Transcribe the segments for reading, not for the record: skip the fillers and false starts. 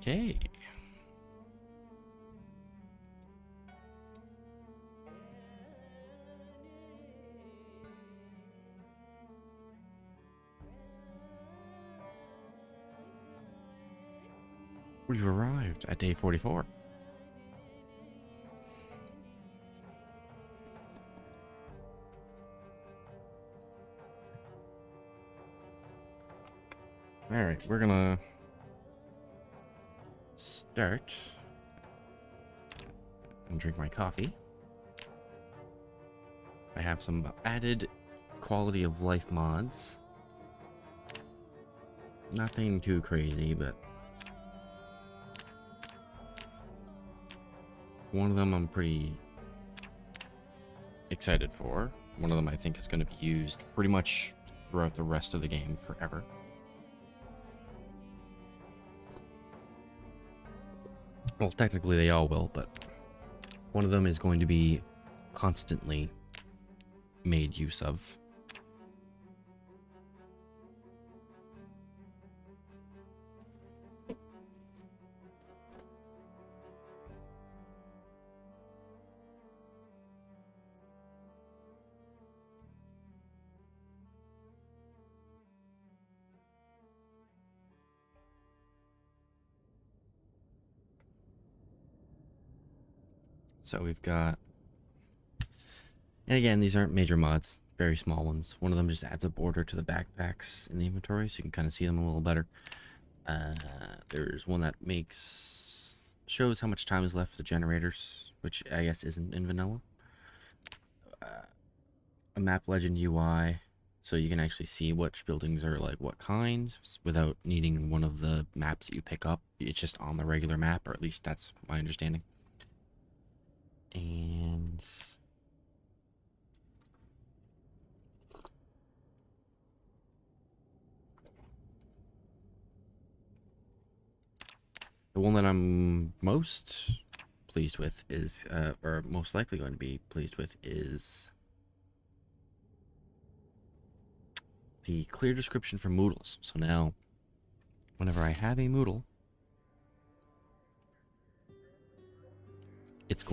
Okay. We've arrived at day 44. Alright, we're gonna start and drink my coffee. I have some added quality of life mods. Nothing too crazy, but one of them I'm pretty excited for. One of them I think is going to be used pretty much throughout the rest of the game forever. Well, technically they all will, but one of them is going to be constantly made use of. So we've got, and again, these aren't major mods, very small ones. One of them just adds a border to the backpacks in the inventory so you can kind of see them a little better. There's one that shows how much time is left for the generators, which I guess isn't in vanilla. A map legend UI, so you can actually see which buildings are like what kind without needing one of the maps that you pick up. It's just on the regular map, or at least that's my understanding. And the one that I'm most pleased with is, or most likely going to be pleased with, is the clear description for Moodles. So now, whenever I have a Moodle, it's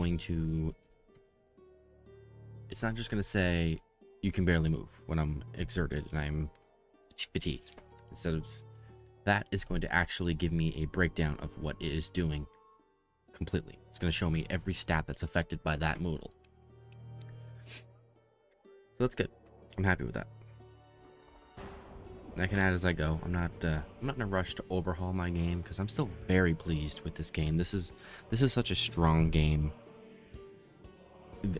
not just going to say you can barely move when I'm exerted and I'm fatigued. Instead of that, is going to actually give me a breakdown of what it is doing completely. It's going to show me every stat that's affected by that Moodle. So that's good. I'm happy with that. I can add as I go. I'm not in a rush to overhaul my game because I'm still very pleased with this game. This is such a strong game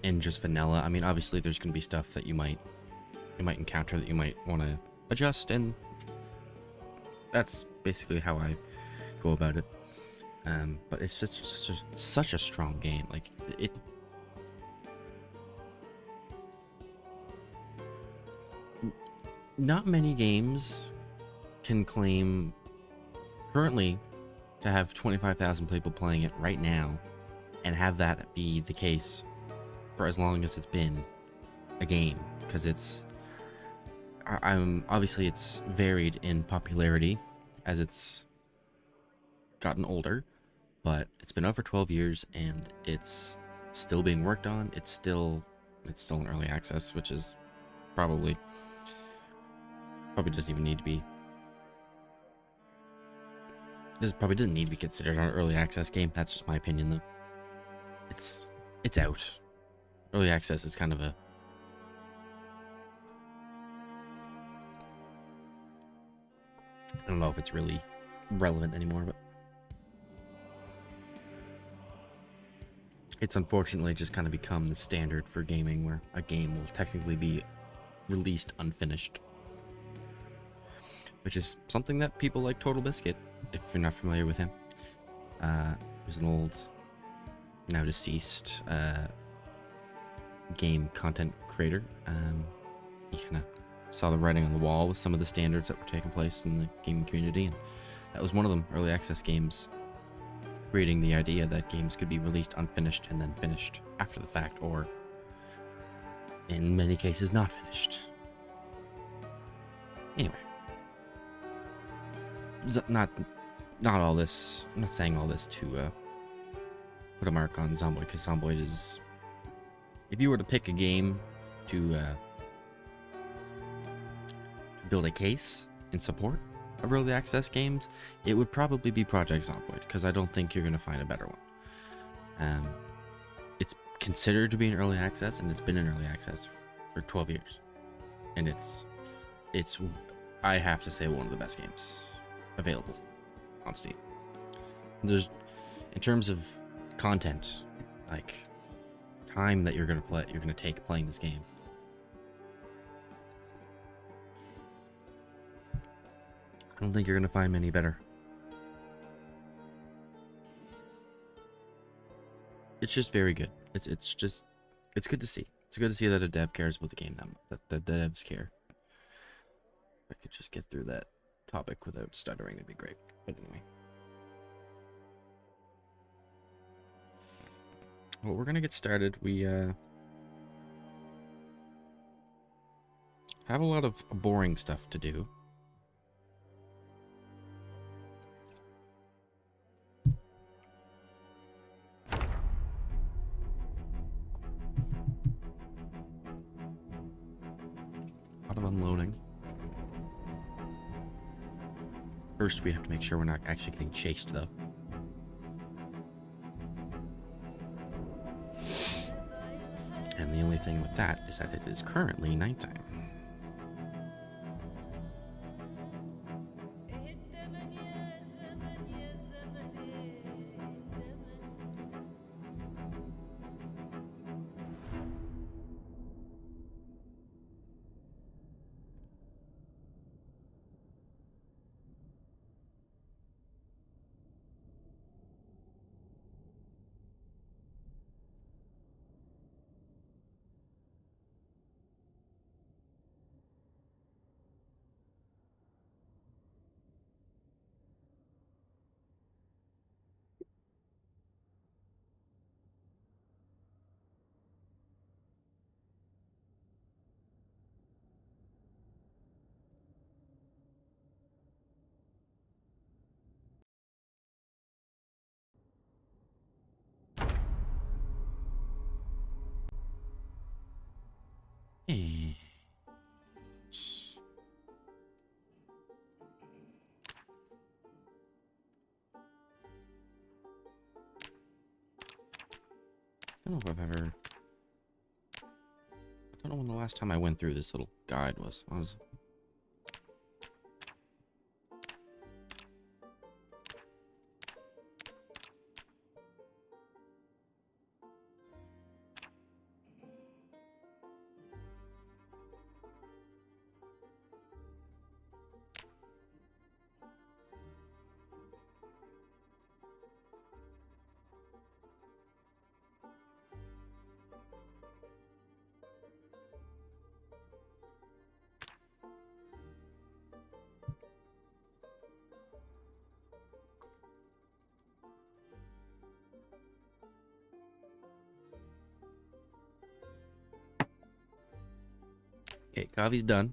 in just vanilla. I mean, obviously there's going to be stuff that you might encounter that you might want to adjust, and that's basically how I go about it. But it's just such a strong game. Like it. Not many games can claim currently to have 25,000 people playing it right now and have that be the case for as long as it's been a game, because obviously it's varied in popularity as it's gotten older, but it's been out for 12 years and it's still being worked on. It's still in early access, which is probably doesn't even need to be. This probably doesn't need to be considered an early access game. That's just my opinion, though. It's out. Early access is kind of a, I don't know if it's really relevant anymore, but it's unfortunately just kind of become the standard for gaming, where a game will technically be released unfinished. Which is something that people like Total Biscuit, if you're not familiar with him. He's an old, now deceased, game content creator. He kind of saw the writing on the wall with some of the standards that were taking place in the gaming community, and that was one of them, early access games, creating the idea that games could be released unfinished and then finished after the fact, or in many cases not finished. Anyway. Not not all this. I'm not saying all this to put a mark on Zomboid, because Zomboid is. If you were to pick a game to build a case in support of early access games, it would probably be Project Zomboid, because I don't think you're going to find a better one. It's considered to be an early access, and it's been in early access for 12 years, and it's I have to say one of the best games available on Steam. There's, in terms of content, like time that you're gonna take playing this game, I don't think you're gonna find many better. It's just very good. It's good to see. It's good to see that a dev cares about the game, that the devs care. If I could just get through that topic without stuttering, it'd be great. But anyway. Well, we're gonna get started. We have a lot of boring stuff to do. A lot of unloading. First, we have to make sure we're not actually getting chased, though. And the only thing with that is that it is currently nighttime. Hey. I don't know if I've ever... I don't know when the last time I went through this little guide was. Okay, coffee's done.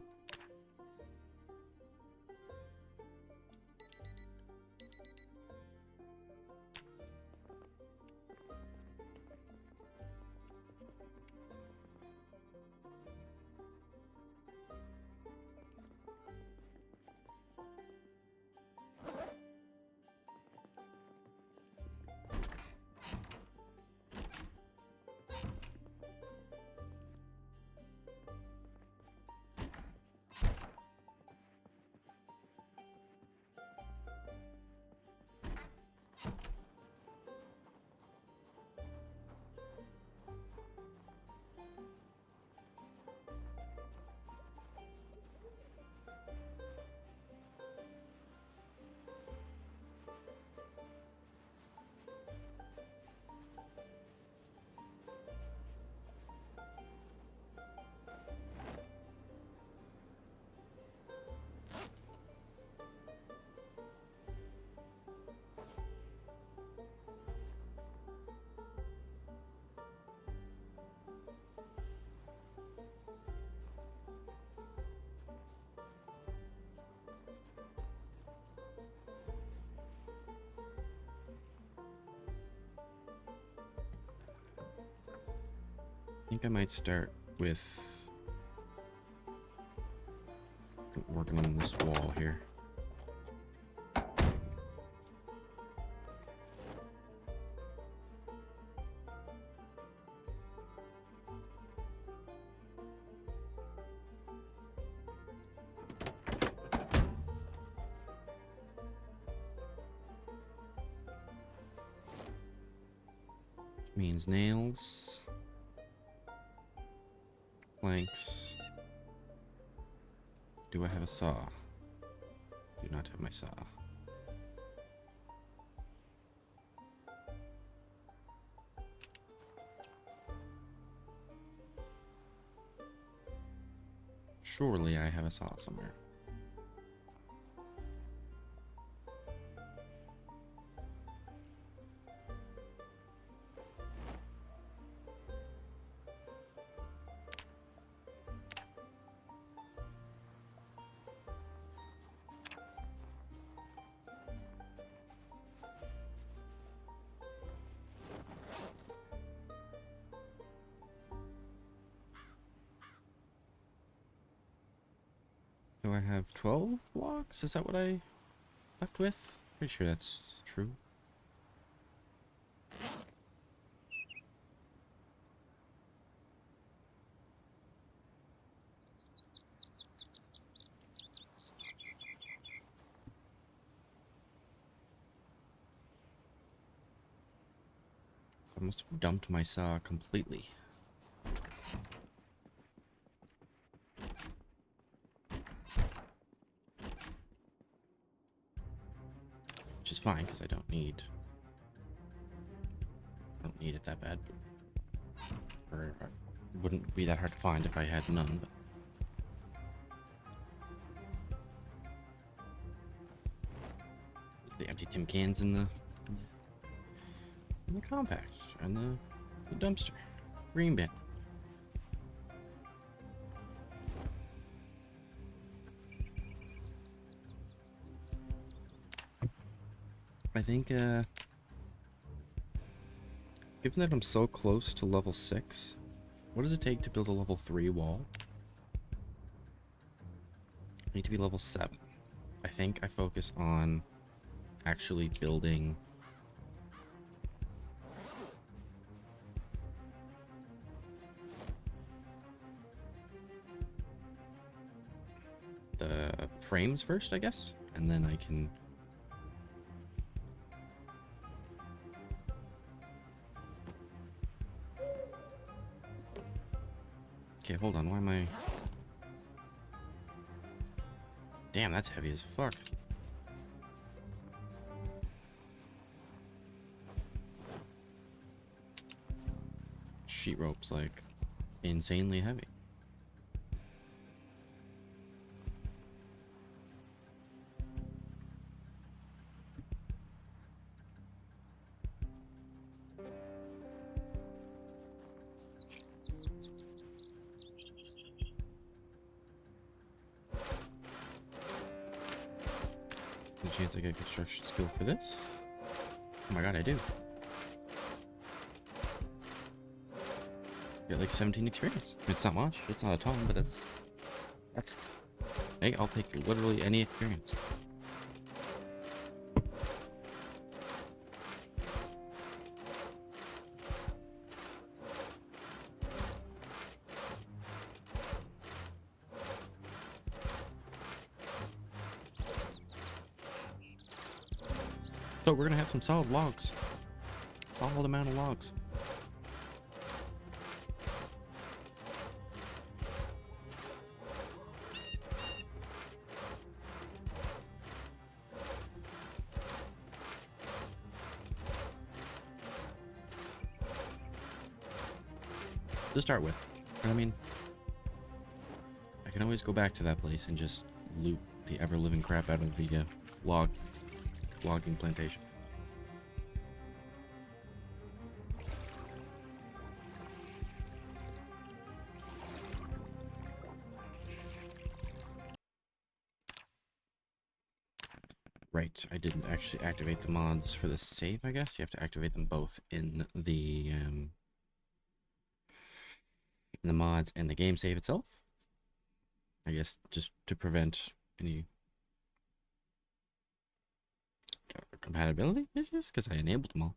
think I might start with working on this wall here. Means nails, planks. Do I have a saw? Do not have my saw. Surely I have a saw somewhere. Do I have 12 blocks? Is that what I left with? Pretty sure that's true. I must have dumped my saw completely. Which is fine, because I don't need it that bad. Or it wouldn't be that hard to find if I had none, but the empty tin cans in the compact and the dumpster. Green bin. I think, given that I'm so close to level 6, what does it take to build a level 3 wall? I need to be level 7. I think I focus on actually building the frames first, I guess, and then I can okay, hold on, why am I... Damn, that's heavy as fuck. Sheet rope's like insanely heavy. Any chance I get construction skill for this? Oh my god, I do. Get like 17 experience. It's not much. It's not a ton, but that's hey, I'll take literally any experience. So we're gonna have some solid logs. Solid amount of logs. To start with. I mean, I can always go back to that place and just loot the ever-living crap out of the logging plantation. Right, I didn't actually activate the mods for the save, I guess. You have to activate them both in the in the mods and the game save itself. I guess just to prevent any compatibility issues, because I enabled them all.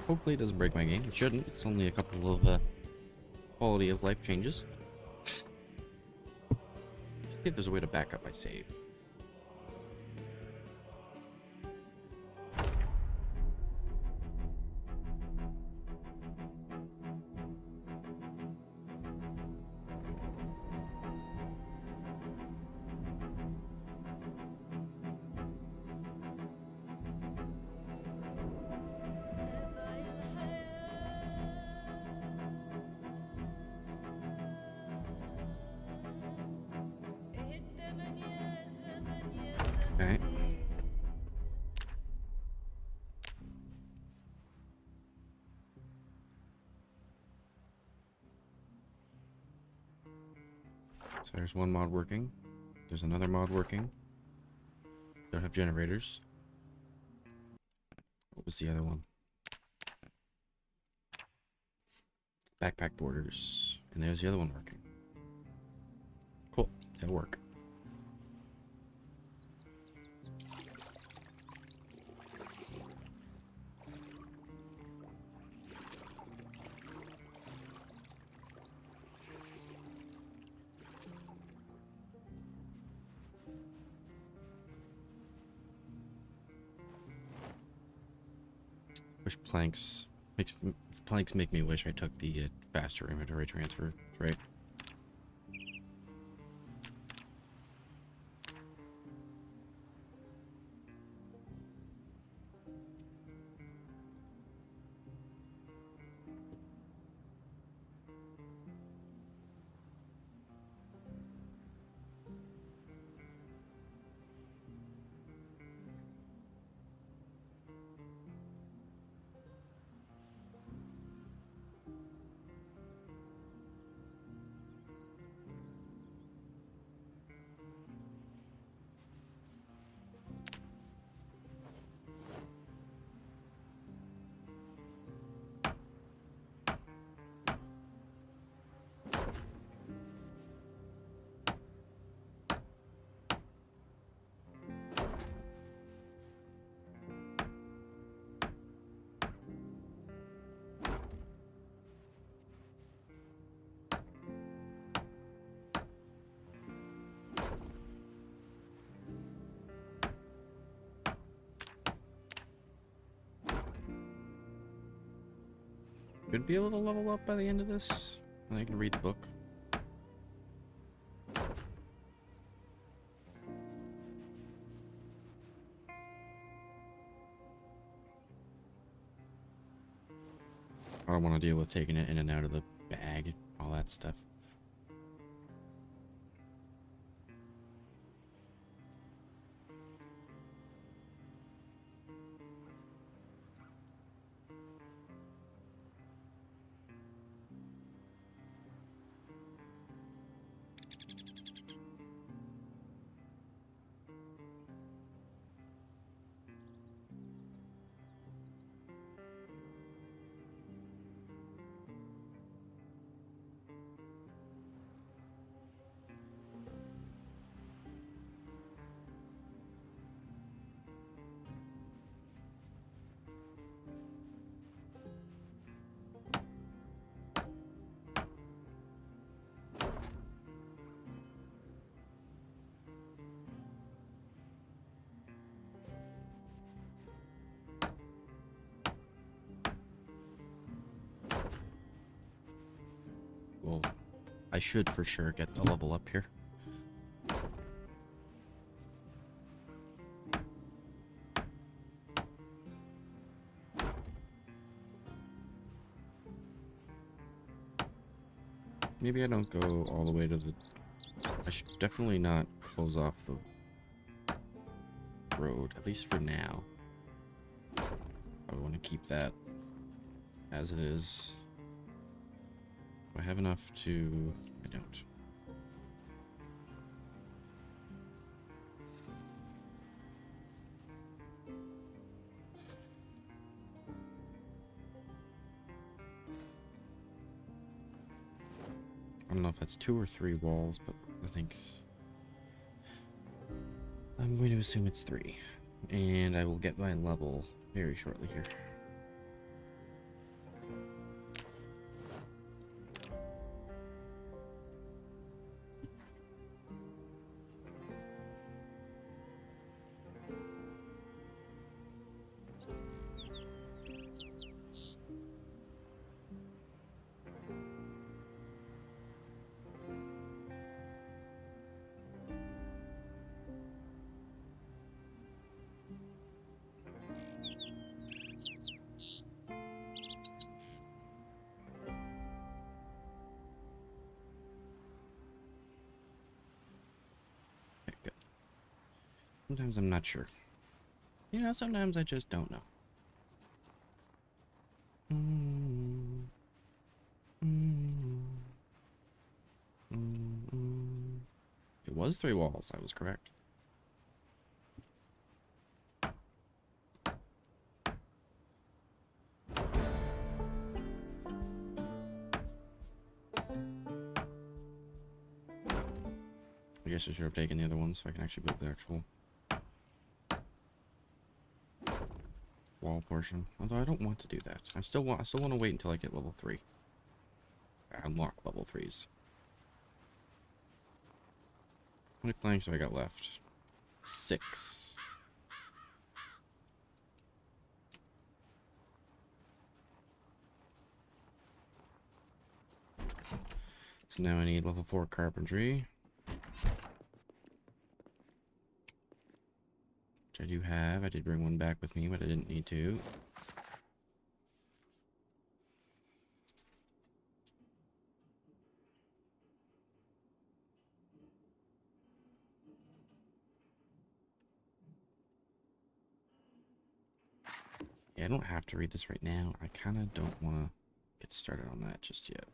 Hopefully it doesn't break my game. It shouldn't. It's only a couple of quality of life changes. See if there's a way to back up my save. Okay. So there's one mod working. There's another mod working. Don't have generators. What was the other one? Backpack borders. And there's the other one working. Cool. That'll work. Wish planks make me wish I took the faster inventory transfer. Right. Should be able to level up by the end of this. And I can read the book. I don't want to deal with taking it in and out of the bag, all that stuff. Well, I should for sure get the level up here. Maybe I don't go all the way to the I should definitely not close off the road, at least for now. I want to keep that as it is. Do I have enough to... I don't. I don't know if that's 2 or 3 walls, but I think... I'm going to assume it's 3. And I will get my level very shortly here. Okay, good. Sometimes I'm not sure. You know, sometimes I just don't know. It was 3 walls, I was correct. I guess I should have taken the other one so I can actually build the actual wall portion. Although I don't want to do that. I still want to wait until I get level 3. I unlock level 3s. How many planks have I got left? 6. So now I need level 4 carpentry. Which I do have. I did bring one back with me, but I didn't need to. Yeah, I don't have to read this right now. I kind of don't want to get started on that just yet.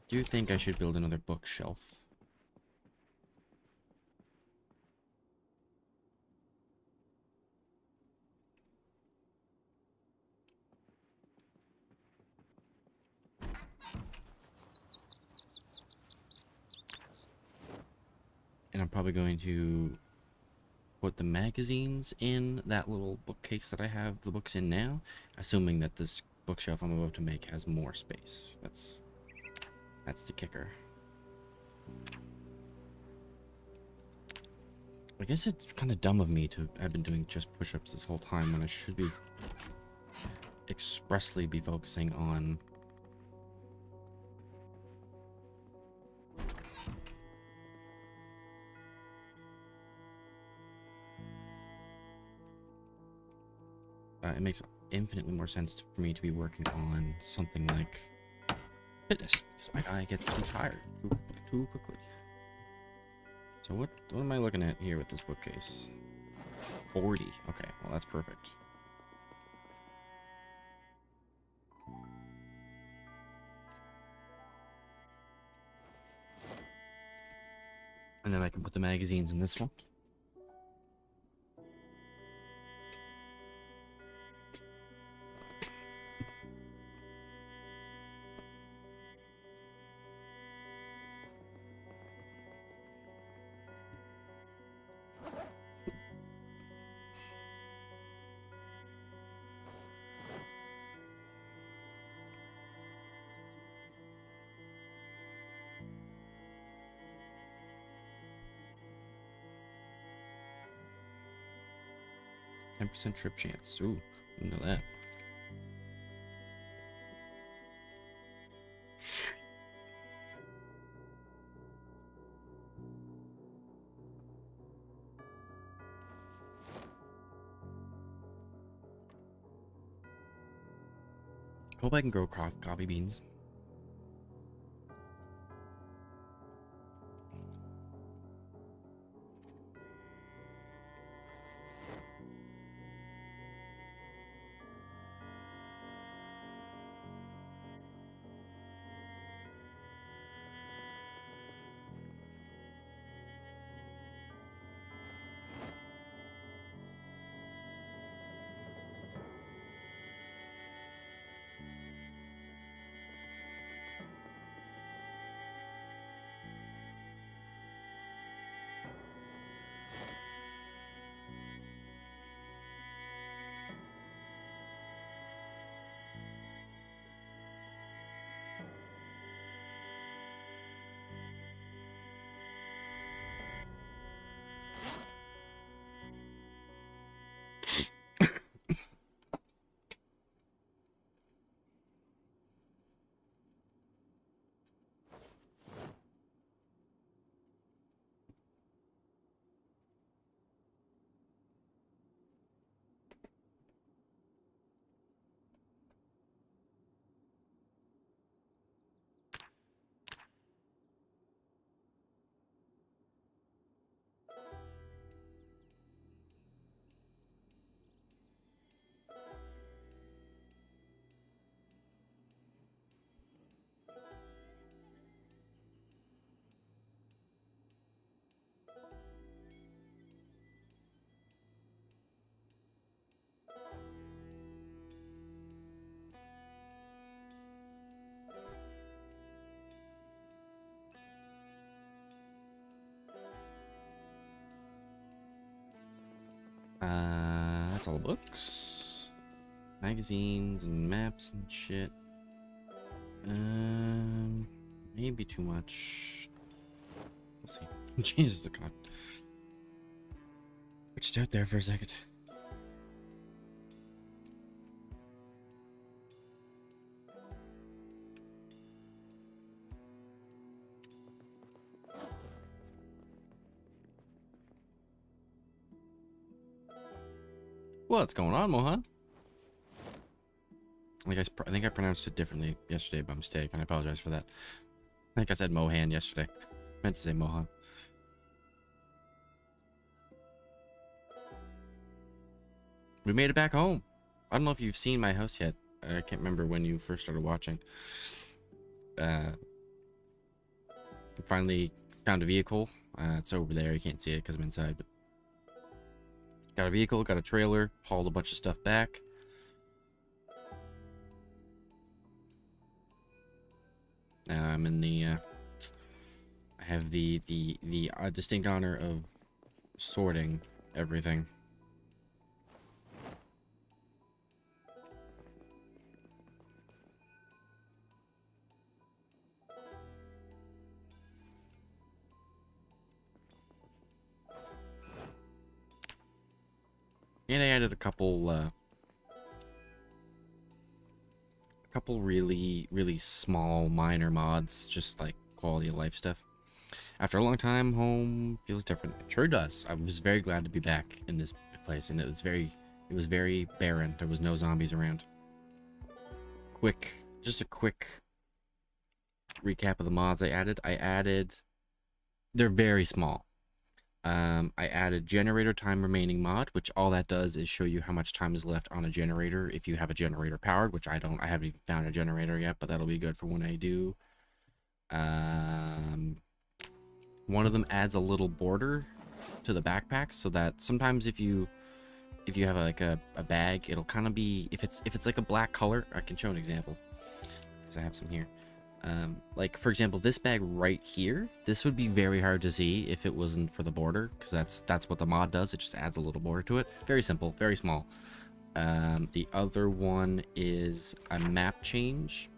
Do you think I should build another bookshelf? And I'm probably going to put the magazines in that little bookcase that I have the books in now, assuming that this bookshelf I'm about to make has more space. That's the kicker. I guess it's kind of dumb of me to have been doing just push-ups this whole time when I should be expressly be focusing on it makes infinitely more sense for me to be working on something like fitness, because my eye gets too tired too quickly. So what am I looking at here with this bookcase? 40. Okay, well that's perfect. And then I can put the magazines in this one. 10% trip chance. Ooh, you know that. Hope I can grow coffee beans. That's all books, magazines, and maps and shit. Maybe too much. We'll see. Jesus God. Switched out there for a second. What's going on, Mohan? I think I pronounced it differently yesterday by mistake, and I apologize for that. I think I said Mohan yesterday. I meant to say Mohan. We made it back home. I don't know if you've seen my house yet. I can't remember when you first started watching. Finally found a vehicle. It's over there. You can't see it because I'm inside, but got a vehicle, got a trailer, hauled a bunch of stuff back. I'm in the I have the distinct honor of sorting everything. And I added a couple really small minor mods, just like quality of life stuff. After a long time, home feels different. It sure does. I was very glad to be back in this place, and it was very barren. There was no zombies around. Just a quick recap of the mods I added. They're very small. I added generator time remaining mod, which all that does is show you how much time is left on a generator if you have a generator powered, which I don't. I haven't even found a generator yet, but that'll be good for when I do. One of them adds a little border to the backpack, so that sometimes if you have like a bag, it'll kind of be, if it's like a black color. I can show an example because I have some here. Like for example, this bag right here, this would be very hard to see if it wasn't for the border, because that's what the mod does. It just adds a little border to it. Very simple, very small. The other one is a map change.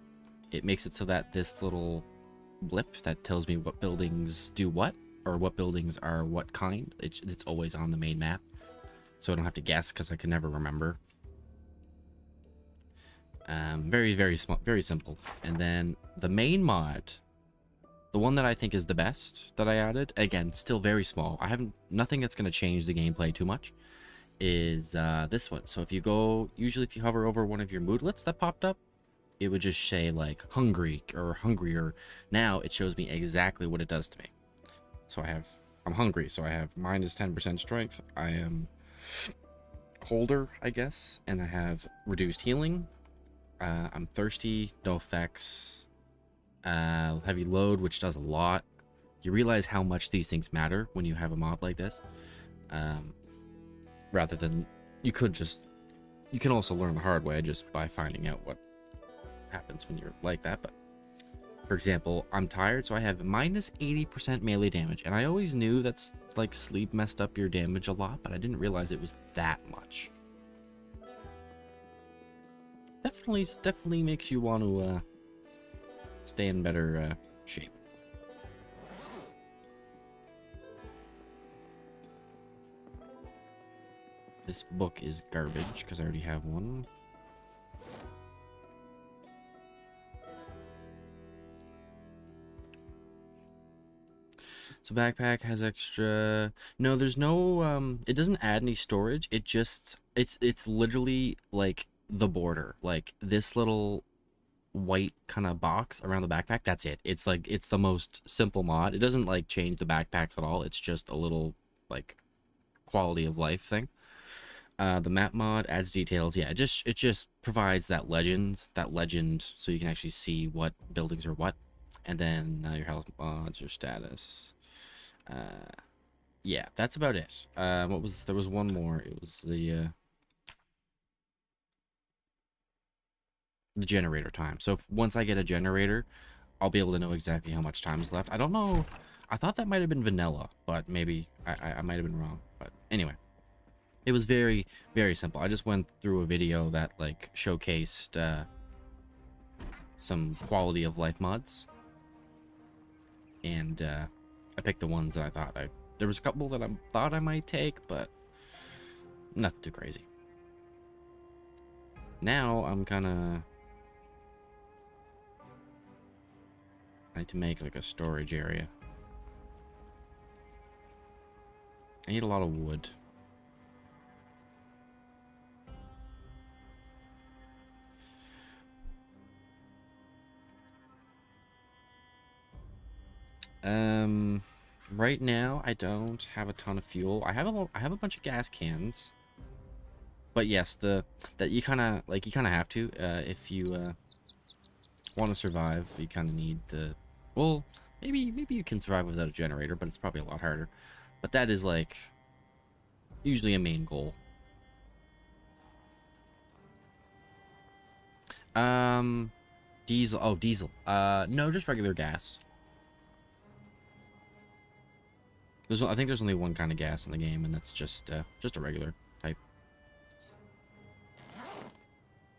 It makes it so that this little blip that tells me what buildings do what, or what buildings are what kind, it's always on the main map, so I don't have to guess because I can never remember. Very small, very simple. And then the main mod, the one that I think is the best that I added, again, still very small. Nothing that's going to change the gameplay too much, is this one. So if you go, usually if you hover over one of your moodlets that popped up, it would just say like hungry or hungrier. Now it shows me exactly what it does to me. So I'm hungry, so I have minus 10% strength. I am colder, I guess, and I have reduced healing. I'm thirsty, no effects. Heavy load, which does a lot. You realize how much these things matter when you have a mod like this. Rather than, you can also learn the hard way just by finding out what happens when you're like that. But for example, I'm tired, so I have minus 80% melee damage, and I always knew that's like sleep messed up your damage a lot, but I didn't realize it was that much. Definitely makes you want to stay in better shape. This book is garbage because I already have one. So backpack has extra. No, there's no it doesn't add any storage. It's literally like the border, like this little white kind of box around the backpack. That's it. It's like, it's the most simple mod. It doesn't like change the backpacks at all. It's just a little like quality of life thing. The map mod adds details. Yeah, it just provides that legend, so you can actually see what buildings are what. And then your health mods, your status. Yeah, that's about it. There was one more. It was the generator time. So once I get a generator, I'll be able to know exactly how much time is left. I don't know. I thought that might have been vanilla, but maybe I might have been wrong. But anyway, It was very, very simple. I just went through a video that like showcased some quality of life mods, and I picked the ones that I thought there was a couple that I thought I might take, but nothing too crazy. Now I'm kind of, I need to make like a storage area. I need a lot of wood. Right now I don't have a ton of fuel. I have a bunch of gas cans. But yes, that you kind of have to if you want to survive. You kind of need to, well, maybe you can survive without a generator, but it's probably a lot harder. But that is like usually a main goal. Diesel. Oh, diesel. No, just regular gas. I think there's only one kind of gas in the game, and that's just a regular type.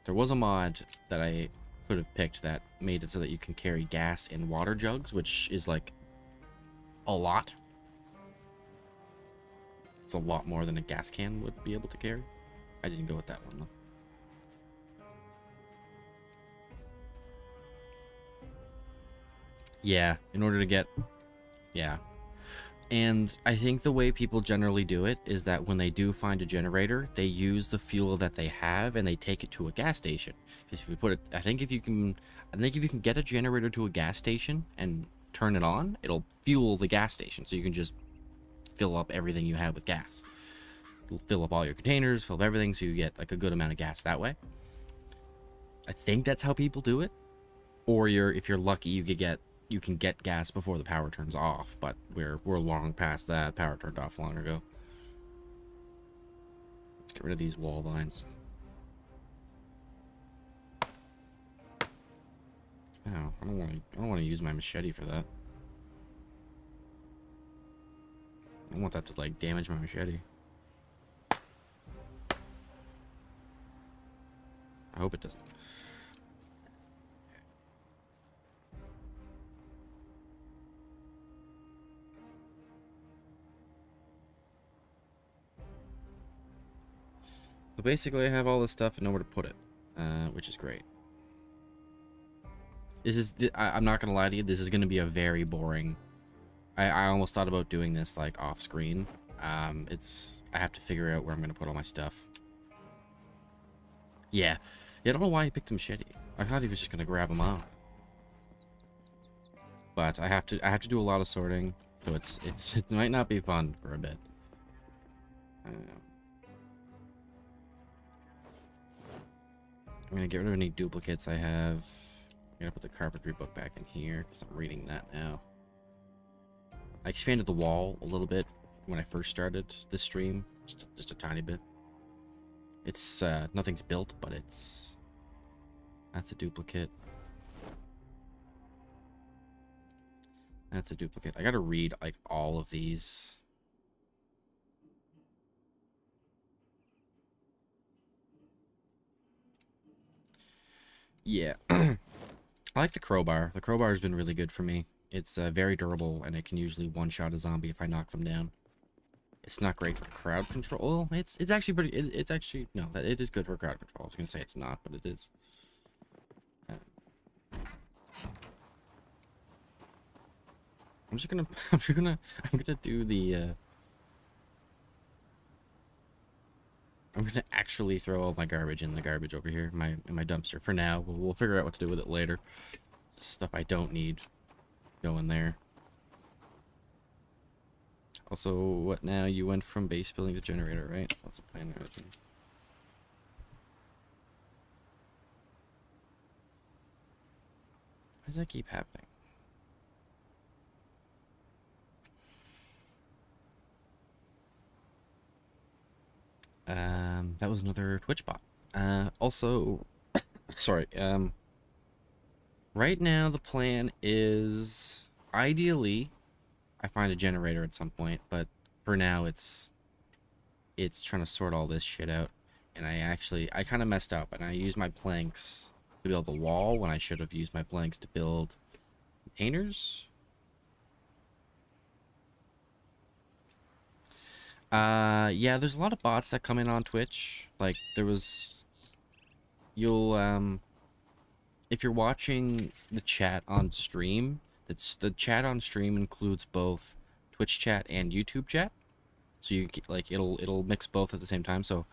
There was a mod that I could have picked that made it so that you can carry gas in water jugs, which is like a lot. It's a lot more than a gas can would be able to carry. I didn't go with that one though. Yeah, in order to get, yeah. And I think the way people generally do it is that when they do find a generator, they use the fuel that they have and they take it to a gas station. Because if you put it, I think if you can get a generator to a gas station and turn it on, it'll fuel the gas station. So you can just fill up everything you have with gas. You'll fill up all your containers, fill up everything, so you get like a good amount of gas that way. I think that's how people do it. Or if you're lucky, you can get gas before the power turns off, but we're long past that. Power turned off long ago. Let's get rid of these wall vines. Oh, I don't want to use my machete for that. I don't want that to like damage my machete. I hope it doesn't. So basically, I have all this stuff and nowhere to put it, which is great. I'm not gonna lie to you, this is gonna be a very boring. I almost thought about doing this like off screen. I have to figure out where I'm gonna put all my stuff. Yeah, I don't know why he picked a machete. I thought he was just gonna grab him off. But I have to do a lot of sorting, so it might not be fun for a bit. I'm gonna get rid of any duplicates I have. I'm gonna put the carpentry book back in here because I'm reading that now. I expanded the wall a little bit when I first started this stream, just a tiny bit. It's nothing's built, but that's a duplicate. That's a duplicate. I gotta read like all of these. Yeah. I like the crowbar. The crowbar has been really good for me. It's very durable, and it can usually one-shot a zombie if I knock them down. It's not great for crowd control. It's actually pretty. It's actually no. It is good for crowd control. I was gonna say it's not, but it is. I'm gonna do the. I'm gonna actually throw all my garbage in the garbage over here, in my dumpster for now. We'll figure out what to do with it later. Stuff I don't need, go in there. Also, what now? You went from base building to generator, right? That's the plan. Why does that keep happening? That was another Twitch bot. Also, sorry. Right now the plan is ideally I find a generator at some point, but for now it's it's trying to sort all this shit out. And I kind of messed up, and I used my planks to build the wall when I should have used my planks to build containers. Yeah, there's a lot of bots that come in on Twitch. Like, you'll, if you're watching the chat on stream, the chat on stream includes both Twitch chat and YouTube chat. So you like it'll mix both at the same time. So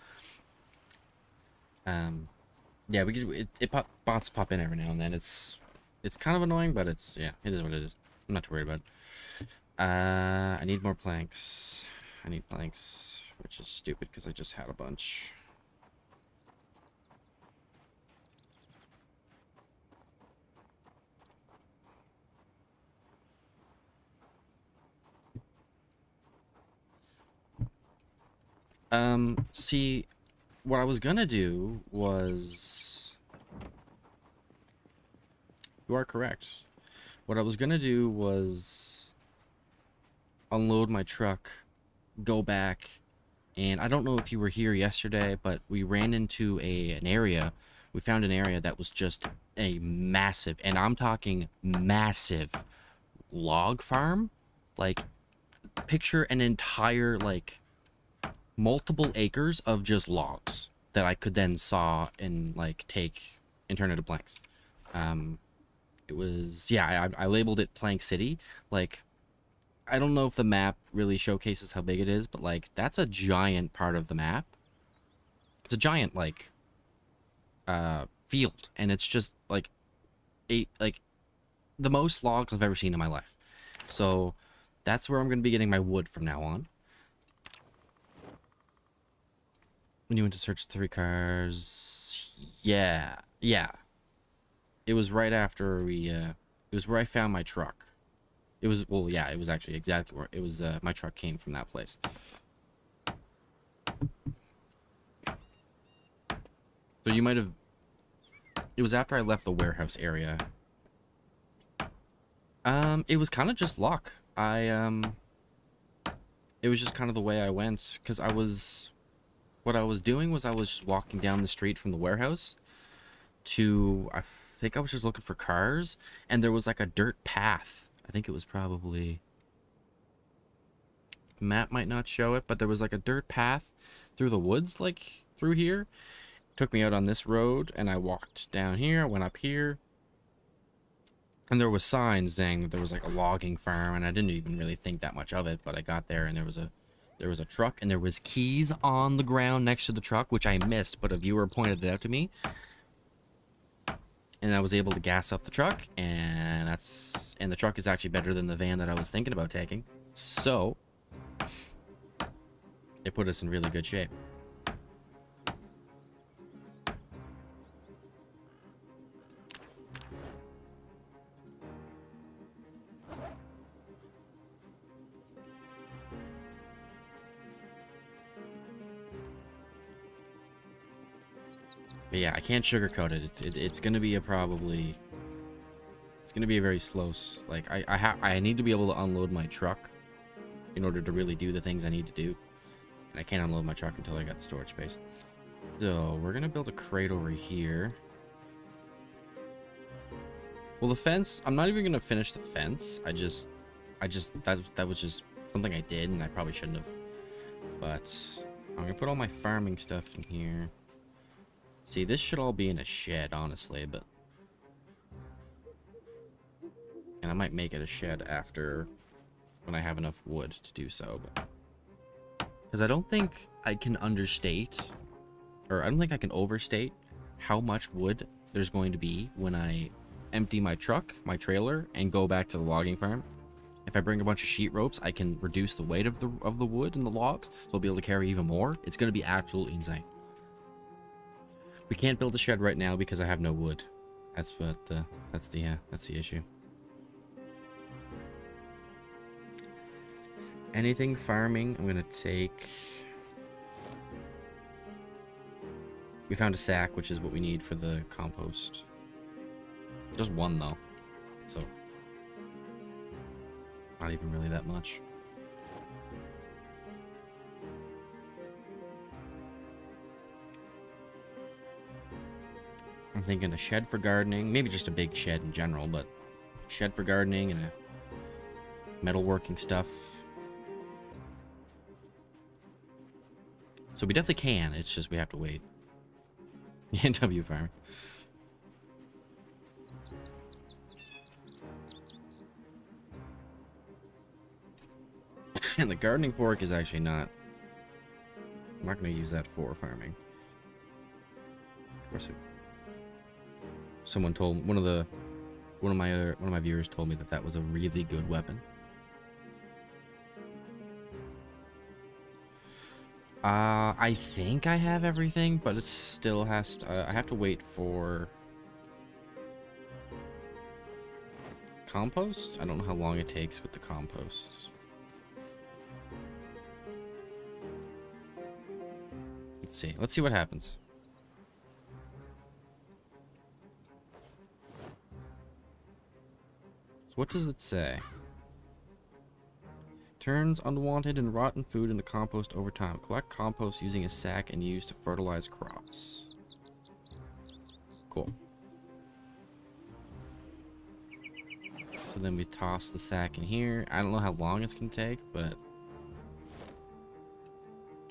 yeah, bots pop in every now and then. It's kind of annoying, but it is what it is. I'm not too worried about it. I need more planks. I need planks, which is stupid because I just had a bunch. See, what I was gonna do was... You are correct. What I was gonna do was unload my truck, go back, and I don't know if you were here yesterday, but we ran into an area. We found an area that was just a massive, and I'm talking massive, log farm. Like, picture an entire, like, multiple acres of just logs that I could then saw and, like, take and turn into planks. It was, yeah, I labeled it Plank City. Like, I don't know if the map really showcases how big it is, but, like, that's a giant part of the map. It's a giant, like, field, and it's just, like, the most logs I've ever seen in my life. So, that's where I'm going to be getting my wood from now on. When you went to search 3 cars... Yeah. It was right after we, it was where I found my truck. It was, well, yeah, it was actually exactly where, it was, my truck came from that place. So you might have, it was after I left the warehouse area. It was kind of just luck. It was just kind of the way I went, because what I was doing was I was just walking down the street from the warehouse to, I think I was just looking for cars, and there was like a dirt path. I think it was probably, map might not show it, but there was like a dirt path through the woods, like through here. Took me out on this road, and I walked down here, went up here, and there was signs saying that there was like a logging farm, and I didn't even really think that much of it, but I got there, and there was a truck, and there was keys on the ground next to the truck, which I missed, but a viewer pointed it out to me. And I was able to gas up the truck, and the truck is actually better than the van that I was thinking about taking. So, it put us in really good shape. But yeah, I can't sugarcoat it. It's gonna be it's gonna be a very slow, like, I need to be able to unload my truck in order to really do the things I need to do. And I can't unload my truck until I got the storage space. So, we're gonna build a crate over here. Well, the fence, I'm not even gonna finish the fence. That was just something I did, and I probably shouldn't have. But, I'm gonna put all my farming stuff in here. See, this should all be in a shed, honestly, but... And I might make it a shed after, when I have enough wood to do so, but... Because I don't think I can understate, or I don't think I can overstate how much wood there's going to be when I empty my truck, my trailer, and go back to the logging farm. If I bring a bunch of sheet ropes, I can reduce the weight of the wood and the logs, so I'll be able to carry even more. It's going to be absolutely insane. We can't build a shed right now because I have no wood. That's the issue. Anything farming, I'm gonna take. We found a sack, which is what we need for the compost. Just one though, so not even really that much. I'm thinking a shed for gardening, maybe just a big shed in general, but shed for gardening and a metalworking stuff. So we definitely can, it's just we have to wait. NW farming. And the gardening fork is actually not... I'm not going to use that for farming. Of course, someone told one of my viewers told me that that was a really good weapon. I think I have everything, but it still has to, I have to wait for compost. I don't know how long it takes with the compost. Let's see what happens. So what does it say? Turns unwanted and rotten food into compost over time. Collect compost using a sack and use to fertilize crops. Cool. So then we toss the sack in here. I don't know how long it's gonna take, but...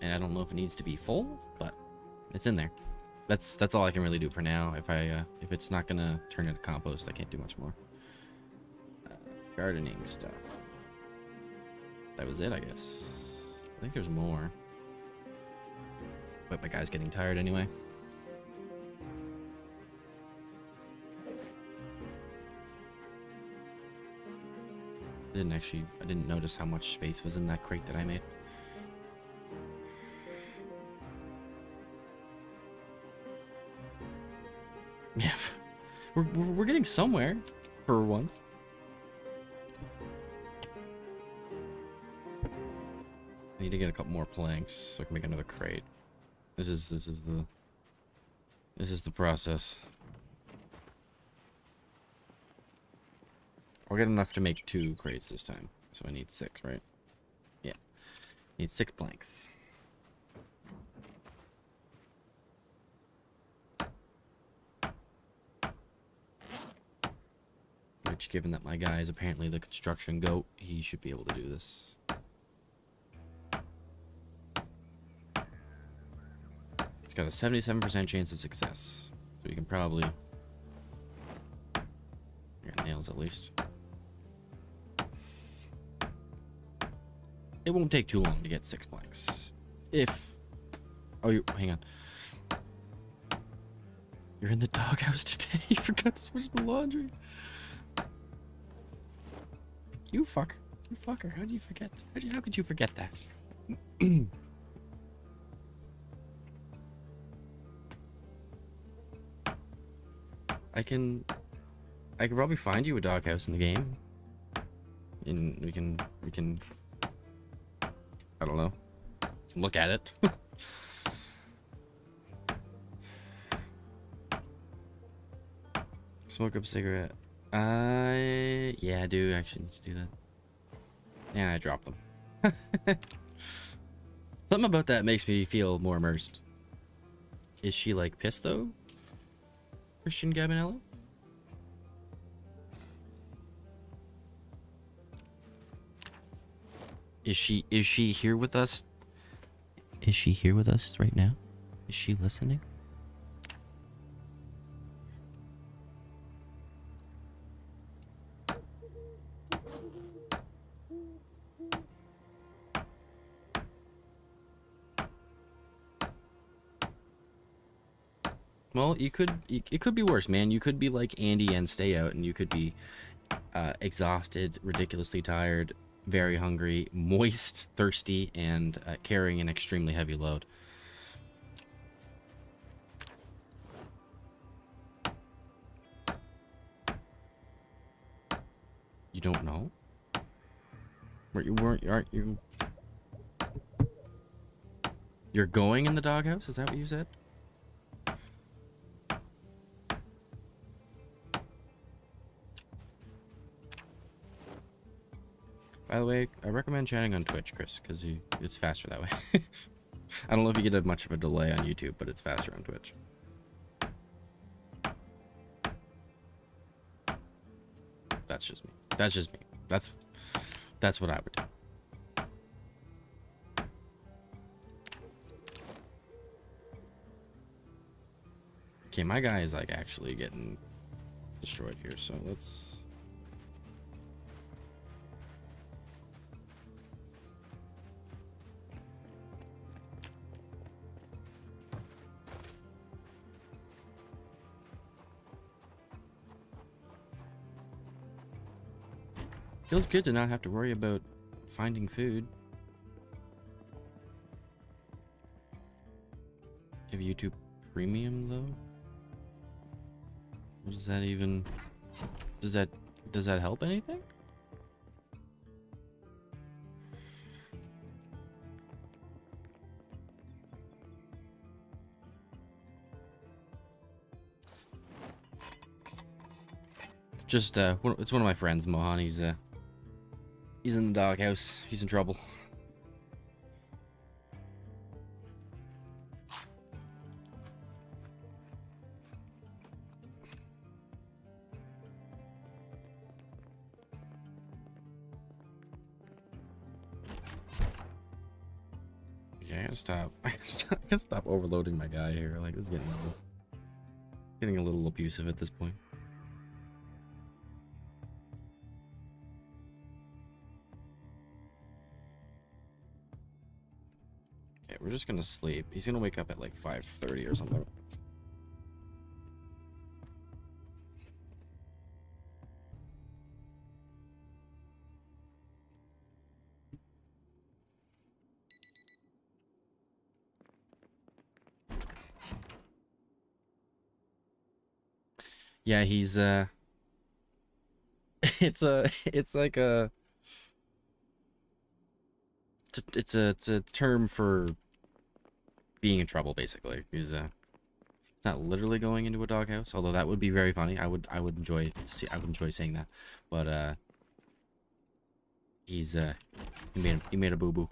And I don't know if it needs to be full, but it's in there. That's all I can really do for now. If it's not gonna turn into compost, I can't do much more. Gardening stuff. That was it, I guess. I think there's more. But my guy's getting tired anyway. I didn't notice how much space was in that crate that I made. Yeah, we're getting somewhere for once. I need to get a couple more planks so I can make another crate. This is the process. I'll get enough to make 2 crates this time. So I need 6, right? Yeah. Need 6 planks. Which, given that my guy is apparently the construction goat, he should be able to do this. It's got a 77% chance of success. So you can probably... You got nails at least. It won't take too long to get 6 planks. If... Oh, hang on. You're in the doghouse today? You forgot to switch the laundry. You fucker. You fucker. How did you forget? How could you forget that? I can probably find you a doghouse in the game. And we can I don't know. Look at it. Smoke up a cigarette. Yeah, I do actually need to do that. Yeah, I dropped them. Something about that makes me feel more immersed. Is she like pissed though? Christian Gabinello? Is she here with us? Is she here with us right now? Is she listening? Well, it could be worse, man. You could be like Andy and stay out, and you could be exhausted, ridiculously tired, very hungry, moist, thirsty, and carrying an extremely heavy load. You don't know? Aren't you? You're going in the doghouse? Is that what you said? By the way, I recommend chatting on Twitch, Chris, because it's faster that way. I don't know if you get much of a delay on YouTube, but it's faster on Twitch. that's just me. That's just me. That's what I would do. Okay, my guy is like actually getting destroyed here, so let's... Feels good to not have to worry about finding food. Have YouTube Premium though? What does that even... Does that help anything? Just it's one of my friends, Mohan. He's in the doghouse. He's in trouble. Yeah, I gotta stop. I gotta stop overloading my guy here. Like, this is getting a little abusive at this point. Okay, we're just gonna sleep. He's gonna wake up at like 5:30 or something. Yeah, he's it's like a it's a term for being in trouble, basically. He's it's not literally going into a doghouse, although that would be very funny. I would enjoy saying that. But he's he made a boo-boo.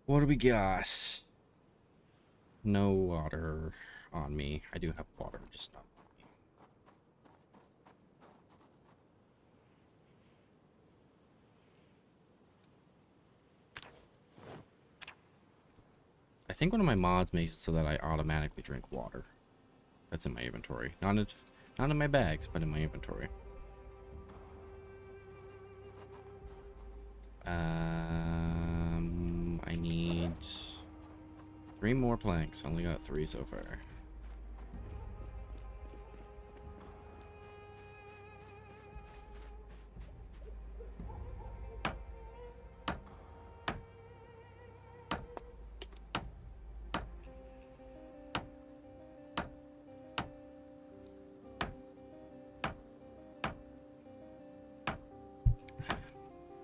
What do we got? No water on me. I do have water, just not on me. I think one of my mods makes it so that I automatically drink water. That's in my inventory. Not in my bags, but in my inventory. I need 3 more planks. Only got 3 so far.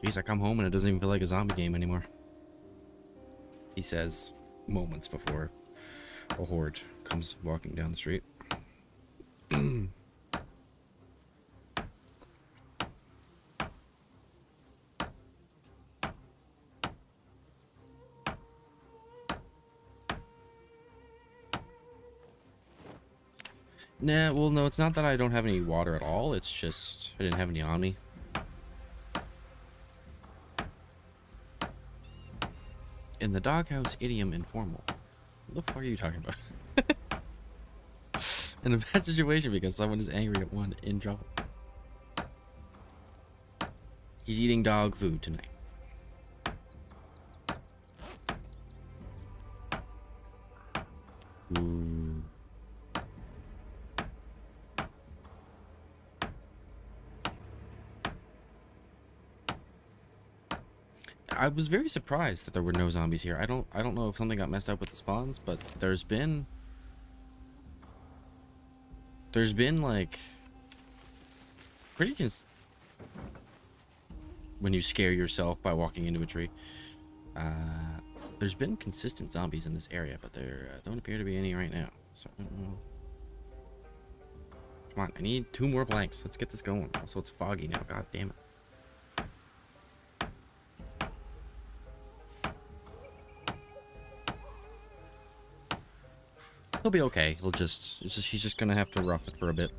Jeez, I come home and it doesn't even feel like a zombie game anymore. He says moments before a horde comes walking down the street. Nah, well, no, it's not that I don't have any water at all. It's just I didn't have any on me. In the doghouse, idiom informal. What the fuck are you talking about? In a bad situation because someone is angry at one in trouble. He's eating dog food tonight. Ooh. I was very surprised that there were no zombies here. I don't know if something got messed up with the spawns, but there's been like pretty when you scare yourself by walking into a tree. There's been consistent zombies in this area, but there don't appear to be any right now. So I don't know. Come on, I need 2 more planks. Let's get this going. Also, it's foggy now. God damn it. He'll be okay. He's just gonna have to rough it for a bit.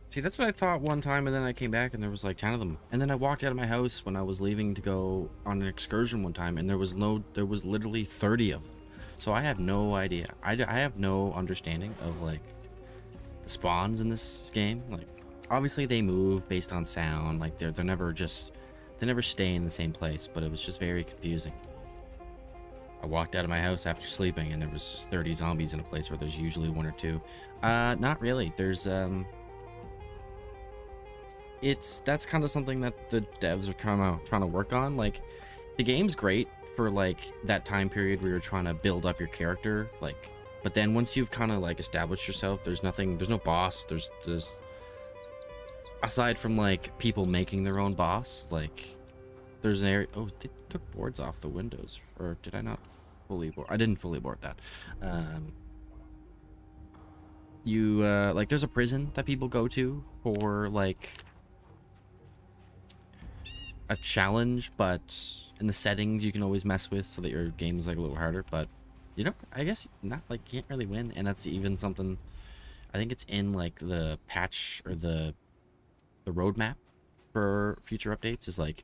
See, that's what I thought one time, and then I came back and there was like 10 of them. And then I walked out of my house when I was leaving to go on an excursion one time, and there was literally 30 of them. So I have no idea. I have no understanding of like the spawns in this game. Like, obviously they move based on sound. Like they never stay in the same place. But it was just very confusing. I walked out of my house after sleeping, and there was just 30 zombies in a place where there's usually 1 or 2. Not really. There's that's kind of something that the devs are kind of trying to work on. Like, the game's great for like that time period where you're trying to build up your character, like, but then once you've kind of like established yourself, there's no boss. There's aside from like people making their own boss, like there's an area. Oh, they took boards off the windows, or did I not fully board? I didn't fully board that. You like, there's a prison that people go to for like a challenge, but in the settings you can always mess with so that your game is like a little harder. But you know, I guess not, like, can't really win, and that's even something I think it's in like the patch or the roadmap for future updates, is like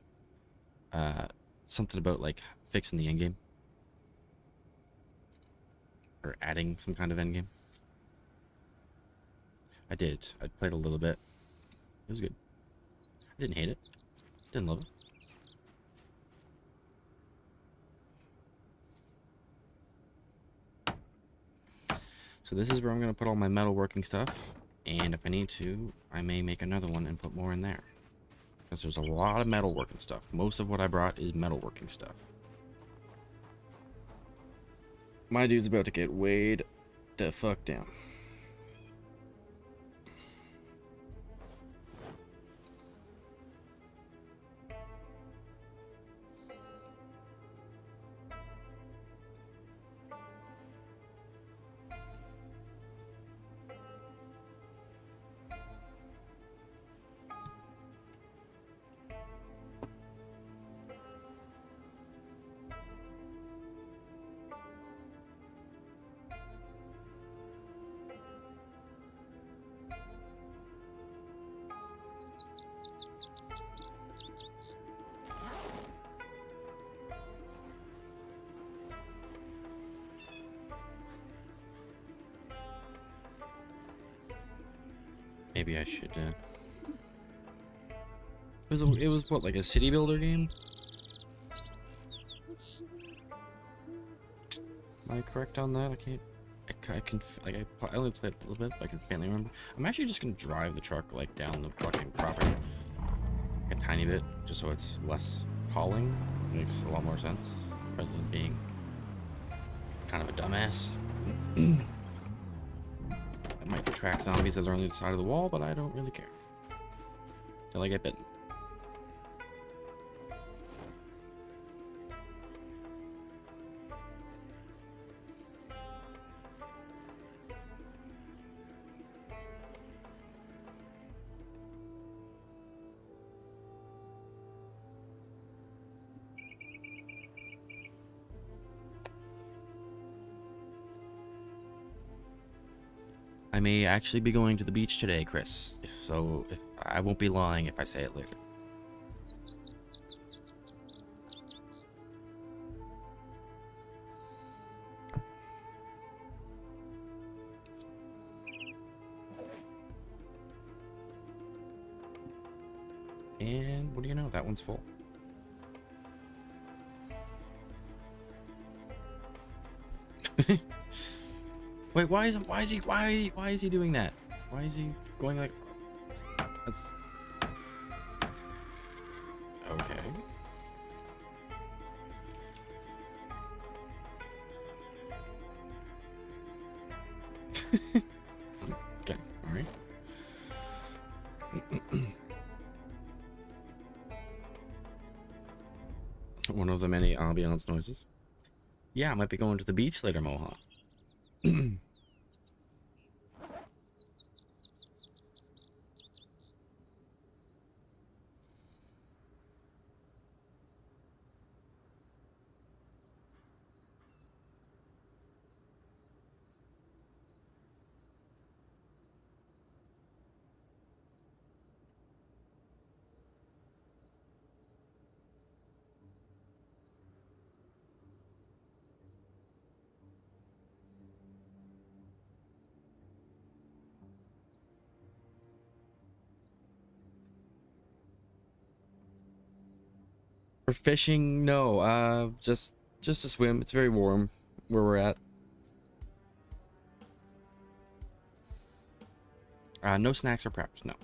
something about like fixing the endgame or adding some kind of endgame. I played a little bit. It was good. I didn't hate it. Didn't love it. So this is where I'm going to put all my metalworking stuff, and if I need to, I may make another one and put more in there, because there's a lot of metalworking stuff. Most of what I brought is metalworking stuff. My dude's about to get weighed the fuck down. Maybe I should, it was what, like a city builder game? Am I correct on that? I only played a little bit, but I can faintly remember. I'm actually just gonna drive the truck, like, down the fucking property. Like, a tiny bit, just so it's less hauling. It makes a lot more sense, rather than being kind of a dumbass. I might attract zombies that are on the other side of the wall, but I don't really care. Till I get bitten. I may actually be going to the beach today, Chris. If I won't be lying if I say it later. And what do you know? That one's full. Wait, why is he doing that? Why is he going like... That's... Okay. Okay, alright. One of the many ambiance noises. Yeah, I might be going to the beach later, Moha. For fishing, no. Just to swim. It's very warm where we're at. No snacks or preps. No.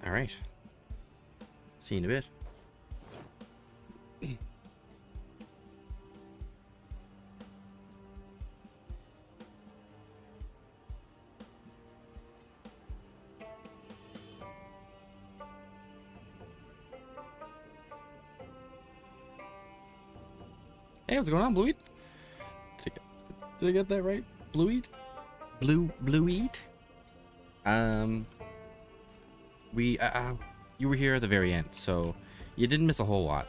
All right. See you in a bit. Hey, what's going on, Blueweed? Did I get that right? Blueweed? Blueweed? We you were here at the very end, so you didn't miss a whole lot.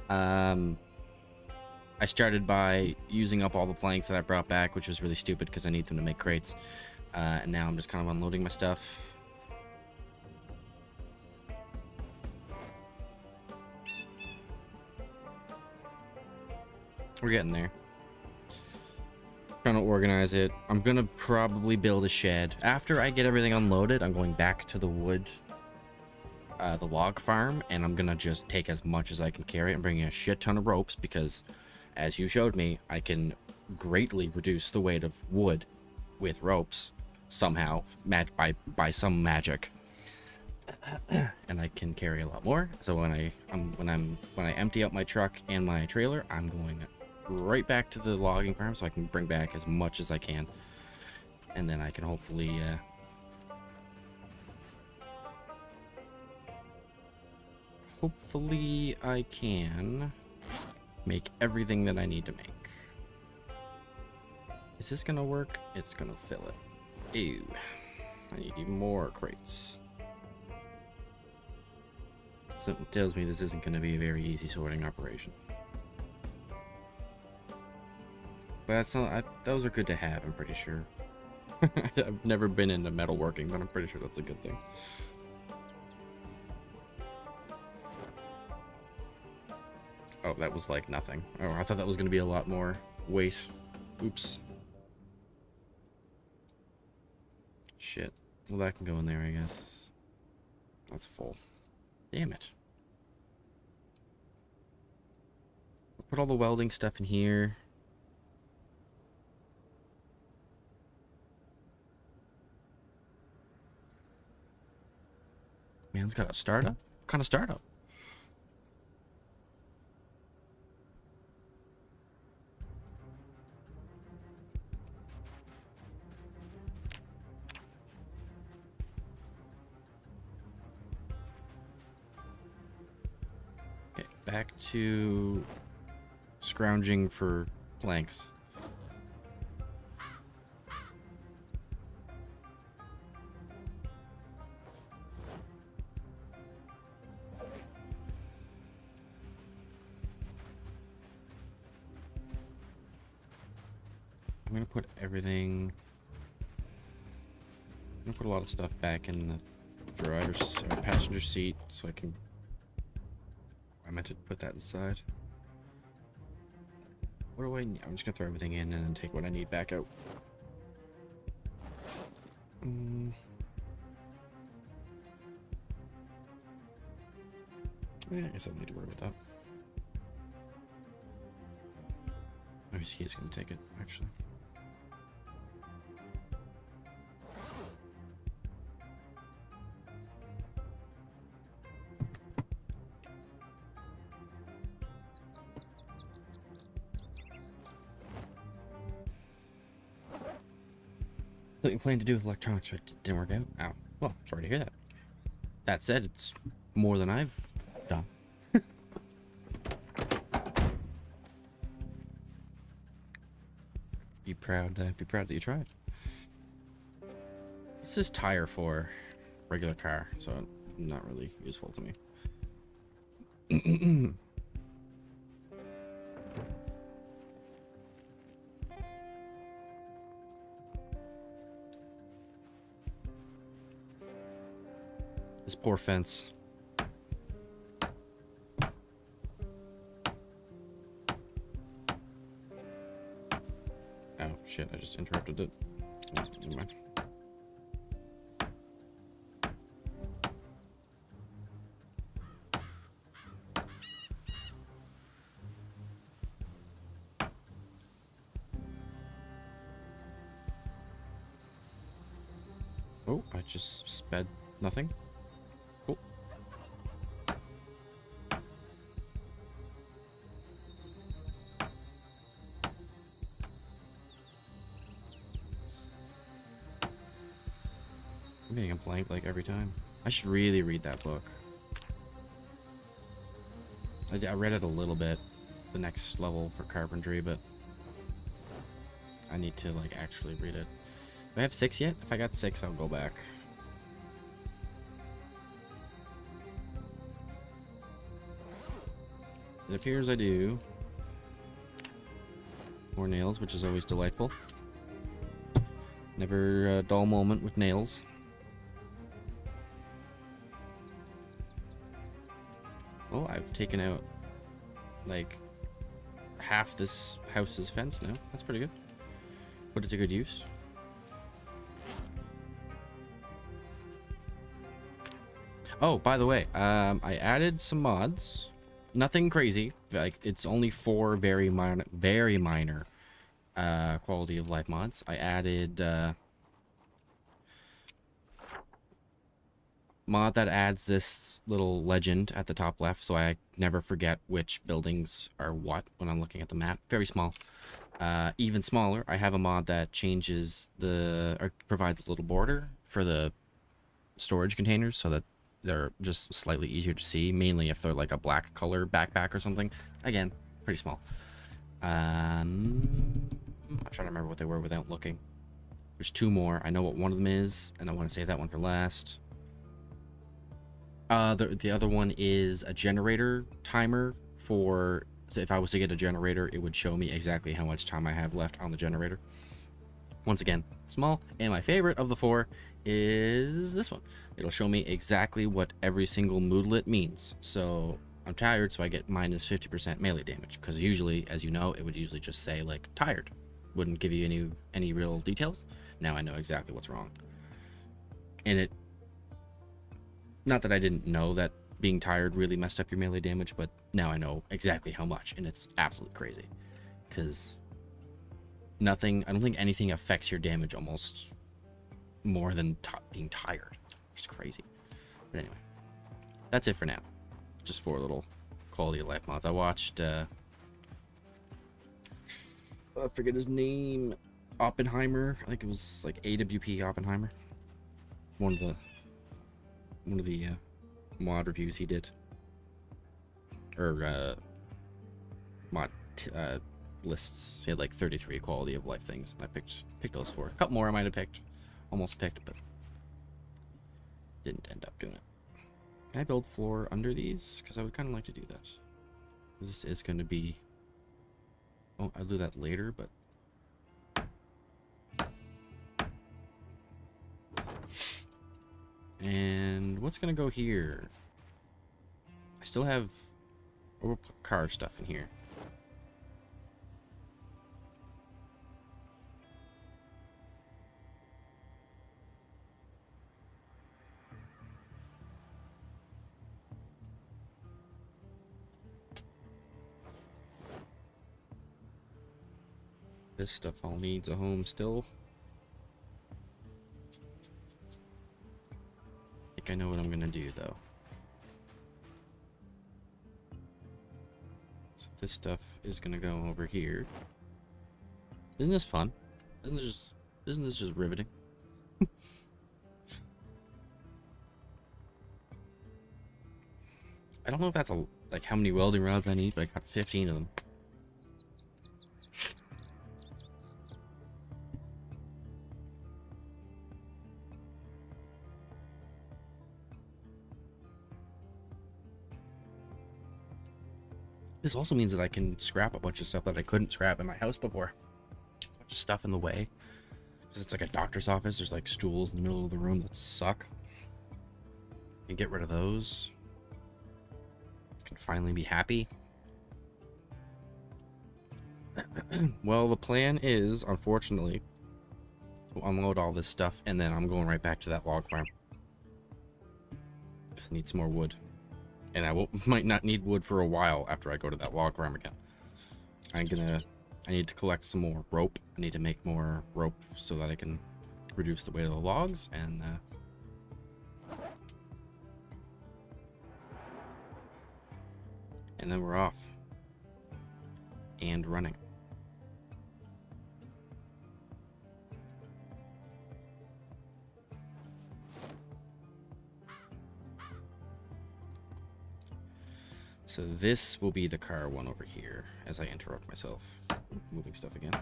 I started by using up all the planks that I brought back, which was really stupid because I need them to make crates. And now I'm just kind of unloading my stuff. We're getting there. Trying to organize it. I'm gonna probably build a shed. After I get everything unloaded, I'm going back to the wood, the log farm, and I'm gonna just take as much as I can carry and bring in a shit ton of ropes because, as you showed me, I can greatly reduce the weight of wood with ropes somehow, by some magic, and I can carry a lot more. So when I empty out my truck and my trailer, I'm going right back to the logging farm so I can bring back as much as I can, and then I can hopefully I can make everything that I need to make. Is this gonna work? It's gonna fill it. Ew, I need even more crates. Something tells me this isn't gonna be a very easy sorting operation. But that's not, those are good to have, I'm pretty sure. I've never been into metalworking, but I'm pretty sure that's a good thing. Oh, that was like nothing. Oh, I thought that was going to be a lot more weight. Oops. Shit. Well, that can go in there, I guess. That's full. Damn it. I'll put all the welding stuff in here. Man's got a startup? What kind of startup? Okay, back to scrounging for planks. I'm gonna put everything. I'm gonna put a lot of stuff back in the driver's or passenger seat so I can. I meant to put that inside. What do I need? I'm just gonna throw everything in and then take what I need back out. Yeah, I guess I don't need to worry about that. Maybe he's gonna take it, actually. Something planned to do with electronics, but it didn't work out. Oh, well, sorry to hear that. That said, it's more than I've done. Be proud that you tried. This is tire for regular car, so not really useful to me. This poor fence. Oh shit, I just interrupted it. Never mind. Oh, I just sped nothing. Cool. I'm getting a blank like every time. I should really read that book. I read it a little bit, the next level for carpentry, but I need to like actually read it. Do I have 6 yet? If I got 6, I'll go back. It appears I do. More nails, which is always delightful. Never a dull moment with nails. Oh, I've taken out like half this house's fence now. That's pretty good. Put it to good use. Oh, by the way, I added some mods. Nothing crazy. Like, it's only 4 very minor quality of life mods. I added mod that adds this little legend at the top left, so I never forget which buildings are what when I'm looking at the map. Very small. Even smaller, I have a mod that changes or provides a little border for the storage containers so that they're just slightly easier to see, mainly if they're like a black color backpack or something. Again, pretty small. I'm trying to remember what they were without looking. There's 2 more. I know what one of them is, and I want to save that one for last. The other one is a generator timer for... So if I was to get a generator, it would show me exactly how much time I have left on the generator. Once again, small. And my favorite of the 4 is this one. It'll show me exactly what every single moodlet means. So I'm tired, so I get minus 50% melee damage. Because usually, as you know, it would usually just say, like, tired. Wouldn't give you any real details. Now I know exactly what's wrong. And it... Not that I didn't know that being tired really messed up your melee damage, but now I know exactly how much, and it's absolutely crazy. Because I don't think anything affects your damage almost more than being tired. It's crazy. But anyway, that's it for now. Just 4 little quality of life mods. I watched, I forget his name, Oppenheimer. I think it was like AWP Oppenheimer. One of the mod reviews he did, or mod lists. He had like 33 quality of life things, and I picked those 4. A couple more I might have almost picked, but didn't end up doing it. Can I build floor under these? Because I would kind of like to do that. This is going to be... Oh, I'll do that later, but... And what's going to go here? I still have... Oh, we'll put car stuff in here. This stuff all needs a home still. I think I know what I'm gonna do though. So this stuff is gonna go over here. Isn't this fun? Isn't this just riveting? I don't know if that's like how many welding rods I need, but I got 15 of them. This also means that I can scrap a bunch of stuff that I couldn't scrap in my house before. A bunch of stuff in the way. Because it's like a doctor's office. There's like stools in the middle of the room that suck. And get rid of those. Can finally be happy. Well, the plan is, unfortunately, to unload all this stuff, and then I'm going right back to that log farm. Because I need some more wood. And I might not need wood for a while after I go to that log farm again. I need to collect some more rope. I need to make more rope so that I can reduce the weight of the logs, and then we're off. And running. So this will be the car one over here as I interrupt myself. Moving stuff again.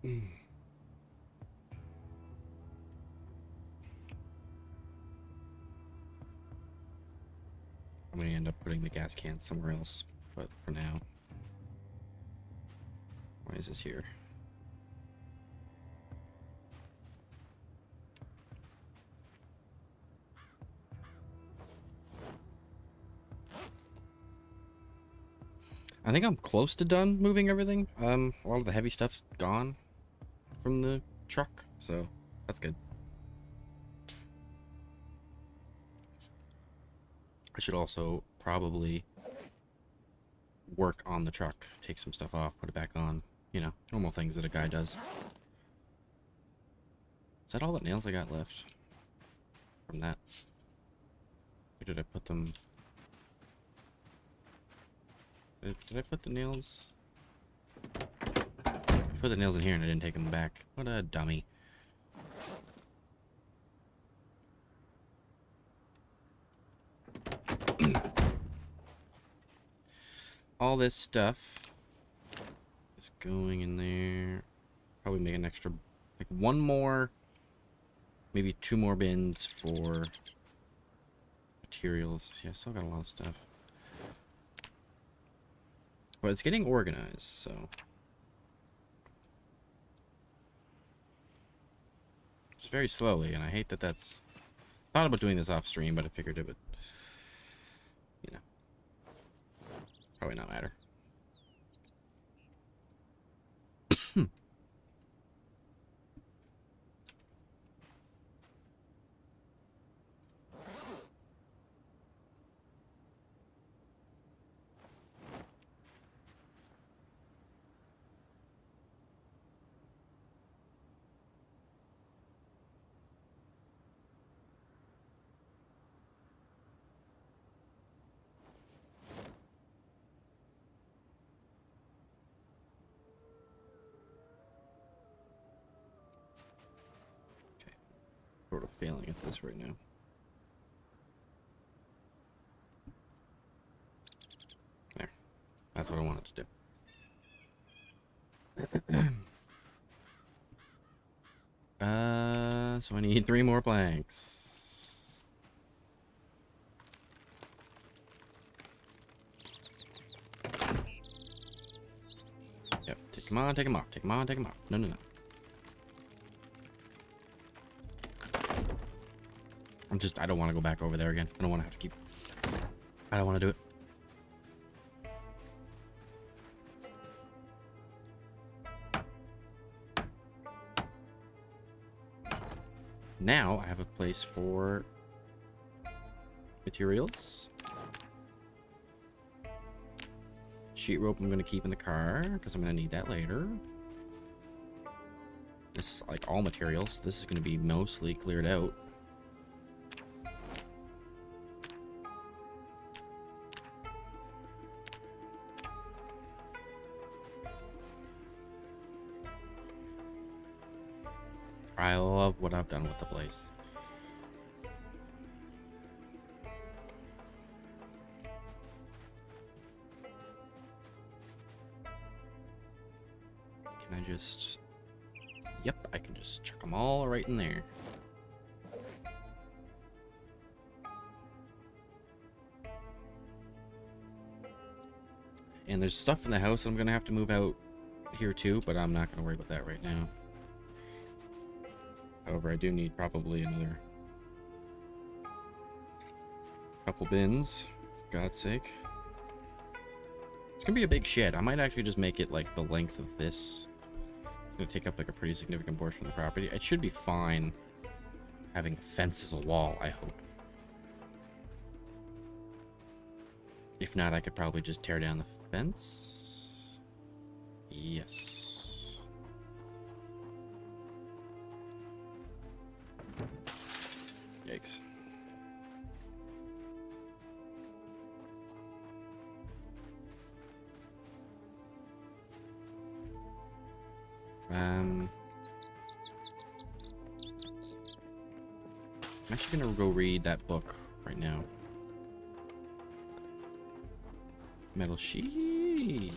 I'm going to end up putting the gas can somewhere else, but for now. Why is this here? I think I'm close to done moving everything. All of the heavy stuff's gone from the truck, so that's good. I should also probably work on the truck, take some stuff off, put it back on. You know, normal things that a guy does. Is that all the nails I got left from that? Where did I put them? Did I put the nails? I put the nails in here and I didn't take them back. What a dummy. All this stuff is going in there. Probably make an extra, like one more, maybe 2 more bins for materials. See, I still got a lot of stuff. But it's getting organized, so. Just very slowly, and I hate that that's... Thought about doing this off stream, but I figured it would, you know, probably not matter. Sort of failing at this right now. There. That's what I wanted to do. So I need 3 more planks. Yep, take them on, take them off, take them on, take them off. No, no, no. I don't want to go back over there again. I don't want to have to keep... I don't want to do it. Now I have a place for Materials. Sheet rope I'm going to keep in the car because I'm going to need that later. This is like all materials. This is going to be mostly cleared out. I love what I've done with the place. Can I just... Yep, I can just chuck them all right in there. And there's stuff in the house I'm going to have to move out here too, but I'm not going to worry about that right now. However, I do need probably another couple bins, for God's sake. It's going to be a big shed. I might actually just make it like the length of this. It's going to take up like a pretty significant portion of the property. It should be fine having a fence as a wall, I hope. If not, I could probably just tear down the fence. Yes. Yikes. I'm actually gonna go read that book right now. Metal sheets.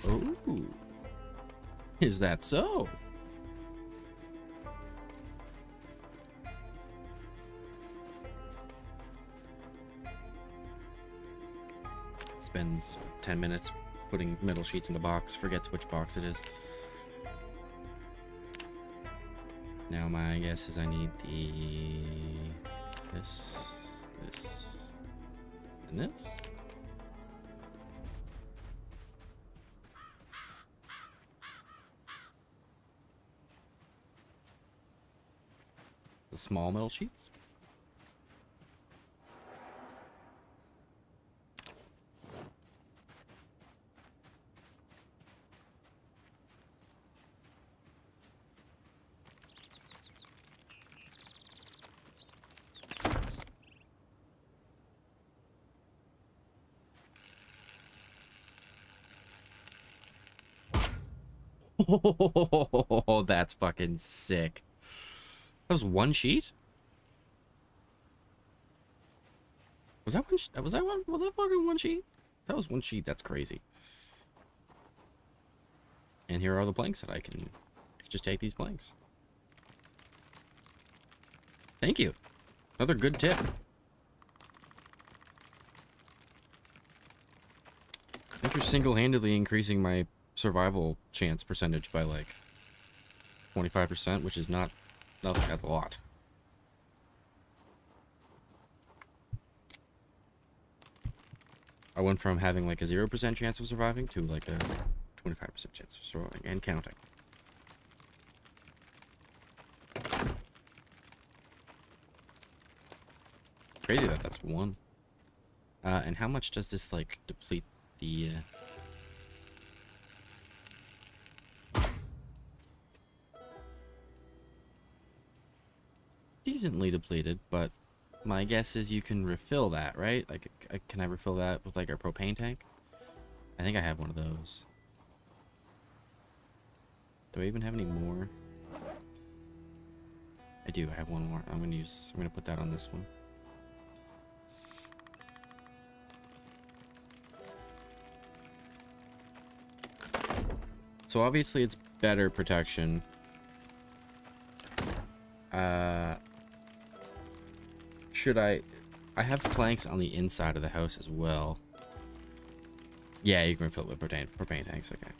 Oh, is that so? Spends 10 minutes putting metal sheets in the box, forgets which box it is. Now my guess is I need this, and this. The small metal sheets. Oh, that's fucking sick. That was one sheet? Was that one? Was that fucking one sheet? That was one sheet. That's crazy. And here are the planks that I can just take these planks. Thank you. Another good tip. I think you're single-handedly increasing my survival chance percentage by like 25%, which is not nothing. That's a lot. I went from having like a 0% chance of surviving to like a 25% chance of surviving and counting. Crazy that that's one. And how much does this like deplete the decently depleted, but my guess is you can refill that, right? Like, can I refill that with like a propane tank? I think I have one of those. Do I even have any more? I do. I have one more. I'm gonna put that on this one. So obviously it's better protection. Should I have planks on the inside of the house as well. Yeah, you can refill it with propane tanks. Okay.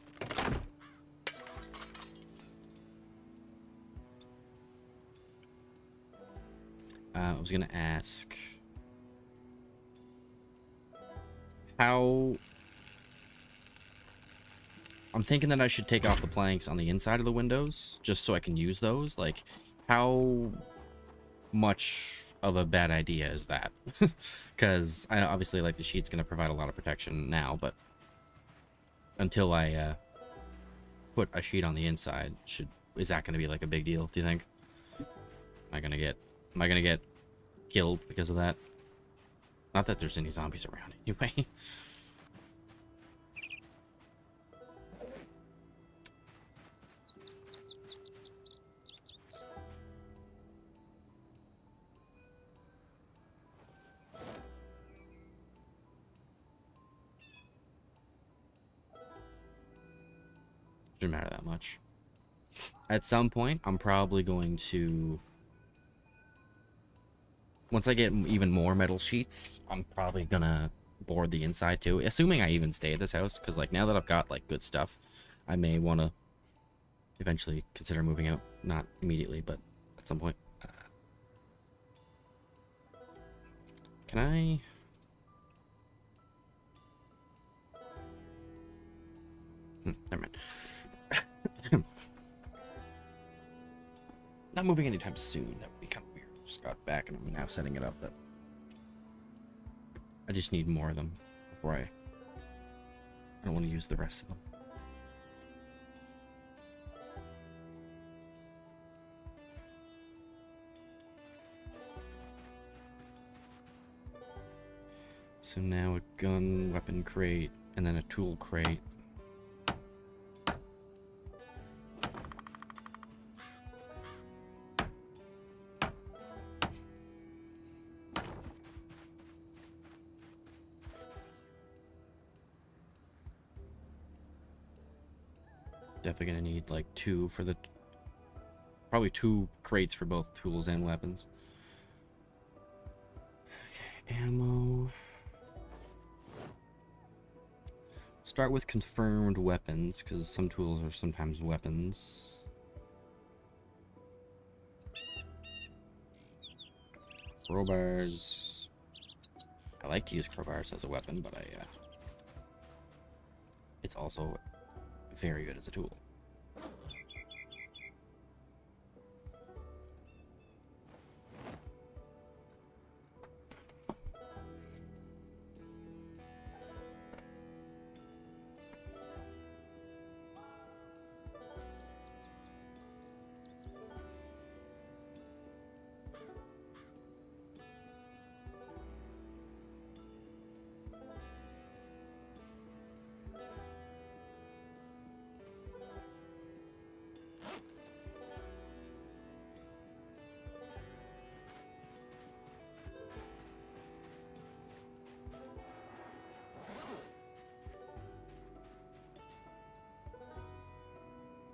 I was gonna ask how. I'm thinking that I should take off the planks on the inside of the windows just so I can use those. Like, how much of a bad idea is that. Because I obviously, like, the sheet's going to provide a lot of protection now, but until I put a sheet on the inside, is that going to be like a big deal, do you think? Am I going to get killed because of that? Not that there's any zombies around anyway. Doesn't matter that much. At some point, I'm probably going to... Once I get even more metal sheets, I'm probably gonna board the inside too. Assuming I even stay at this house, because like now that I've got like good stuff, I may want to eventually consider moving out. Not immediately, but at some point. Can I... never mind. Not moving anytime soon. That would be kind of weird. Just got back and I'm now setting it up that I just need more of them before I don't want to use the rest of them. So now a gun, weapon crate, and then a tool crate. Definitely gonna need like probably two crates for both tools and weapons. Okay, ammo. Start with confirmed weapons, because some tools are sometimes weapons. Crowbars. I like to use crowbars as a weapon, but it's also very good as a tool.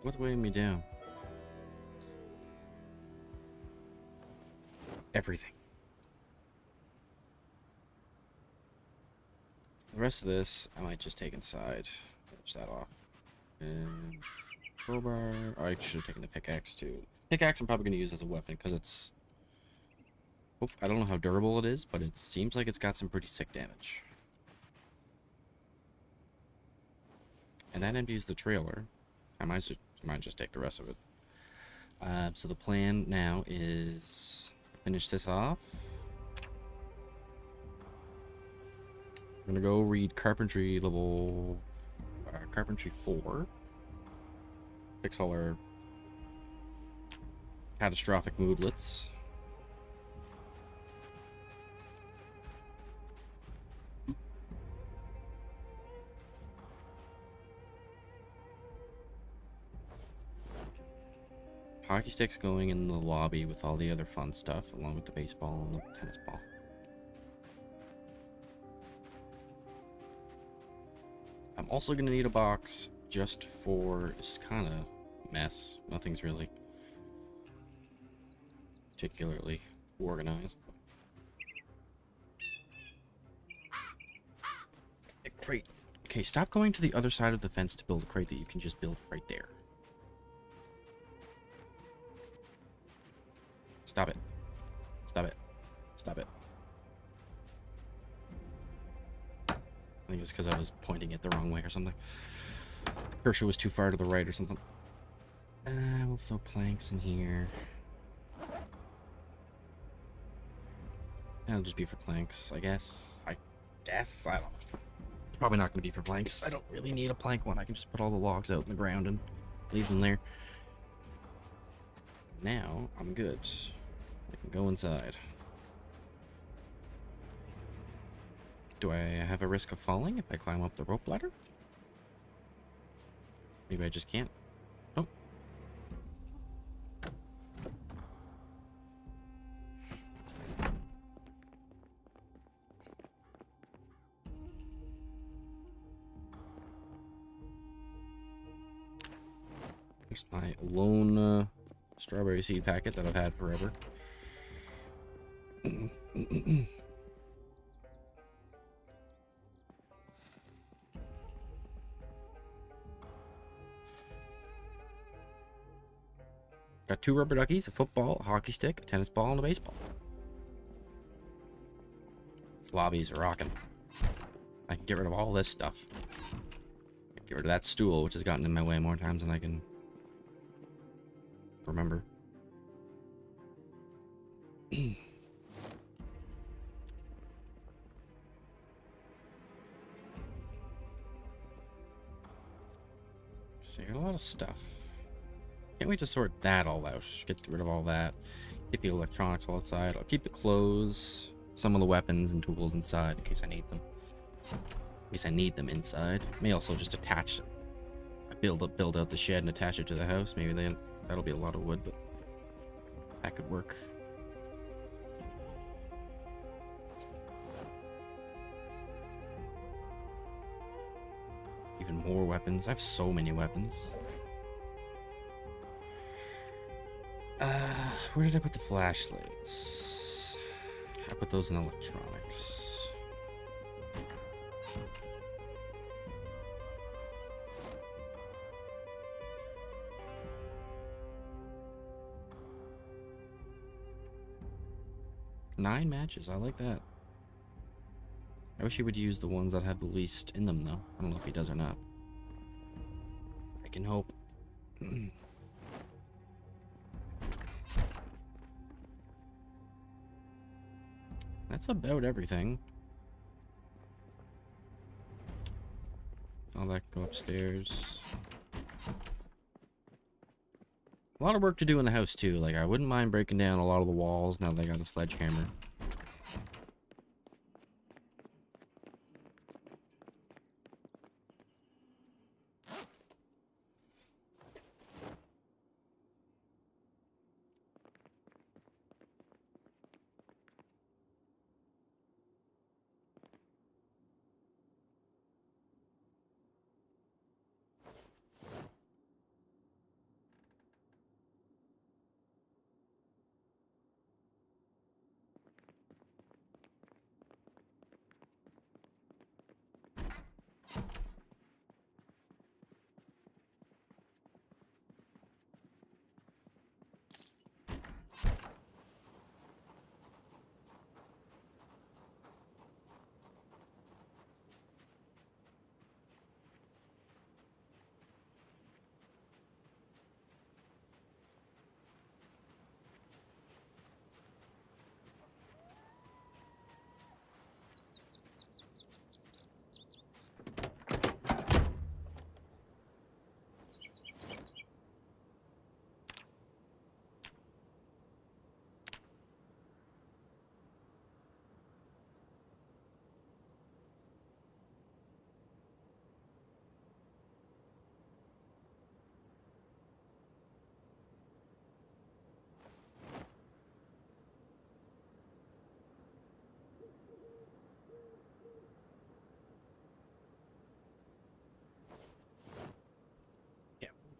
What's weighing me down? Everything. The rest of this, I might just take inside. Finish that off. And crowbar. Oh, I should have taken the pickaxe too. Pickaxe I'm probably going to use as a weapon because it's... I don't know how durable it is, but it seems like it's got some pretty sick damage. And that empties the trailer. I might just take the rest of it. So the plan now is finish this off. I'm gonna go read carpentry level carpentry 4. Fix all our catastrophic moodlets. Hockey sticks going in the lobby with all the other fun stuff, along with the baseball and the tennis ball. I'm also going to need a box just for this kind of mess. Nothing's really particularly organized. A crate. Okay, stop going to the other side of the fence to build a crate that you can just build right there. Stop it. Stop it. Stop it. I think it was because I was pointing it the wrong way or something. The cursor was too far to the right or something. We'll throw planks in here. That'll just be for planks, I guess. I don't know. Probably not going to be for planks. I don't really need a plank one. I can just put all the logs out in the ground and leave them there. Now, I'm good. I can go inside. Do I have a risk of falling if I climb up the rope ladder? Maybe I just can't. Nope. Here's my lone strawberry seed packet that I've had forever. Got 2 rubber duckies, a football, a hockey stick, a tennis ball, and a baseball. This lobby's rocking. I can get rid of all this stuff. Get rid of that stool, which has gotten in my way more times than I can remember. So, a lot of stuff. Can't wait to sort that all out. Get rid of all that. Get the electronics all outside. I'll keep the clothes, some of the weapons and tools inside in case I need them. In case I need them inside. May also just attach, build out the shed and attach it to the house. Maybe that'll be a lot of wood, but that could work. Even more weapons. I have so many weapons. Where did I put the flashlights? I put those in electronics. Nine matches. I like that. I wish he would use the ones that have the least in them, though. I don't know if he does or not. I can hope. That's about everything. All that can go upstairs. A lot of work to do in the house, too. Like, I wouldn't mind breaking down a lot of the walls now that I got a sledgehammer.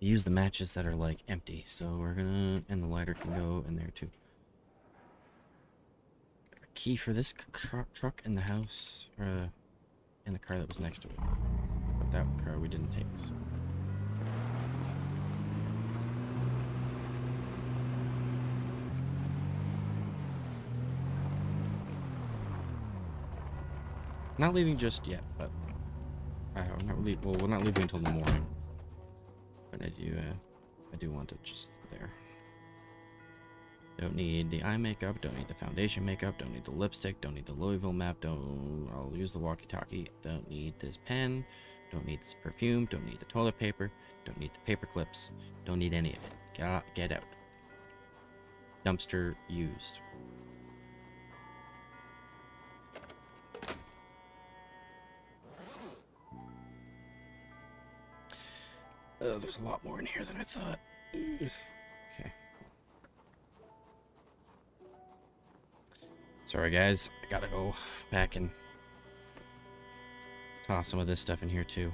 Use the matches that are like empty, so we're gonna, and the lighter can go in there too. Key for this truck in the house, or in the car that was next to it. But that car we didn't take, so. Not leaving just yet, but we're not leaving until the morning. But I do want it just there. Don't need the eye makeup, don't need the foundation makeup, don't need the lipstick, don't need the Louisville map, I'll use the walkie-talkie, don't need this pen, don't need this perfume, don't need the toilet paper, don't need the paper clips, don't need any of it. Get out. Dumpster used. Oh, there's a lot more in here than I thought. Okay. Sorry, guys. I gotta go back and toss some of this stuff in here, too.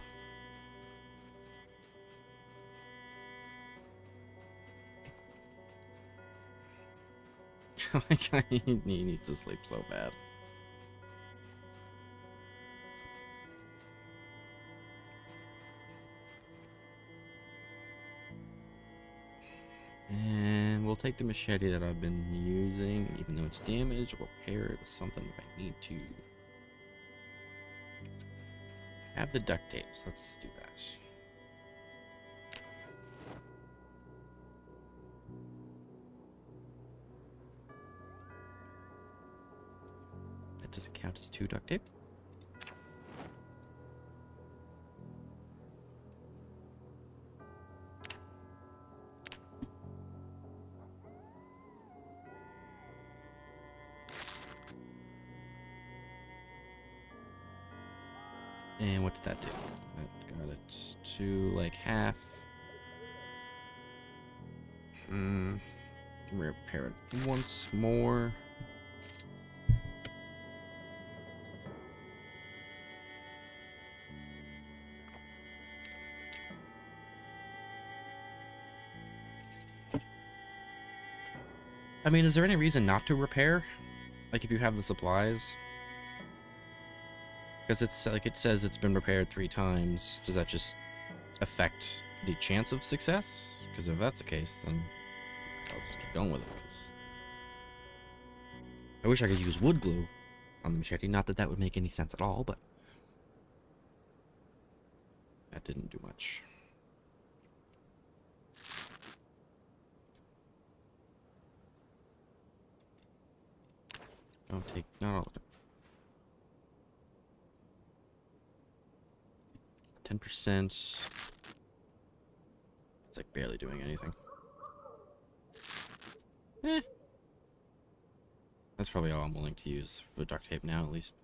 He needs to sleep so bad. And we'll take the machete that I've been using, even though it's damaged. We'll pair it with something if I need to. Have the duct tapes. Let's do that. That doesn't count as 2 duct tape. And what did that do? That got it to like half. Repair it once more. I mean, is there any reason not to repair? Like if you have the supplies? Because it's like it says it's been repaired 3 times. Does that just affect the chance of success? Because if that's the case, then I'll just keep going with it. Because I wish I could use wood glue on the machete. Not that that would make any sense at all, but that didn't do much. Don't take not all of it. 10%. It's like barely doing anything. That's probably all I'm willing to use for duct tape now, at least.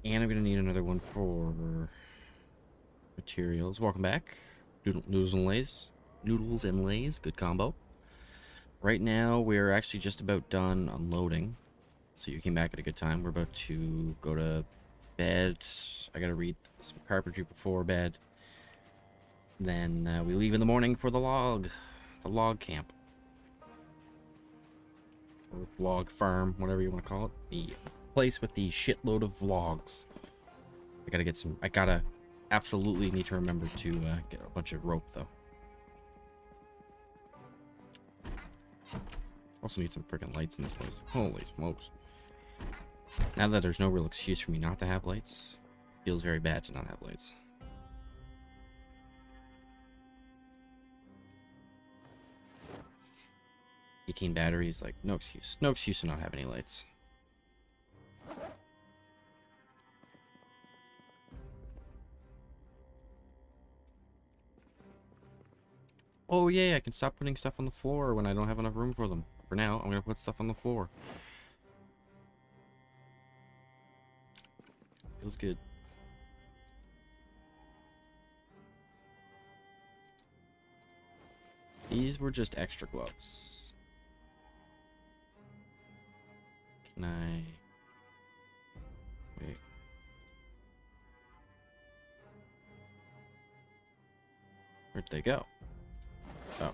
And I'm gonna need another one for materials. Welcome back. Noodles and Lays. Noodles and Lays. Good combo. Right now, we're actually just about done unloading. So you came back at a good time. We're about to go to bed. I gotta read some carpentry before bed. Then we leave in the morning for the log camp. Or log farm, whatever you want to call it. The place with the shitload of logs. I gotta absolutely need to remember to get a bunch of rope though. Also need some freaking lights in this place. Holy smokes. Now that there's no real excuse for me not to have lights, it feels very bad to not have lights. $18 batteries, like no excuse. No excuse to not have any lights. Oh yeah, I can stop putting stuff on the floor when I don't have enough room for them. For now, I'm gonna put stuff on the floor. Feels good. These were just extra gloves. Can I... Wait. Where'd they go? Oh.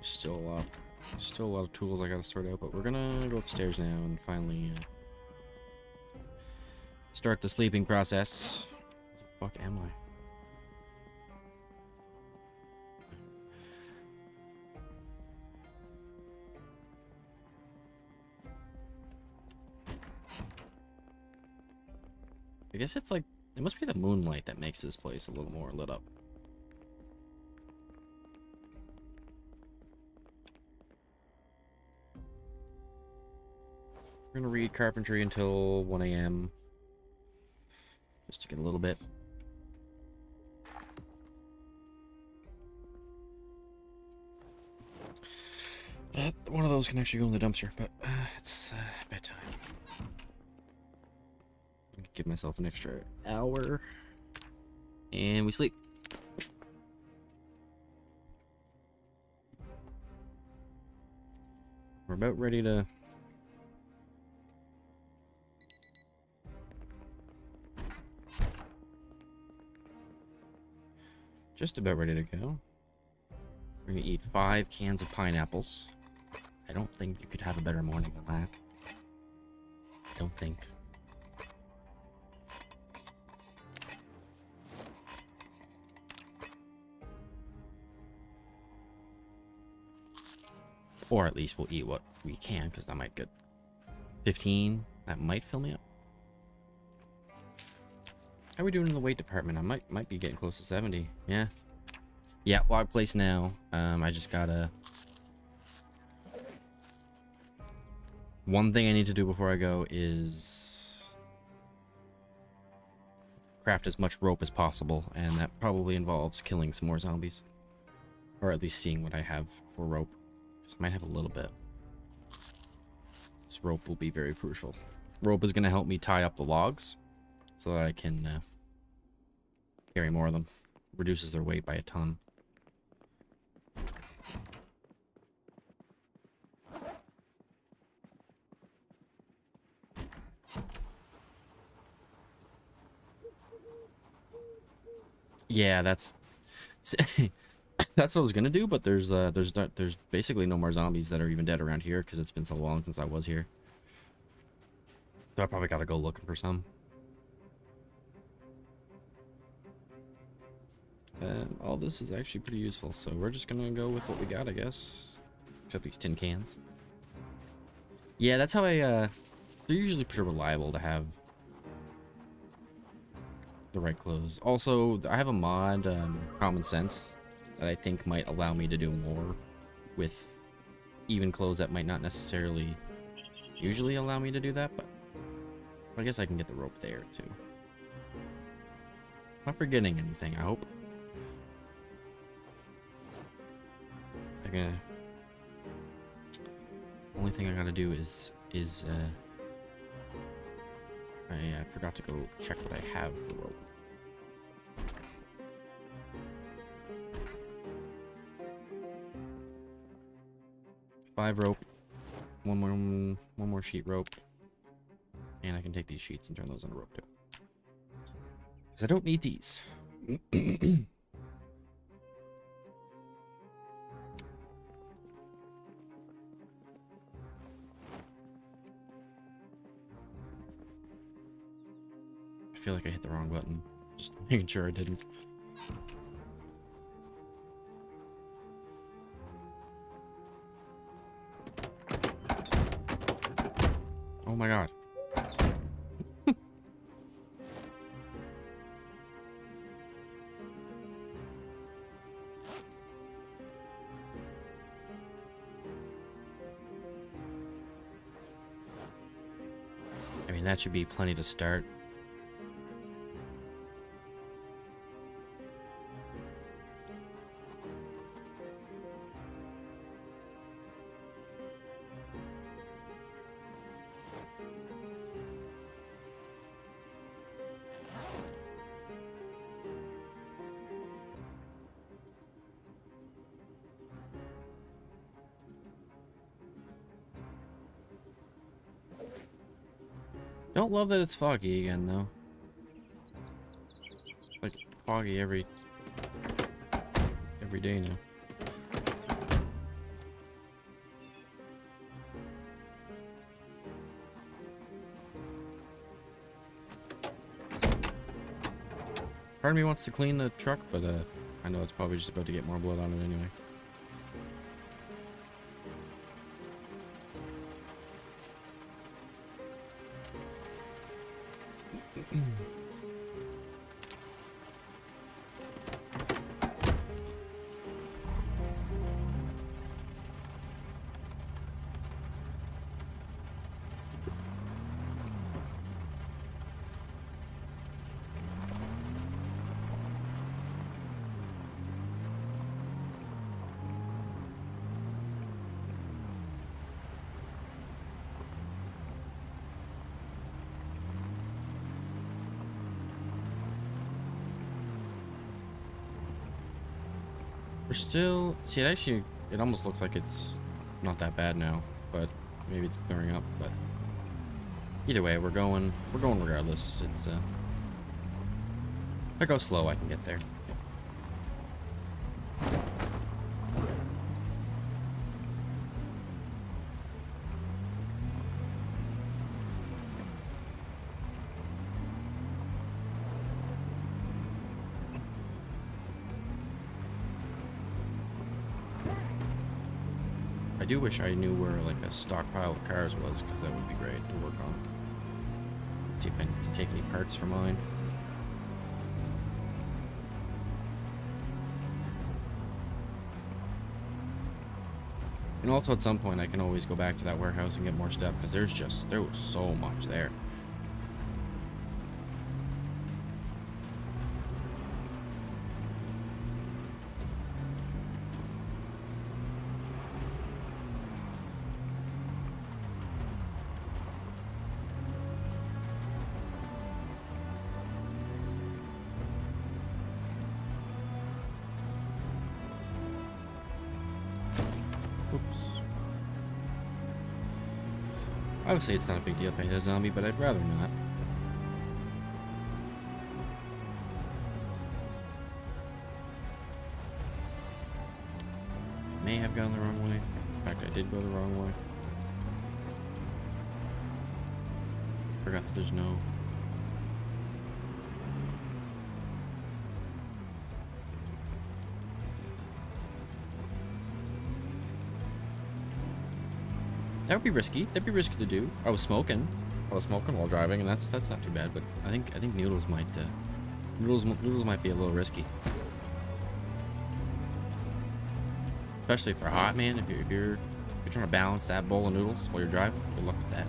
Still a lot of tools I gotta sort out, but we're gonna go upstairs now and finally start the sleeping process. What the fuck am I? I guess it's like, it must be the moonlight that makes this place a little more lit up. We're gonna read carpentry until 1 a.m. just to get a little bit. One of those can actually go in the dumpster, but it's bedtime. Give myself an extra hour, and we sleep. We're about ready to just about ready to go. We're gonna eat 5 cans of pineapples. I don't think you could have a better morning than that. I don't think. Or at least we'll eat what we can, because that might get 15. That might fill me up. How are we doing in the weight department? I might be getting close to 70. Yeah. Yeah, log place now. I just gotta... One thing I need to do before I go is craft as much rope as possible, and that probably involves killing some more zombies. Or at least seeing what I have for rope. Because I might have a little bit. This rope will be very crucial. Rope is going to help me tie up the logs so that I can carry more of them. Reduces their weight by a ton. Yeah, that's that's what I was gonna do, but there's basically no more zombies that are even dead around here because it's been so long since I was here. So I probably gotta go looking for some. All this is actually pretty useful, so we're just gonna go with what we got, I guess. Except these tin cans. Yeah, that's how I, they're usually pretty reliable to have the right clothes. Also, I have a mod, Common Sense, that I think might allow me to do more with even clothes that might not necessarily usually allow me to do that, but I guess I can get the rope there, too. Not forgetting anything, I hope. Only thing I gotta do is I forgot to go check what I have for rope. Five rope, one more sheet rope, and I can take these sheets and turn those into rope too. Because I don't need these. I feel like I hit the wrong button. Just making sure I didn't. Oh my god. I mean, that should be plenty to start. Don't love that it's foggy again, though. It's like foggy every day now. Part of me wants to clean the truck, but I know it's probably just about to get more blood on it anyway. We're still... See, it almost looks like it's not that bad now, but maybe it's clearing up, but either way, we're going regardless. It's, if I go slow, I can get there. I do wish I knew where like a stockpile of cars was, because that would be great to work on. See if I can take any parts for mine. And also at some point I can always go back to that warehouse and get more stuff, because there was so much there. Obviously, it's not a big deal if I hit a zombie, but I'd rather not. May have gone the wrong way. In fact, I did go the wrong way. Forgot that there's no... That would be risky. That'd be risky to do. I was smoking while driving, and that's not too bad. But I think noodles might be a little risky, especially for hot, man. If you're trying to balance that bowl of noodles while you're driving, good luck with that.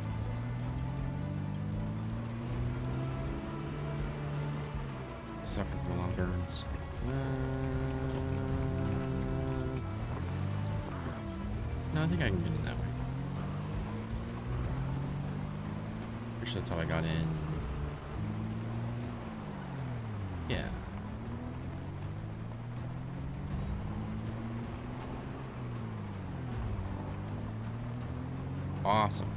Suffering from a lot of burns. No, I think I can get in that way. Pretty sure that's how I got in. Yeah. Awesome.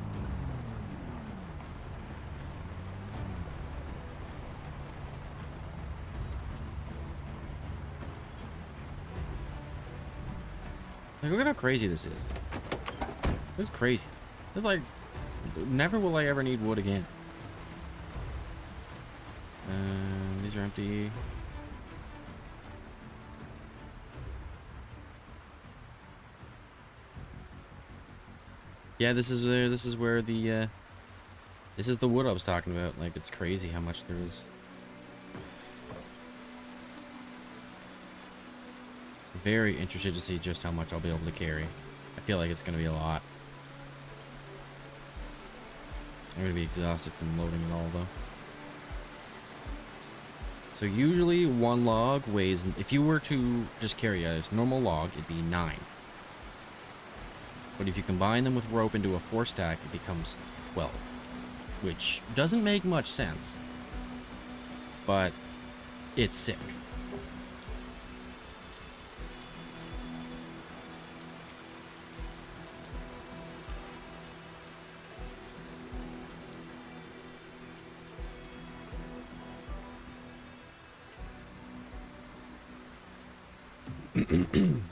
Like, look at how crazy this is. This is crazy. It's like, never will I ever need wood again. These are empty. Yeah, this is where the this is the wood I was talking about. Like, it's crazy how much there is. Very interested to see just how much I'll be able to carry. I feel like it's gonna be a lot. I'm gonna be exhausted from loading it all though. So usually one log weighs, if you were to just carry a normal log, it'd be 9. But if you combine them with rope into a 4-stack, it becomes 12. Which doesn't make much sense, but it's sick.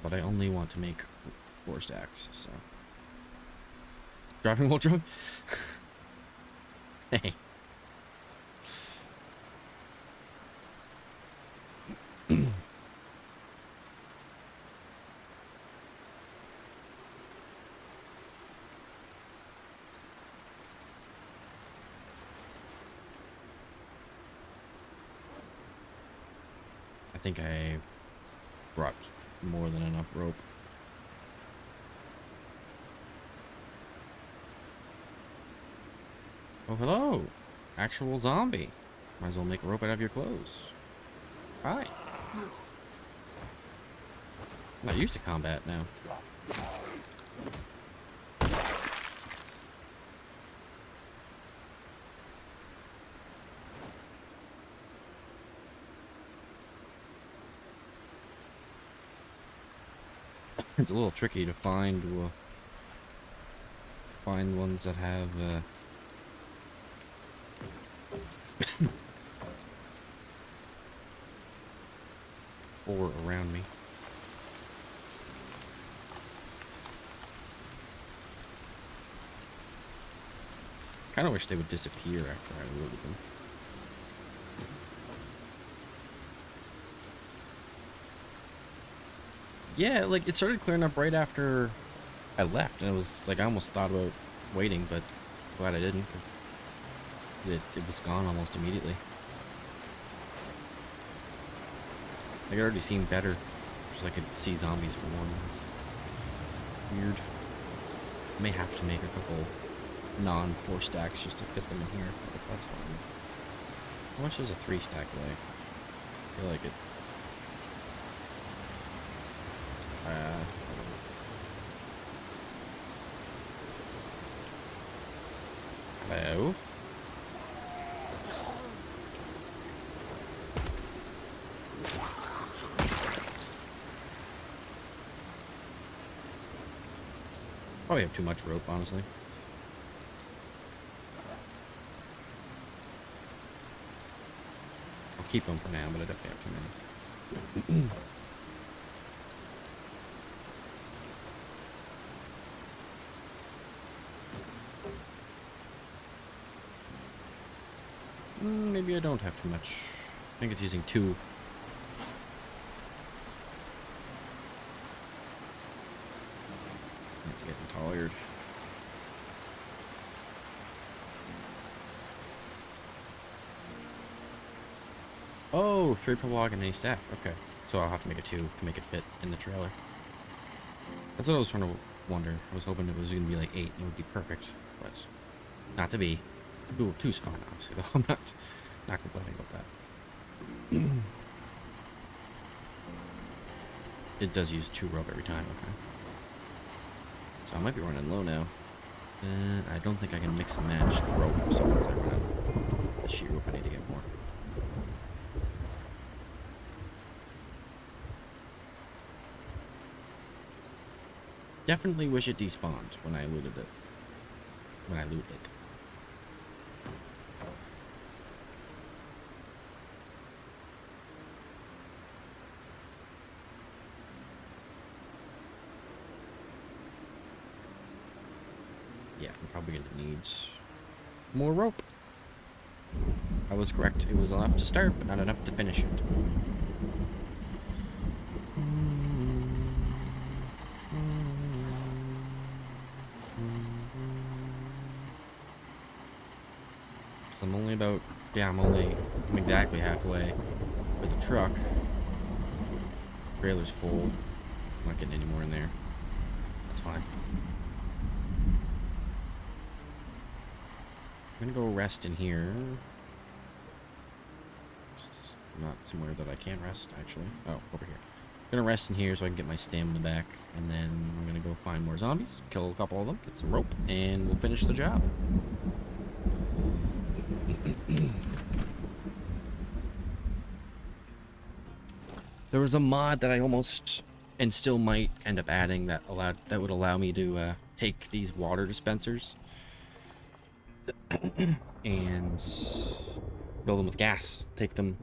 But I only want to make 4 stacks, so. Driving while drunk? Hey. I think I brought more than enough rope. Oh, hello. Actual zombie. Might as well make a rope out of your clothes. Hi. I'm not used to combat now. It's a little tricky to find ones that have ore around me. Kind of wish they would disappear after I looted them. Yeah, like it started clearing up right after I left, and it was like I almost thought about waiting, but glad I didn't because it was gone almost immediately. Like it already seemed better, just I could see zombies for one. It's weird. I may have to make a couple non-4 stacks just to fit them in here, but that's fine. How much does a 3 stack weigh? I feel like it. Hello? Probably have too much rope, honestly. I'll keep them for now, but I definitely have too many. Maybe I don't have too much. I think it's using 2. I'm getting tired. Oh, 3 per log and any stack. Okay. So I'll have to make a 2 to make it fit in the trailer. That's what I was trying to wonder. I was hoping it was going to be like 8 and it would be perfect. But not to be. Ooh, 2's fine, obviously, though. I'm not complaining about that. It does use 2 rope every time, okay. So I might be running low now. I don't think I can mix and match the rope, so once I run out the sheet rope, I need to get more. Definitely wish it despawned when I looted it. When I looted it. Yeah, I'm probably gonna need more rope. I was correct. It was enough to start, but not enough to finish it. Because I'm only about, yeah, I'm exactly halfway with the truck. Trailer's full. I'm not getting any more in there. That's fine. I'm gonna go rest in here. It's not somewhere that I can rest, actually. Oh, over here. I'm gonna rest in here so I can get my stamina back, and then I'm gonna go find more zombies, kill a couple of them, get some rope, and we'll finish the job. There was a mod that I almost and still might end up adding that would allow me to take these water dispensers and fill them with gas. Take them,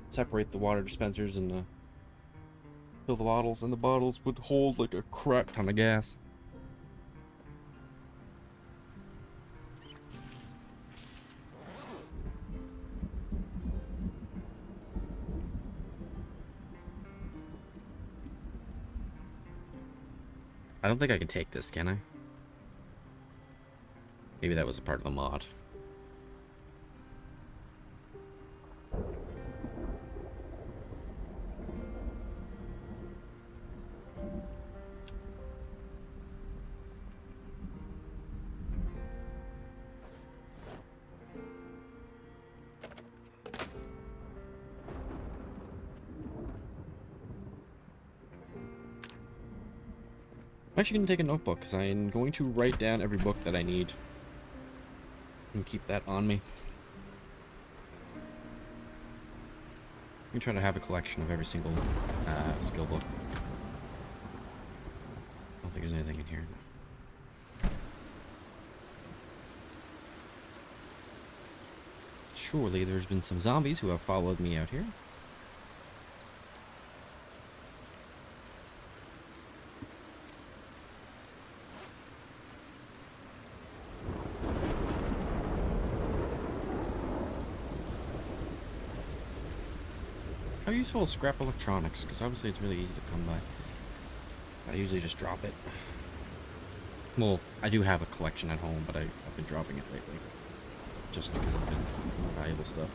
separate the water dispensers and fill the bottles, and the bottles would hold like a crap ton of gas. I don't think I can take this, can I? Maybe that was a part of the mod. I'm actually going to take a notebook because I'm going to write down every book that I need and keep that on me. I'm trying to have a collection of every single skill book. I don't think there's anything in here. Surely there's been some zombies who have followed me out here. How useful is scrap electronics? Because obviously it's really easy to come by. I usually just drop it. Well, I do have a collection at home, but I've been dropping it lately. Just because I've been looking for more valuable stuff.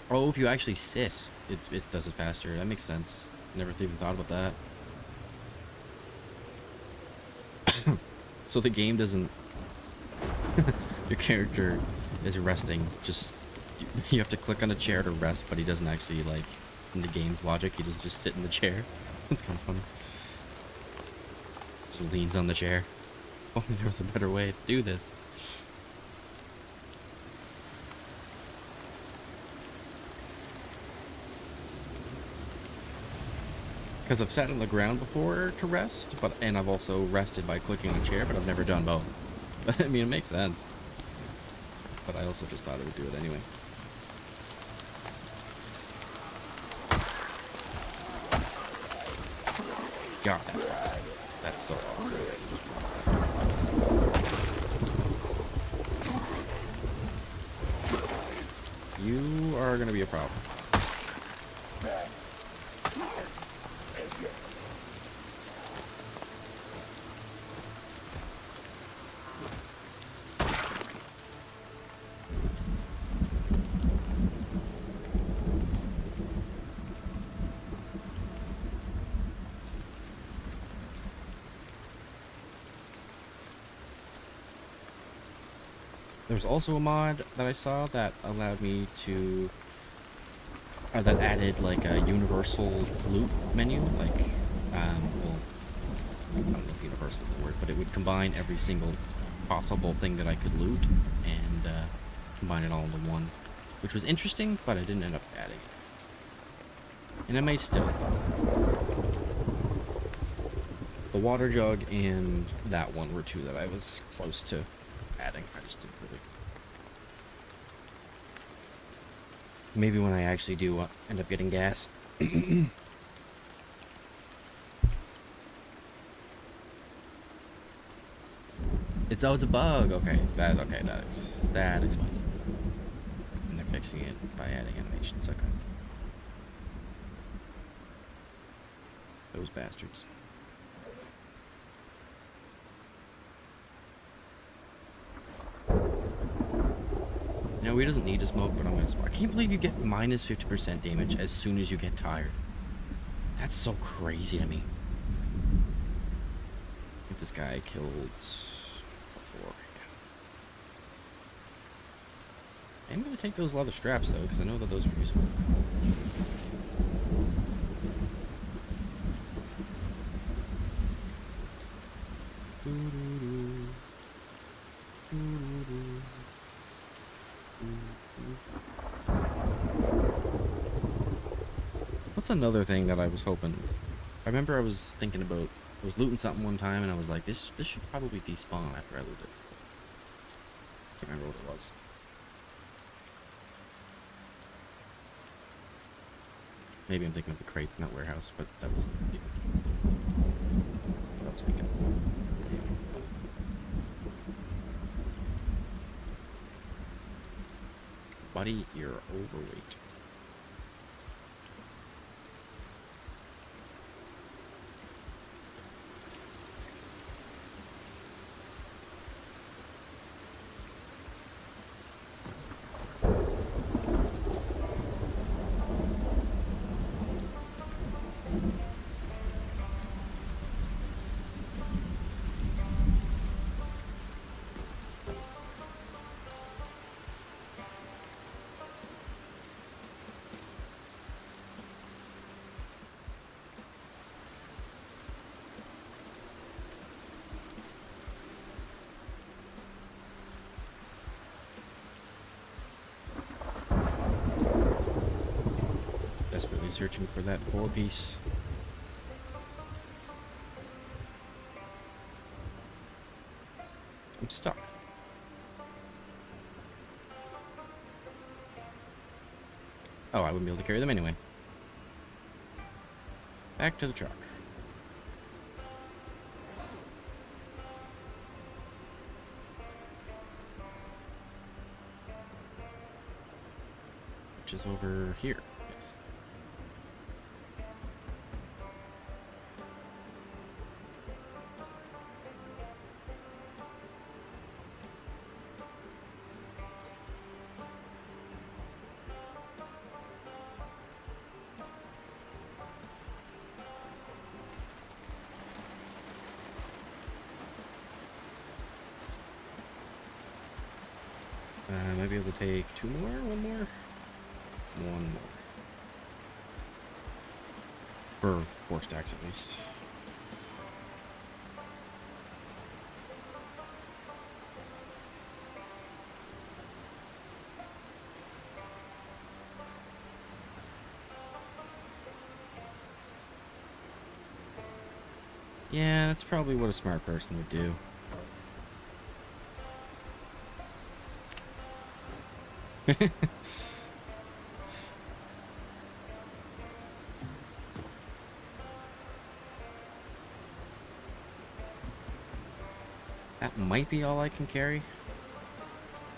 Oh, if you actually sit, it does it faster. That makes sense. Never even thought about that. So the game doesn't... Your character is resting. Just... You have to click on a chair to rest, but he doesn't actually, like... In the game's logic, he doesn't just sit in the chair. It's kind of funny. Just leans on the chair. Oh, there was a better way to do this. Because I've sat on the ground before to rest, and I've also rested by clicking on a chair, but I've never done both. I mean, it makes sense. But I also just thought it would do it anyway. God, that's awesome. That's so awesome. You are gonna be a problem. There's also a mod that I saw that allowed me to, or that added like a universal loot menu, like, well, I don't know if universal is the word, but it would combine every single possible thing that I could loot and combine it all into one, which was interesting, but I didn't end up adding it. And I may still. The water jug and that one were two that I was close to adding. I just didn't really. Maybe when I actually do end up getting gas. It's a bug. Okay, that explains it. And they're fixing it by adding animations. Okay. Those bastards. No, he doesn't need to smoke, but I'm gonna smoke. I can't believe you get minus 50% damage as soon as you get tired. That's so crazy to me. I think this guy killed before. I'm gonna take those leather straps though, because I know that those are useful. What's another thing that I was hoping? I remember I was thinking about, I was looting something one time and I was like, this should probably despawn after I loot it. Can't remember what it was. Maybe I'm thinking of the crates, not warehouse, but that wasn't what I was thinking. Buddy, you're overweight. searching for that 4-piece. I'm stuck. Oh, I wouldn't be able to carry them anyway. Back to the truck. Which is over here. Yes. I might be able to take 2 more, 1 more? 1 more. For 4 stacks at least. Yeah, that's probably what a smart person would do. That might be all I can carry.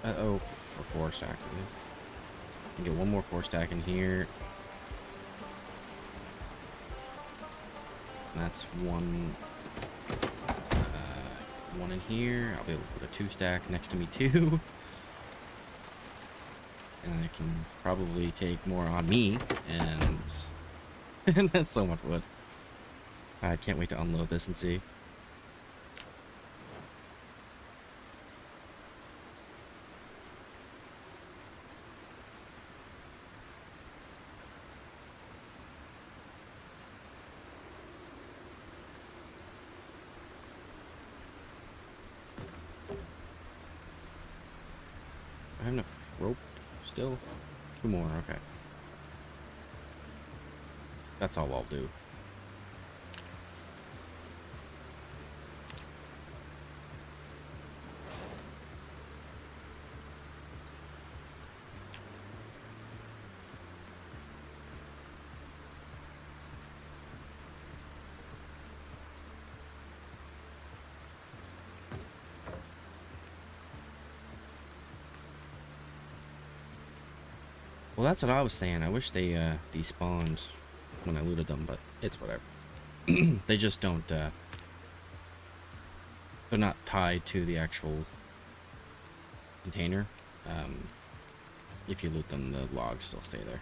Oh, for 4 stacks. I can get 1 more 4 stack in here. That's 1 in here. I'll be able to put a 2 stack next to me too. And I can probably take more on me, and and that's so much wood. I can't wait to unload this and see. I have enough rope still? 2 more, okay. That's all I'll do. Well, that's what I was saying. I wish they despawned when I looted them, but it's whatever. They just don't, they're not tied to the actual container. If you loot them, the logs still stay there.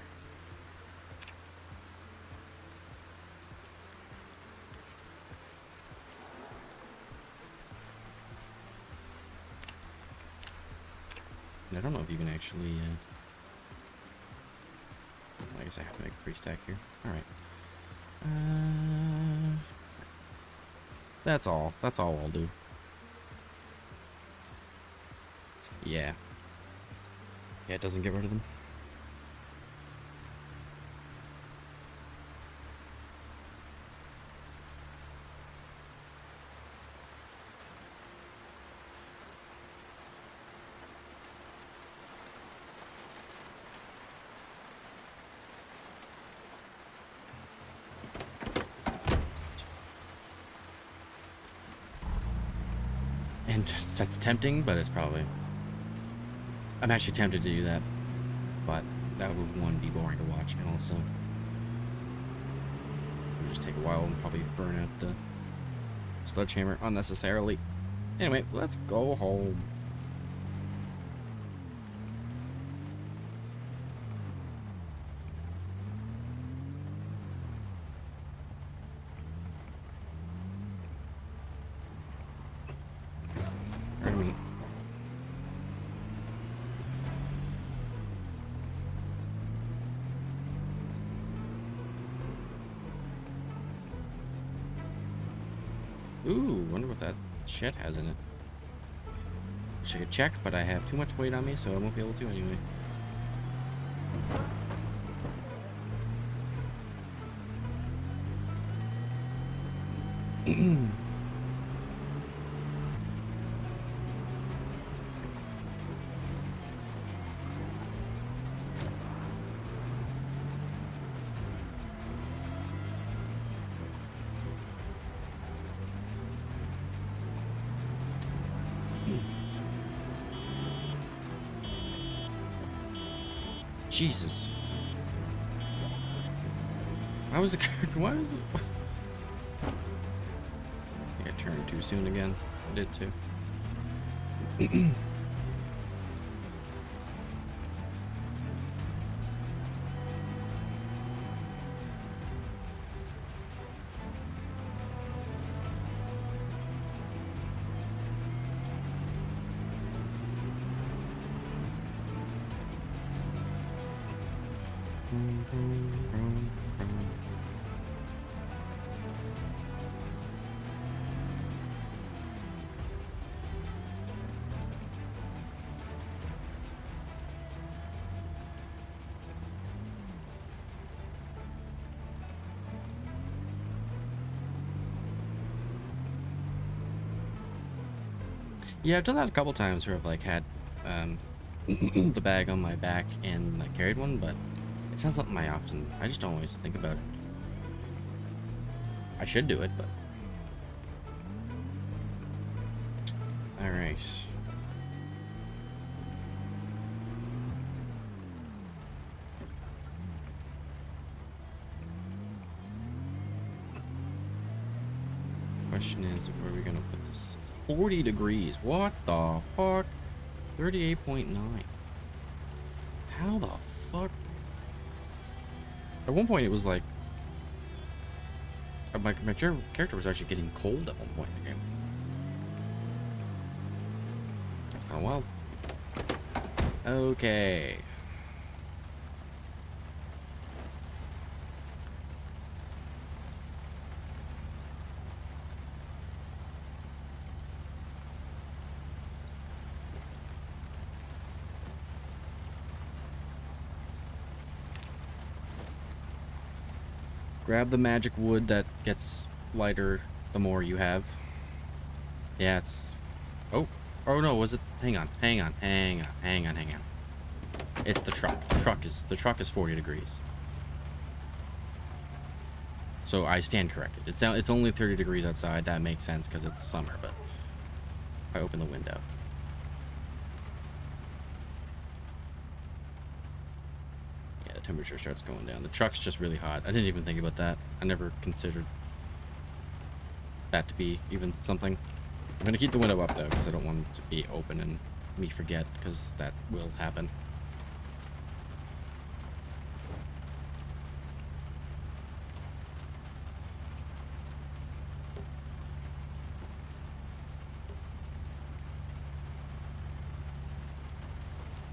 And I don't know if you can actually, I guess I have to make a free stack here. Alright. That's all. That's all I'll do. Yeah. Yeah, it doesn't get rid of them. And that's tempting, but it's probably... I'm actually tempted to do that, but that would, one, be boring to watch, and also... it would just take a while and probably burn out the sledgehammer unnecessarily. Anyway, let's go home. Pardon me. Ooh, wonder what that shed has in it. Wish I could check, but I have too much weight on me, so I won't be able to anyway. Jesus. Why was it? Why was it? I think I turned too soon again. I did too. Yeah, I've done that a couple times where I've like had the bag on my back and like, carried one, but it's not something I often. I just don't always think about it. I should do it, but all right. Question is, where are we gonna put this? It's 40 degrees. What the fuck? 38.9. How the fuck? At one point, it was like my character was actually getting cold at one point in the game. That's kind of wild. Okay. Grab the magic wood that gets lighter the more you have. Yeah, it's... Oh. Oh no, was it? Hang on. It's the truck. The truck is 40 degrees. So I stand corrected. It's only 30 degrees outside. That makes sense because it's summer, but I open the window. Yeah, the temperature starts going down. The truck's just really hot. I didn't even think about that. I never considered that to be even something. I'm gonna keep the window up though because I don't want it to be open and me forget, because that will happen.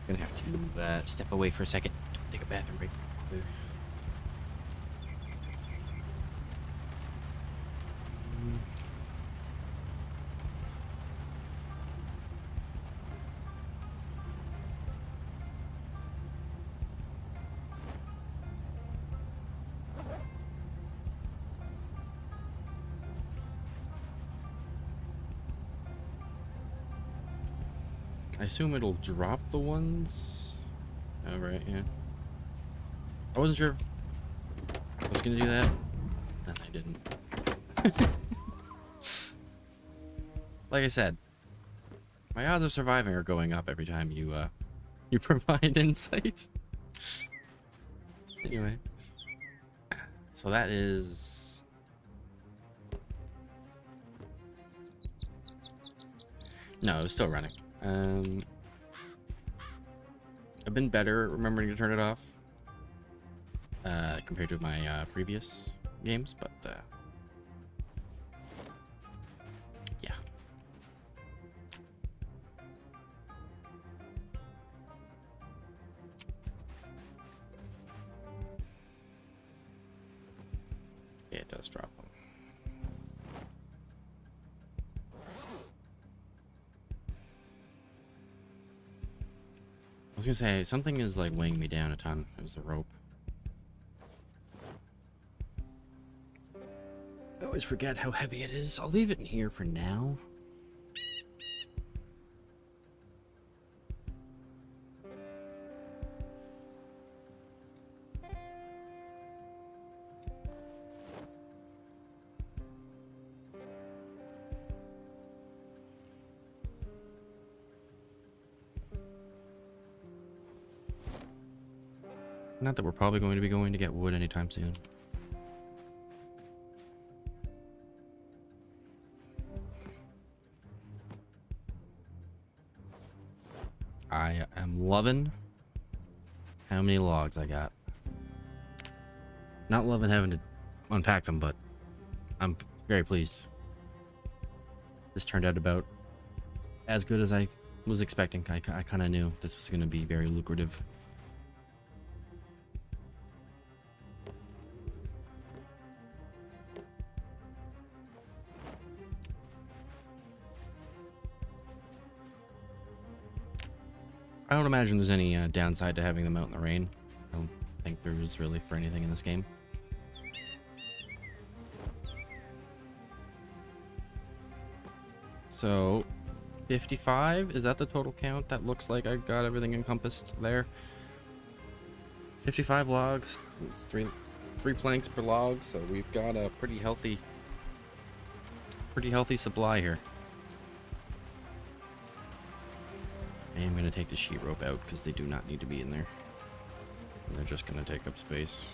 Gonna have to step away for a second, take a bathroom break. I assume it'll drop the ones. Oh, right, yeah. I wasn't sure if I was gonna do that. No, I didn't. Like I said, my odds of surviving are going up every time you you provide insight. Anyway, so that is... No, it was still running. I've been better at remembering to turn it off compared to my previous games, but yeah. Yeah, it does drop them. I was gonna say, something is like weighing me down a ton. It was the rope. always forget how heavy it is. I'll leave it in here for now. Not that we're probably going to get wood anytime soon. I am loving how many logs I got. Not loving having to unpack them, but I'm very pleased. This turned out about as good as I was expecting. I kind of knew this was going to be very lucrative. I don't imagine there's any downside to having them out in the rain. I don't think there is really for anything in this game. So, 55? Is that the total count? That looks like I got everything encompassed there. 55 logs. It's three planks per log, so we've got a pretty healthy supply here. I am going to take the sheet rope out because they do not need to be in there. And they're just going to take up space.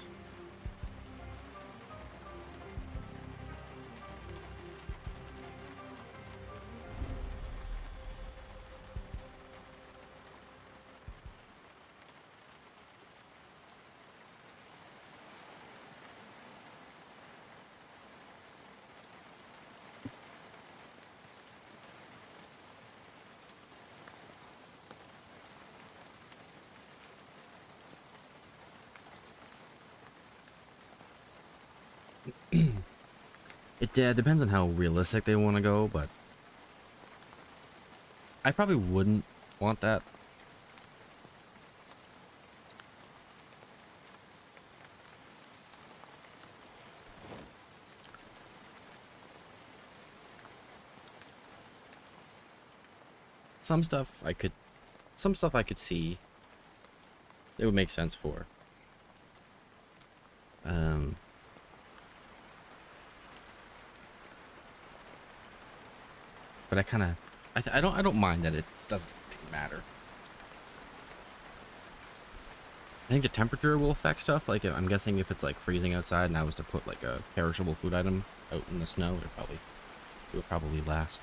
It depends on how realistic they want to go, but I probably wouldn't want that. Some stuff I could see it would make sense for. But I kind of, I don't mind that it doesn't really matter. I think the temperature will affect stuff. Like, I'm guessing if it's like freezing outside and I was to put like a perishable food item out in the snow, it would probably last.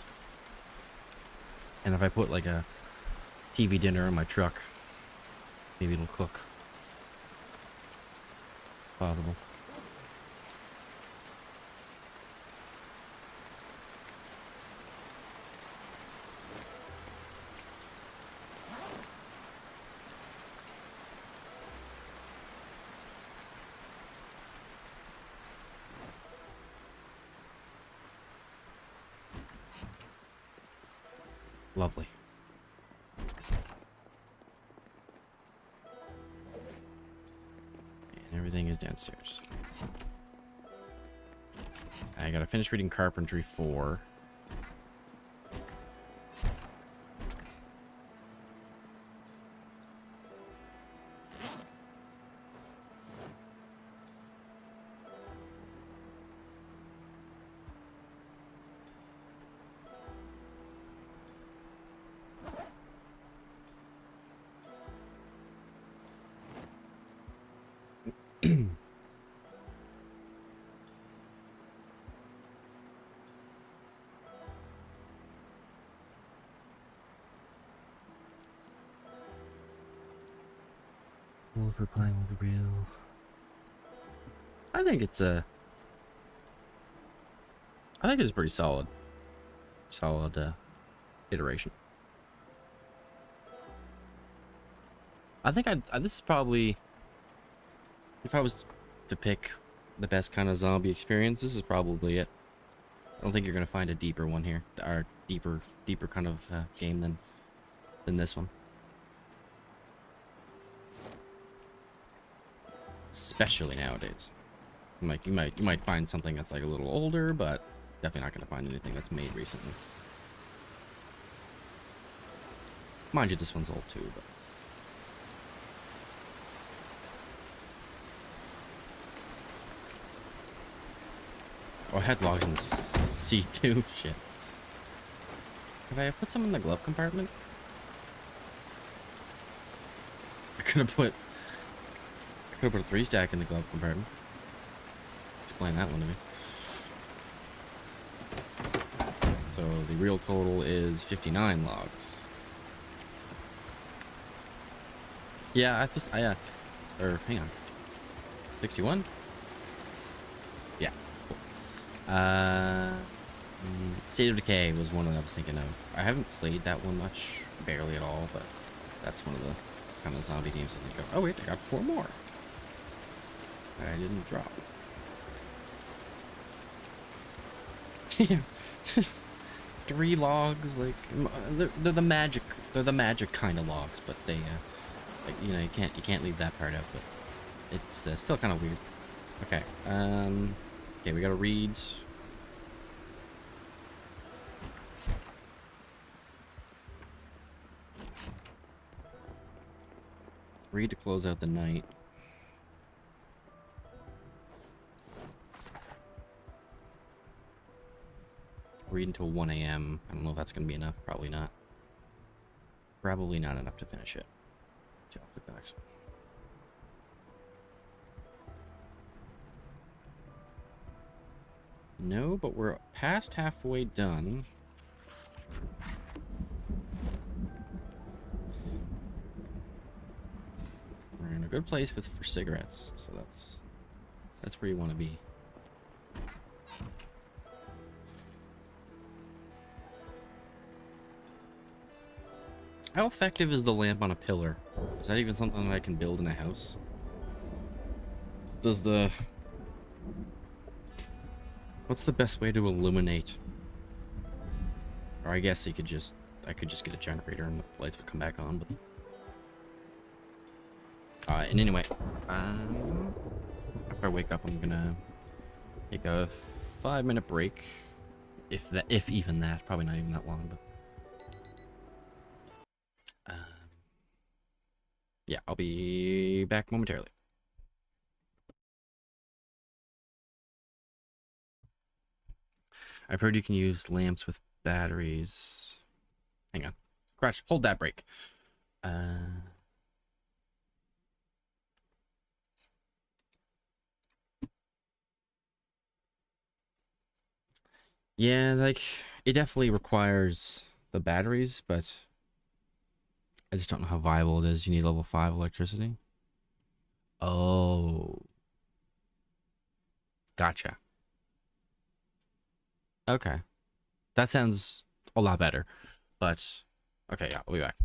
And if I put like a TV dinner in my truck, maybe it'll cook. Possible. Lovely. And everything is downstairs. I gotta finish reading Carpentry 4. Wolf replying with the real. I think it's a pretty solid iteration. I think this is probably, if I was to pick the best kind of zombie experience, this is probably it. I don't think you're gonna find a deeper one here, or deeper kind of game than this one. Especially nowadays. Like you might find something that's like a little older, but definitely not gonna find anything that's made recently. Mind you, this one's old too, but oh, I had logs in C2. Shit. Could I have put some in the glove compartment? I could have put a 3-stack in the glove compartment. Explain that one to me. So the real total is 59 logs. Yeah, or hang on. 61? Yeah. Cool. State of Decay was one that I was thinking of. I haven't played that one much, barely at all, but that's one of the kind of zombie games I think of. Oh wait, I got 4 more. I didn't drop. Yeah, just 3 logs. Like they're the magic. They're the magic kind of logs, but they, like, you know, you can't leave that part out. But it's still kind of weird. Okay. Okay, we gotta read. Read to close out the night. Read until 1 a.m. I don't know if that's gonna be enough. Probably not. Probably not enough to finish it. So I'll click the next one. No, but we're past halfway done. We're in a good place for cigarettes, so that's where you want to be. How effective is the lamp on a pillar? Is that even something that I can build in a house? What's the best way to illuminate? Or I guess I could just get a generator and the lights would come back on, but and anyway, after I wake up, I'm gonna take a 5-minute break, if even that. Probably not even that long, but yeah, I'll be back momentarily. I've heard you can use lamps with batteries. Hang on, Crash, hold that break. Yeah, like, it definitely requires the batteries, but I just don't know how viable it is. You need level 5 electricity. Oh, gotcha. Okay, that sounds a lot better. But okay, yeah, I'll be back.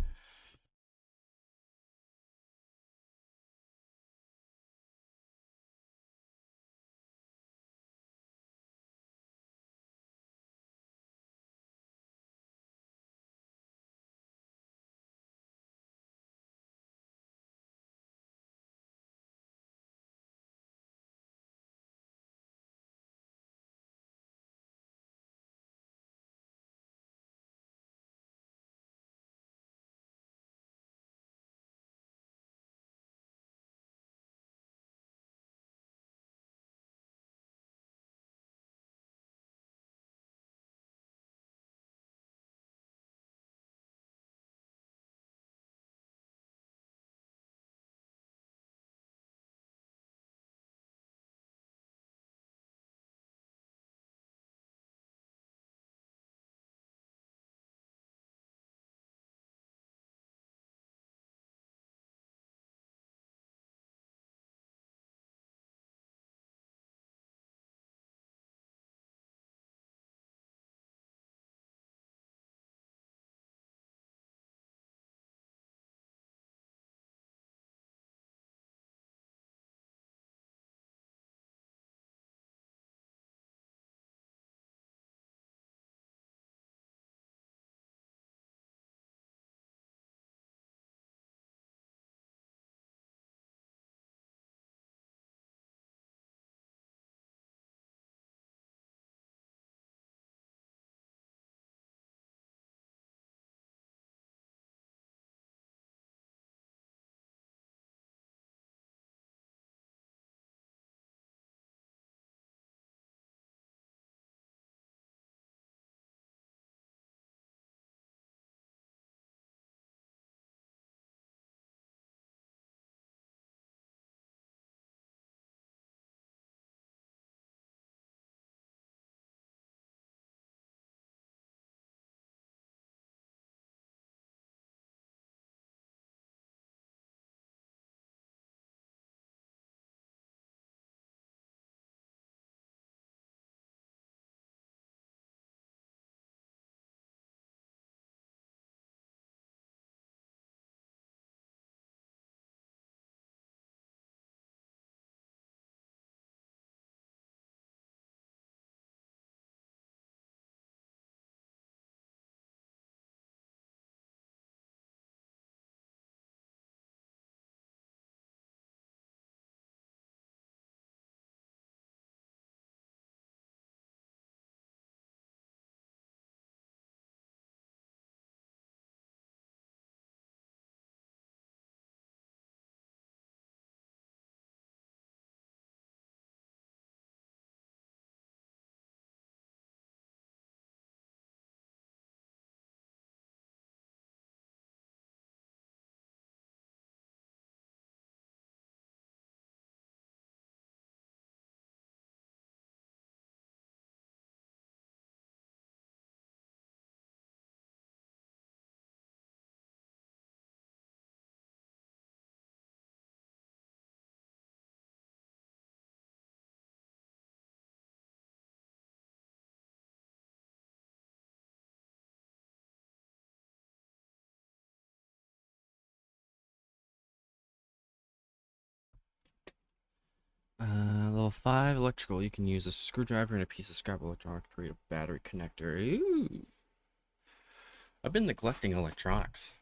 Level 5 electrical. You can use a screwdriver and a piece of scrap electronics to create a battery connector. Ooh. I've been neglecting electronics.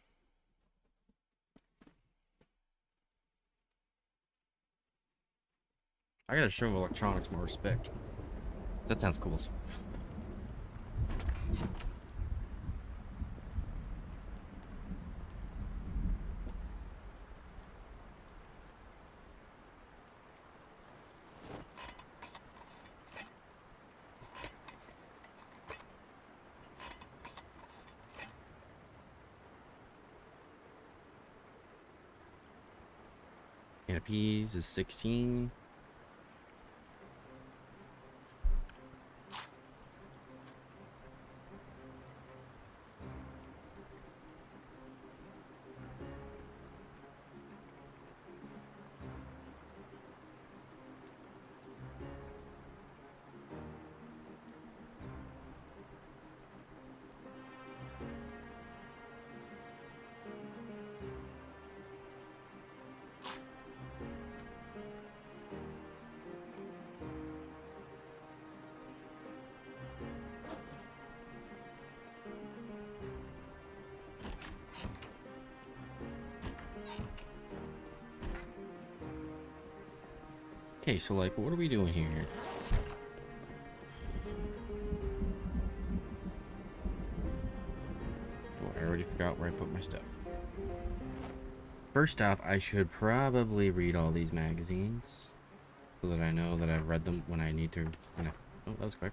I gotta show electronics more respect. That sounds cool. And a peas is 16. Okay, so like, what are we doing here? Oh, I already forgot where I put my stuff. First off, I should probably read all these magazines so that I know that I've read them when I need to. Oh, that was quick.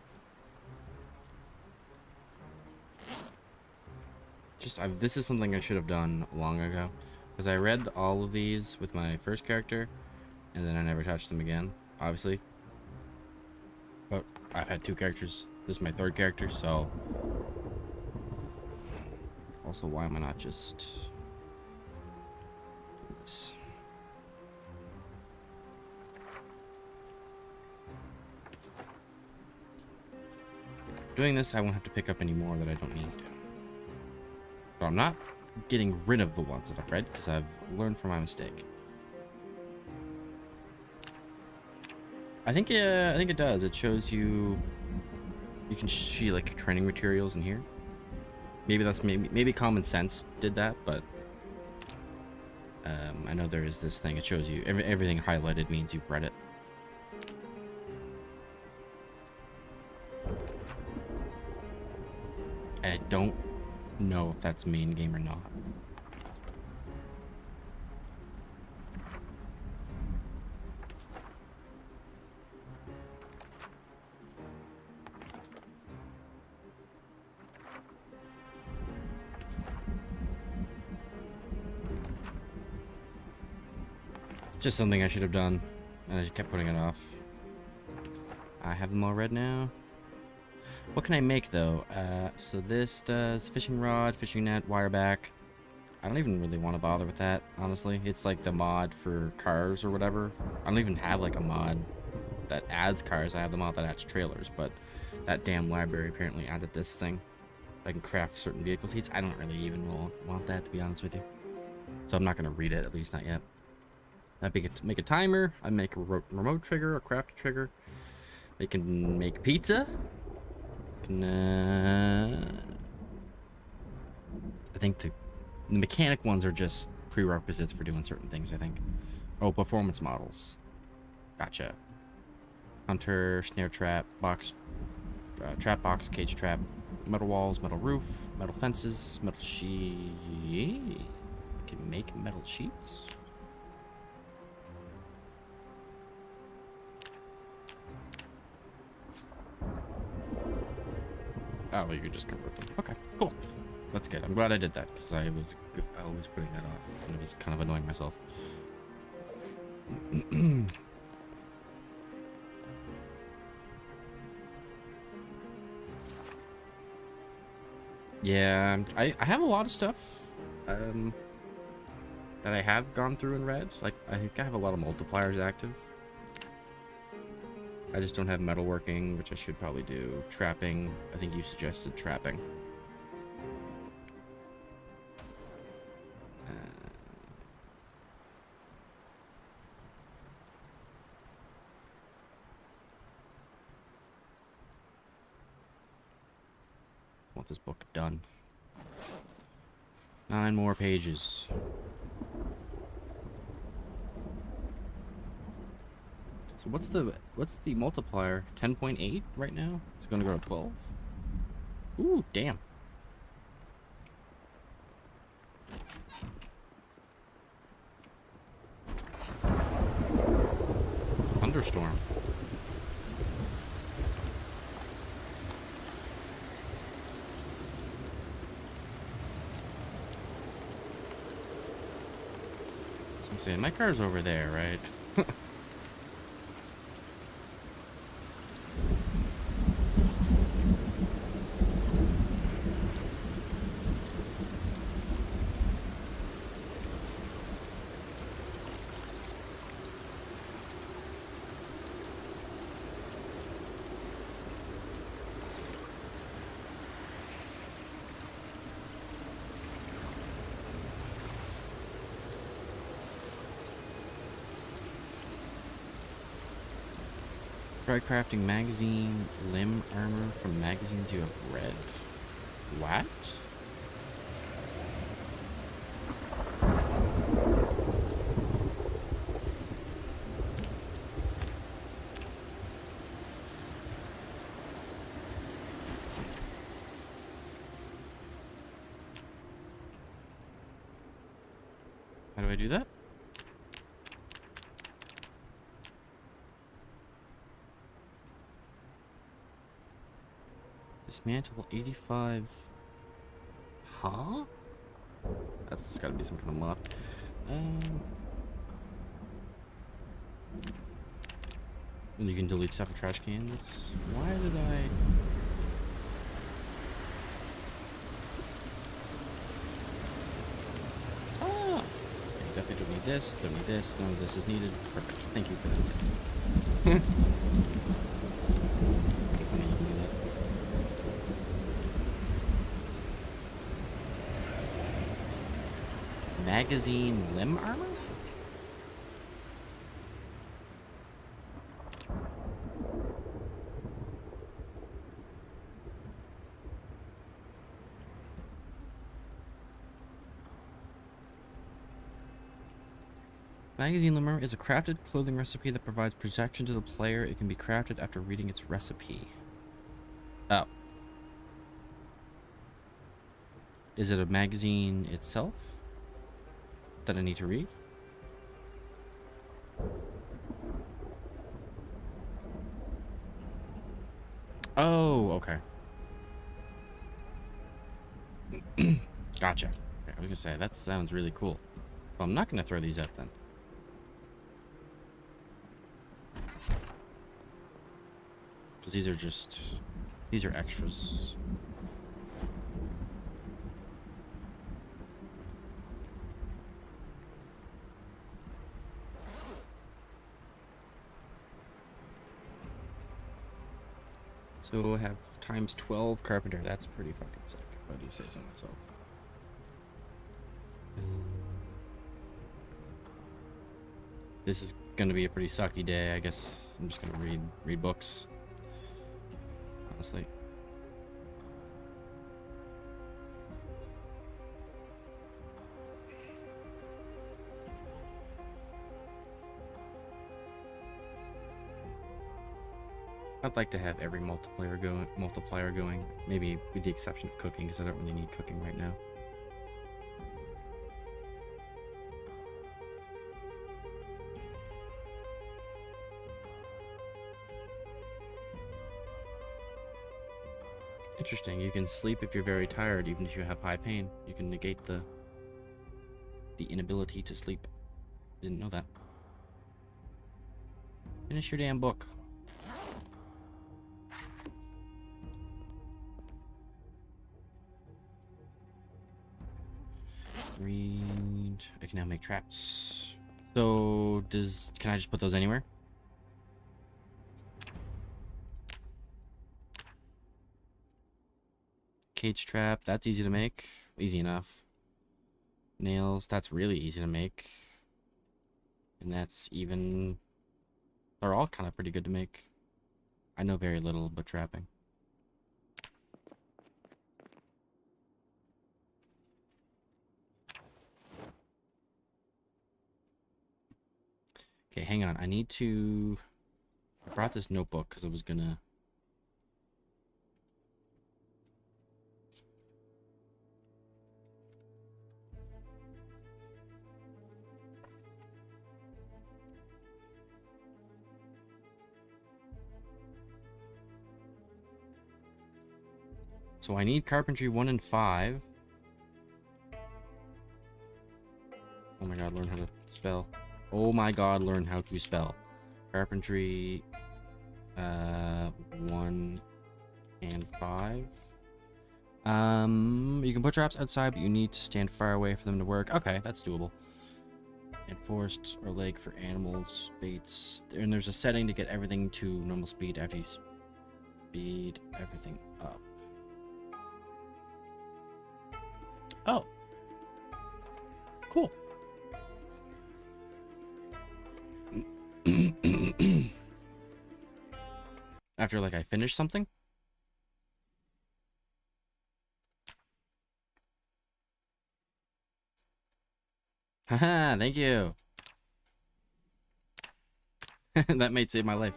This is something I should have done long ago, because I read all of these with my first character, and then I never touched them again, obviously. But I've had 2 characters. This is my 3rd character, so... Also, why am I not just... doing this? Doing this, I won't have to pick up any more that I don't need. So I'm not getting rid of the ones that I've read, because I've learned from my mistake. I think it does. It shows you can see like training materials in here. Maybe that's maybe common sense did that, but I know there is this thing. It shows you everything highlighted means you've read it. And I don't know if that's main game or not. Just something I should have done, and I kept putting it off. I have them all read now. What can I make though? So this does fishing rod, fishing net, wire back. I don't even really want to bother with that, honestly. It's like the mod for cars or whatever. I don't even have like a mod that adds cars. I have the mod that adds trailers, but that damn library apparently added this thing. I can craft certain vehicle seats. I don't really even want that, to be honest with you. So I'm not going to read it, at least not yet. I make a timer. I make a remote trigger, a craft trigger. They can make pizza. I think the mechanic ones are just prerequisites for doing certain things, I think. Oh, performance models. Gotcha. Hunter, snare trap, box, trap box, cage trap, metal walls, metal roof, metal fences, metal sheet. Can make metal sheets. Oh, well, you can just convert them. Okay, cool. That's good. I'm glad I did that, because I was always putting that off, and it was kind of annoying myself. Yeah, I have a lot of stuff that I have gone through and read. Like, I think I have a lot of multipliers active. I just don't have metalworking, which I should probably do. Trapping. I think you suggested trapping. want this book done. 9 more pages. So what's the multiplier? 10.8 right now? It's gonna go to 12? Ooh, damn. Thunderstorm. So I'm saying my car's over there, right? Try crafting magazine limb armor from magazines you have read. What? How do I do that? Dismantle 85. Huh? That's gotta be some kind of mod. And you can delete stuff in trash cans. Why did I... Ah! Okay, definitely don't need this, don't need this, none of this is needed. Perfect. Thank you for that. Funny you can do that. Magazine limb armor? Magazine limb armor is a crafted clothing recipe that provides protection to the player. It can be crafted after reading its recipe. Oh. Is it a magazine itself that I need to read? Oh, okay. Gotcha. Okay, I was gonna say, that sounds really cool. So I'm not gonna throw these out then. Because these are extras. So I have times 12 carpenter. That's pretty fucking sick. What do you say so myself? This is gonna be a pretty sucky day. I guess I'm just gonna read books. Honestly. I'd like to have every multiplier going, maybe with the exception of cooking, because I don't really need cooking right now. Interesting. You can sleep if you're very tired, even if you have high pain. You can negate the inability to sleep. Didn't know that. Finish your damn book. Read. I can now make traps. So can I just put those anywhere? Cage trap, that's easy to make. Easy enough. Nails, that's really easy to make. And that's even... They're all kind of pretty good to make. I know very little about trapping. Okay, hang on. I need to... I brought this notebook because I was gonna... So I need carpentry 1 and 5. Oh my god, learn how to spell. Oh my god, learn how to spell. Carpentry 1 and 5. You can put traps outside, but you need to stand far away for them to work. Okay, that's doable. And forests or lake for animals, baits. And there's a setting to get everything to normal speed after you speed everything up. Oh. Cool. After, like, I finish something? Haha, thank you. That might save my life.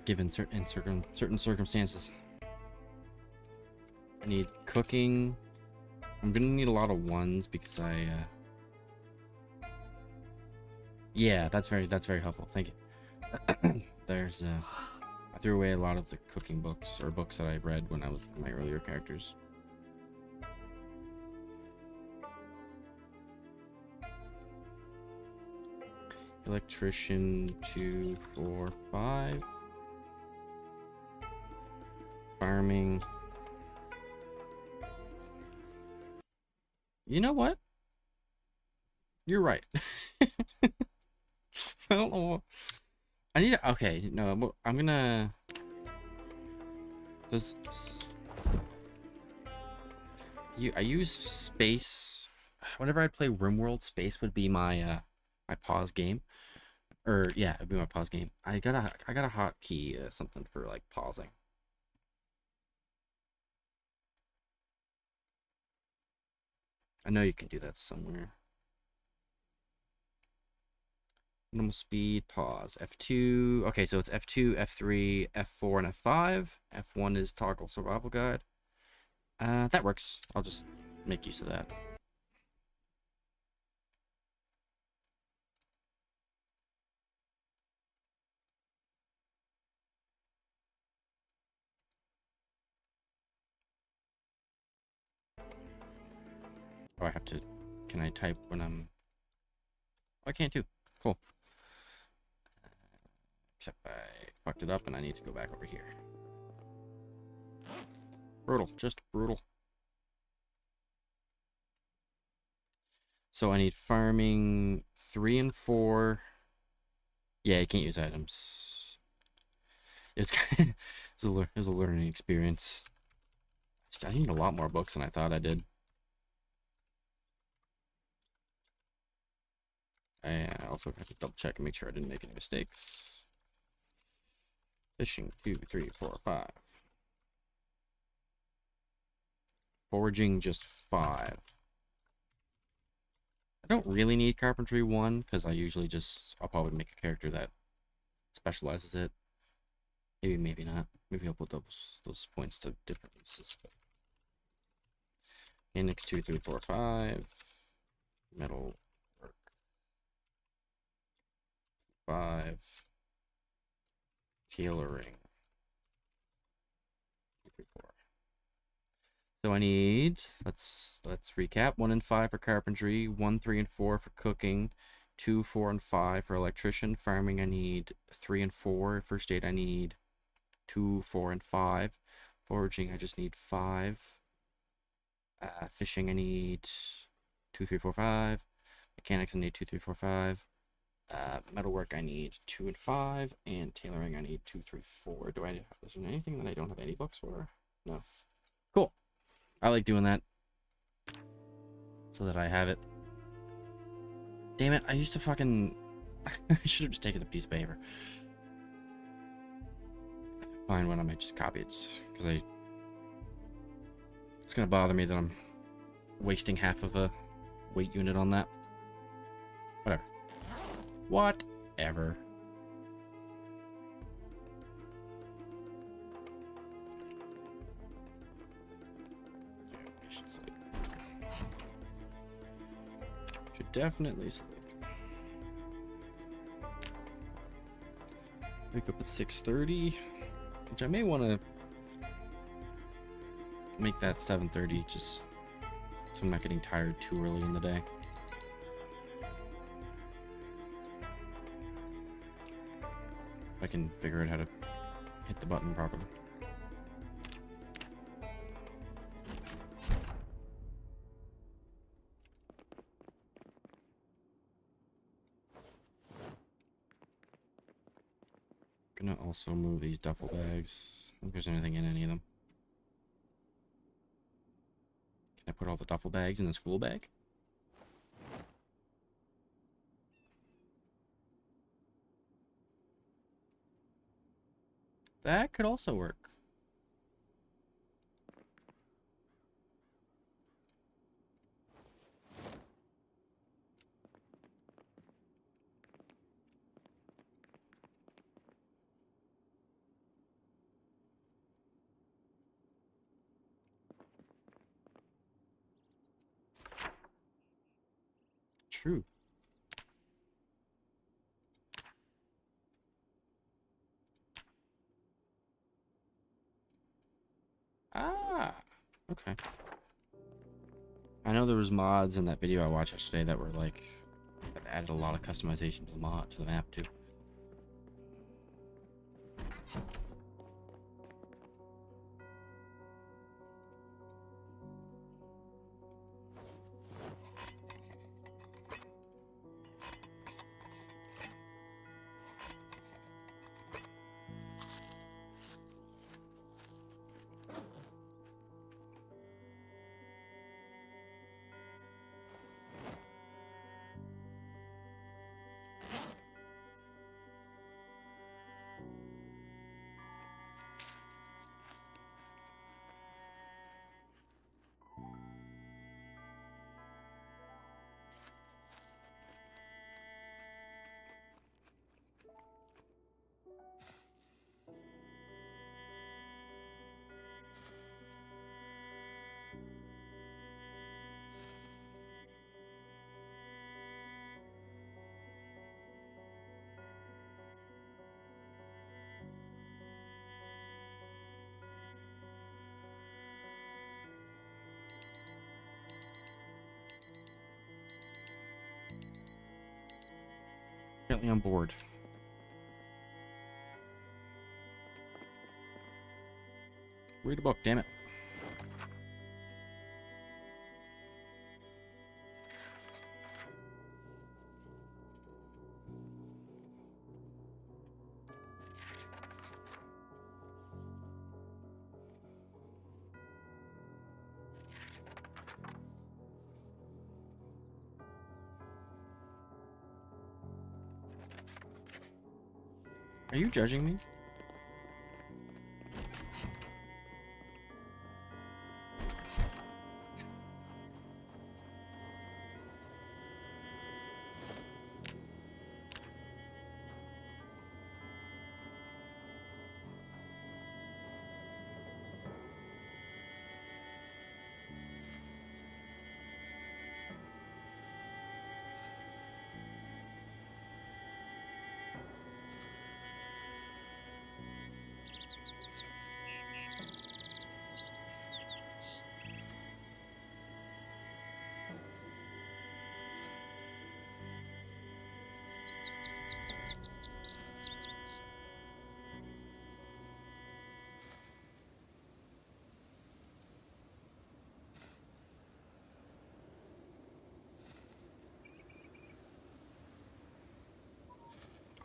Given certain circumstances. I need cooking. I'm gonna need a lot of ones because yeah, that's very helpful. Thank you. There's I threw away a lot of the cooking books or books that I read when I was my earlier characters. Electrician 2, 4, 5. Farming. You know what? You're right. I don't know. I need to, okay, no, I'm gonna... I use space. Whenever I play RimWorld, space would be my my pause game. Or yeah, it'd be my pause game. I got a hotkey something for like pausing. I know you can do that somewhere. Normal speed, pause. F2. Okay, so it's F2, F3, F4, and F5. F1 is toggle survival guide. That works. I'll just make use of that. Oh, I have to... Can I type when I'm... Oh, I can't too. Cool. Except I fucked it up and I need to go back over here. Brutal. Just brutal. So I need farming 3 and 4. Yeah, you can't use items. It's it was a learning experience. I need a lot more books than I thought I did. I also have to double check and make sure I didn't make any mistakes. Fishing 2, 3, 4, 5. Foraging just 5. I don't really need carpentry 1 because I usually I'll probably make a character that specializes it. Maybe, maybe not. Maybe I'll put those points to differences. Mechanics 2, 3, 4, 5. Metal work 5. Tailoring 2, 3, 4. So I need, let's recap. 1 and 5 for carpentry, 1, 3, and 4 for cooking, 2, 4, and 5 for electrician. Farming I need 3 and 4. First aid I need 2, 4, and 5. Foraging I just need 5. Fishing I need 2, 3, 4, 5. Mechanics I need 2, 3, 4, 5. Metalwork I need 2 and 5. And tailoring I need 2, 3, 4. Is there anything that I don't have any books for? No. Cool. I like doing that so that I have it. Damn it, I used to fucking... I should have just taken a piece of paper. Find one, I might just copy it because it's gonna bother me that I'm wasting half of a weight unit on that. Whatever. Whatever. I should sleep. Should definitely sleep. Wake up at 6:30, which I may want to make that 7:30 just so I'm not getting tired too early in the day. If I can figure out how to hit the button properly. Gonna also move these duffel bags. I don't think there's anything in any of them. Can I put all the duffel bags in the school bag? That could also work. True. Ah, okay. I know there was mods in that video I watched yesterday that were like that added a lot of customization to the map too. Apparently I'm bored. Read a book, damn it. Are you judging me?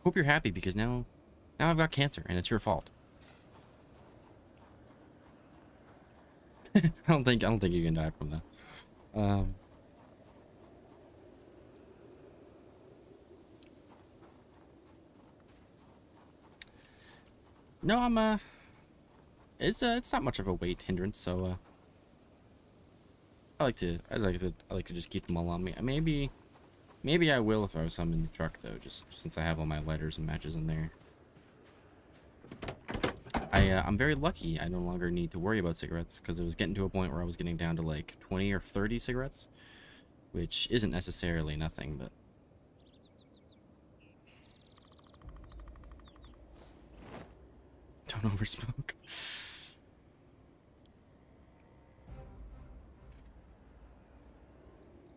Hope you're happy because now I've got cancer and it's your fault. I don't think you can die from that. No, it's not much of a weight hindrance, so I like to just keep them all on me. Maybe Maybe I will throw some in the truck, though, just since I have all my lighters and matches in there. I'm very lucky I no longer need to worry about cigarettes, because it was getting to a point where I was getting down to like 20 or 30 cigarettes, which isn't necessarily nothing, but... Don't oversmoke.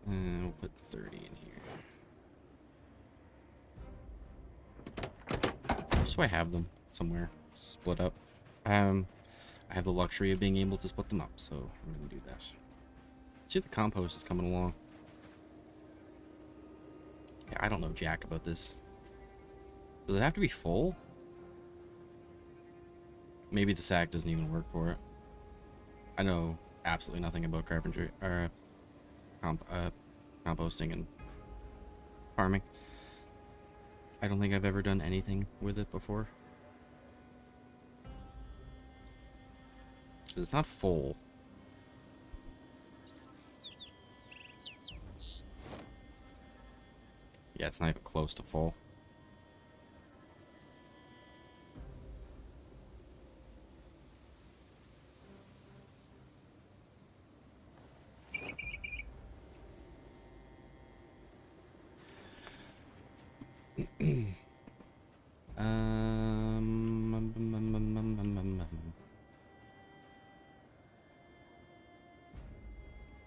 We'll put 30 in here. Just so I have them somewhere split up. I have the luxury of being able to split them up, so I'm gonna do that. Let's see if the compost is coming along. Yeah, I don't know jack about this. Does it have to be full? Maybe the sack doesn't even work for it. I know absolutely nothing about carpentry or composting and farming. I don't think I've ever done anything with it before. 'Cause it's not full. Yeah, it's not even close to full.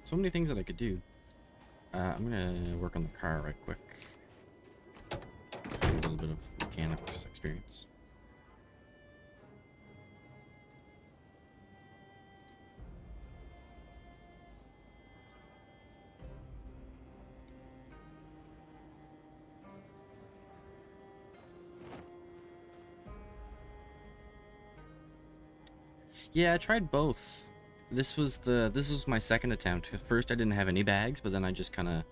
So many things that I could do. I'm gonna work on the car right quick. Let's get a little bit of mechanics experience. Yeah, I tried both. This was my second attempt. At first I didn't have any bags, but then I just kind of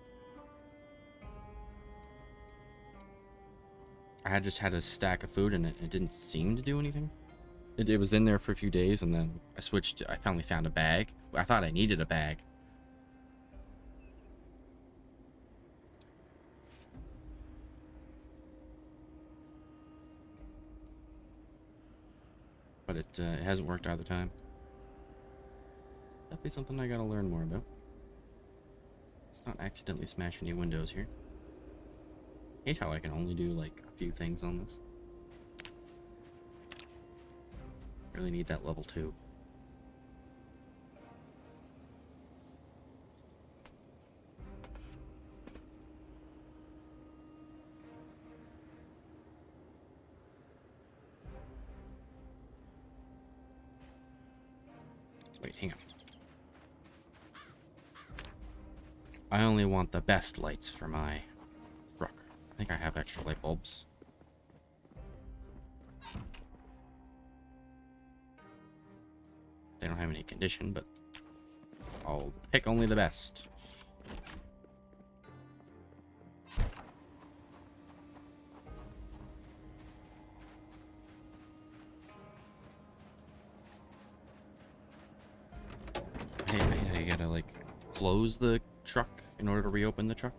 just had a stack of food and it didn't seem to do anything. It was in there for a few days, and then I switched I finally found a bag. I thought I needed a bag. But it hasn't worked either time. Definitely something I gotta learn more about. Let's not accidentally smash any windows here. Hate how I can only do like a few things on this. Really need that level 2. Wait, hang on. I only want the best lights for my truck. I think I have extra light bulbs. They don't have any condition, but I'll pick only the best. Hey, you gotta like close the truck in order to reopen the truck.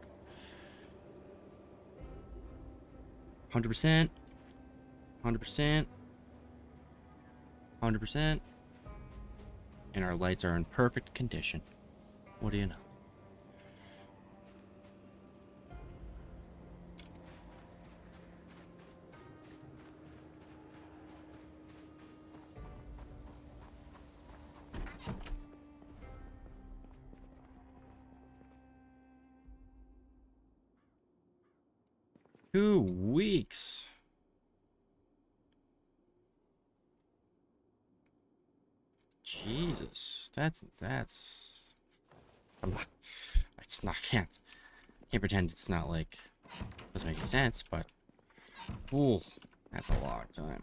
100%. 100%. 100%. And our lights are in perfect condition. What do you know? Two weeks. Jesus, that's I'm not, it's not can't pretend it's not like doesn't make any sense, but ooh, that's a long time.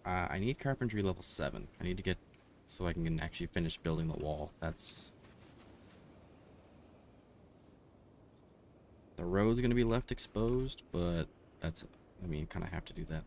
I need carpentry level 7. I need to get so I can actually finish building the wall. That's the road's gonna be left exposed, but that's, I mean, you kind of have to do that.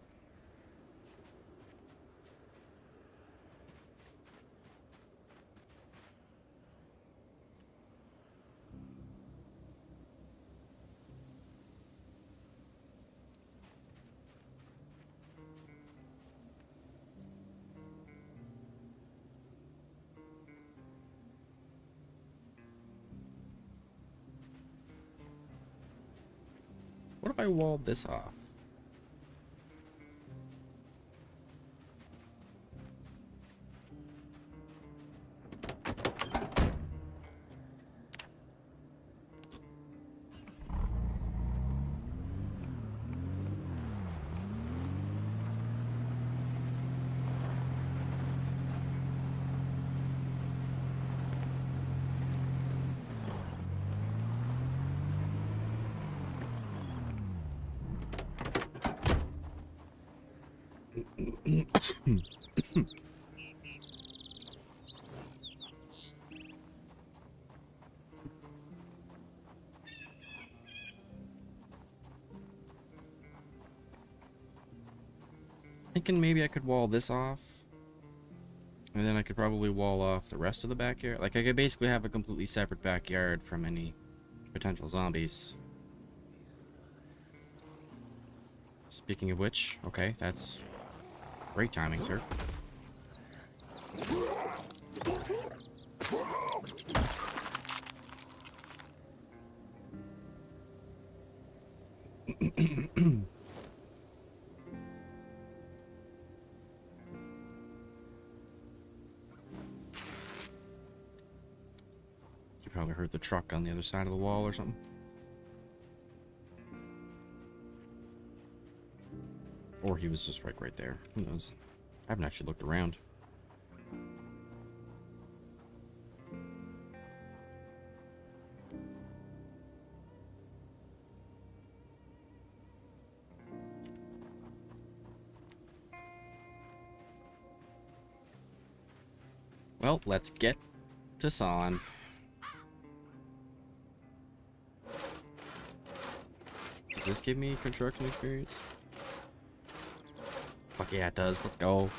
What if I walled this off? Thinking maybe I could wall this off, and then I could probably wall off the rest of the backyard. Like, I could basically have a completely separate backyard from any potential zombies. Speaking of which, okay, that's great timing, sir. You probably heard the truck on the other side of the wall or something. Or he was just right there. Who knows? I haven't actually looked around. Well, let's get to sawing. Does this give me construction experience? Fuck yeah, it does. Let's go.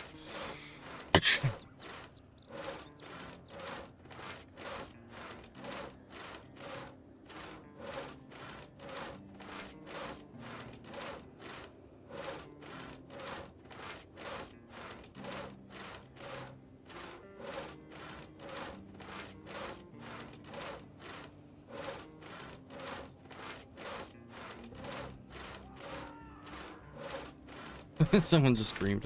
Someone just screamed.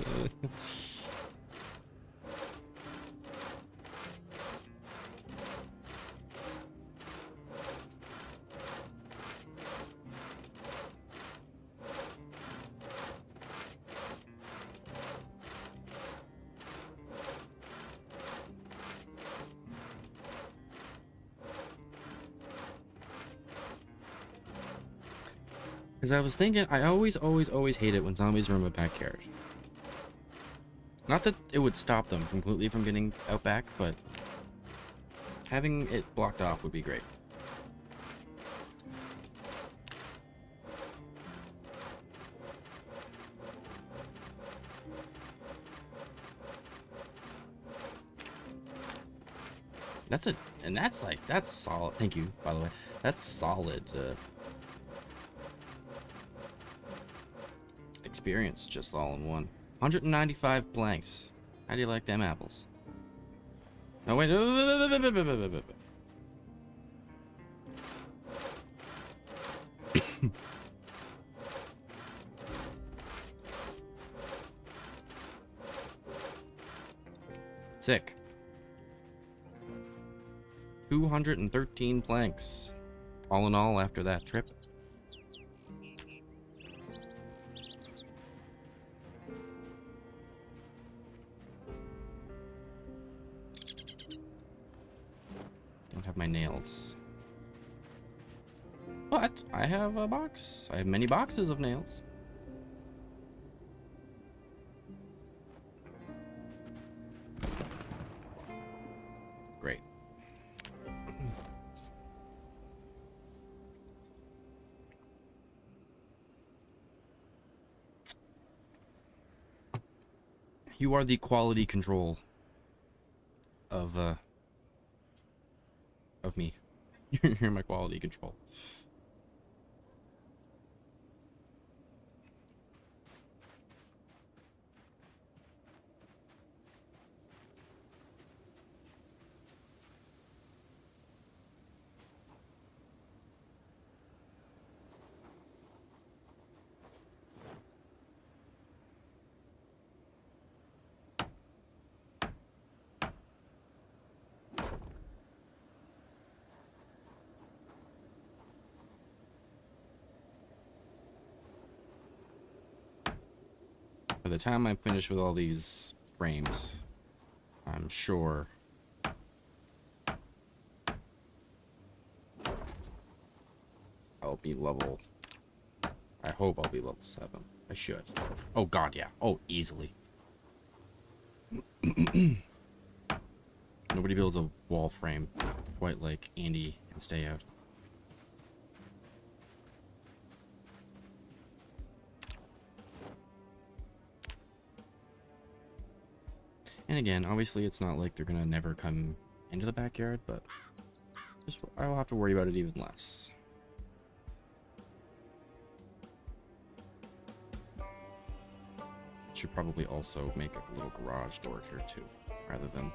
Because I was thinking, I always hate it when zombies are in my backyard. Not that it would stop them completely from getting out back, but having it blocked off would be great. That's solid. Thank you, by the way. That's solid experience, just all in one. 195 planks. How do you like them apples? No, wait. Sick. 213 planks. All in all, after that trip. Don't have my nails. But I have a box. I have many boxes of nails. Great. You are the quality control of me. You're my quality control. By the time I'm finished with all these frames, I'm sure I'll be level... I hope I'll be level 7. I should. Oh god, yeah. Oh, easily. Nobody builds a wall frame quite like Andy and Stay Out. And again, obviously it's not like they're gonna never come into the backyard, but just I'll have to worry about it even less. Should probably also make a little garage door here too, rather than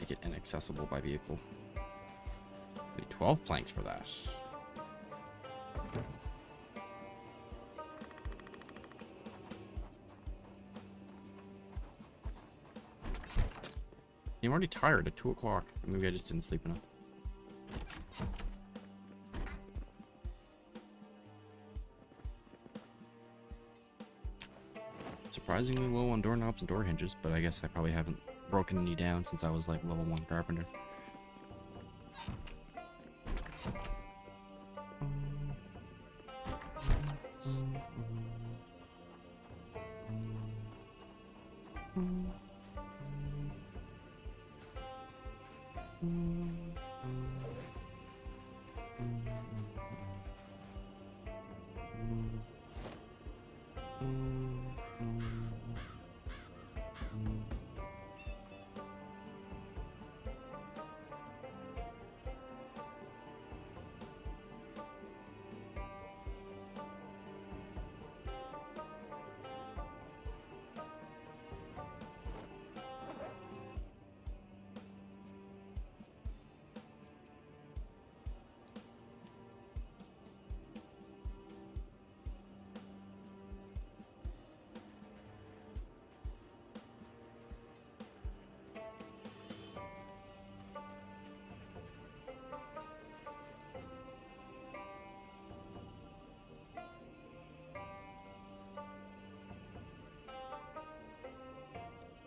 make it inaccessible by vehicle. Need 12 planks for that. I'm already tired at 2 o'clock. Maybe I just didn't sleep enough. Surprisingly low on doorknobs and door hinges, but I guess I probably haven't broken any down since I was like level 1 carpenter.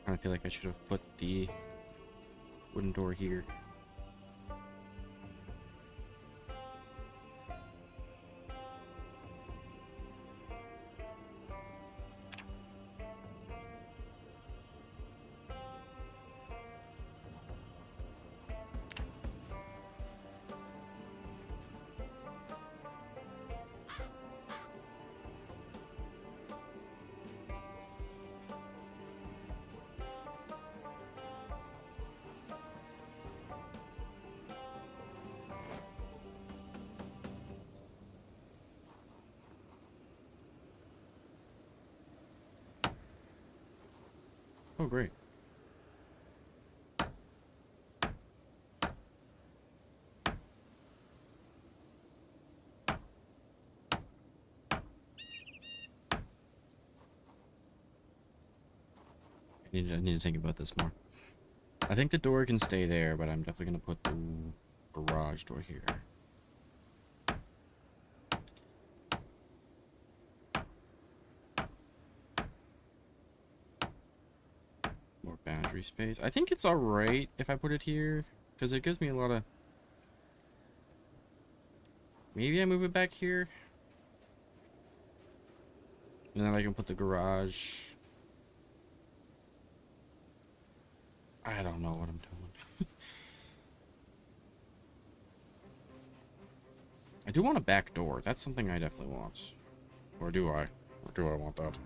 I feel like I should have put the wooden door here. Oh, great. I need to think about this more. I think the door can stay there, but I'm definitely going to put the garage door here. More boundary space. I think it's alright if I put it here, because it gives me a lot of... Maybe I move it back here. And then I can put the garage... I don't know what I'm doing. I do want a back door. That's something I definitely want. Or do I? Or do I want that?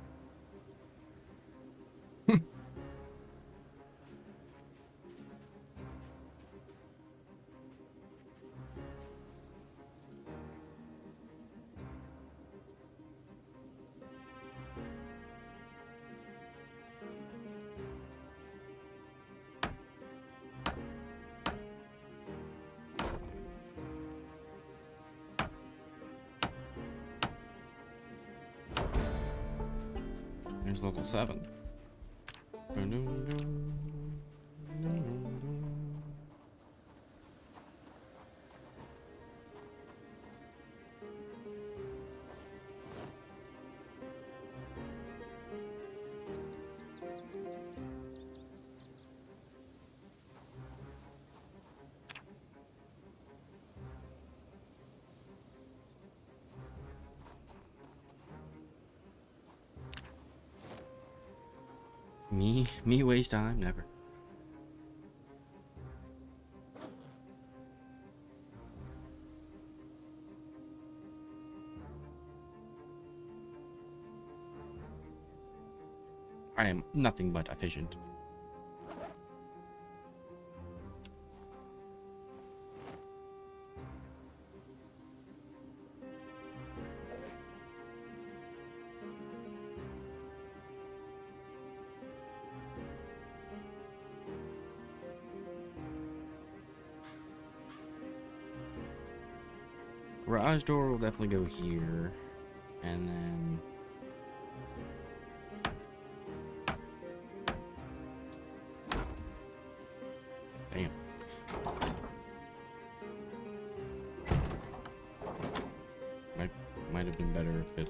There's level 7. Me waste time? Never. I am nothing but efficient. Garage door will definitely go here, and then damn. Might have been better if it.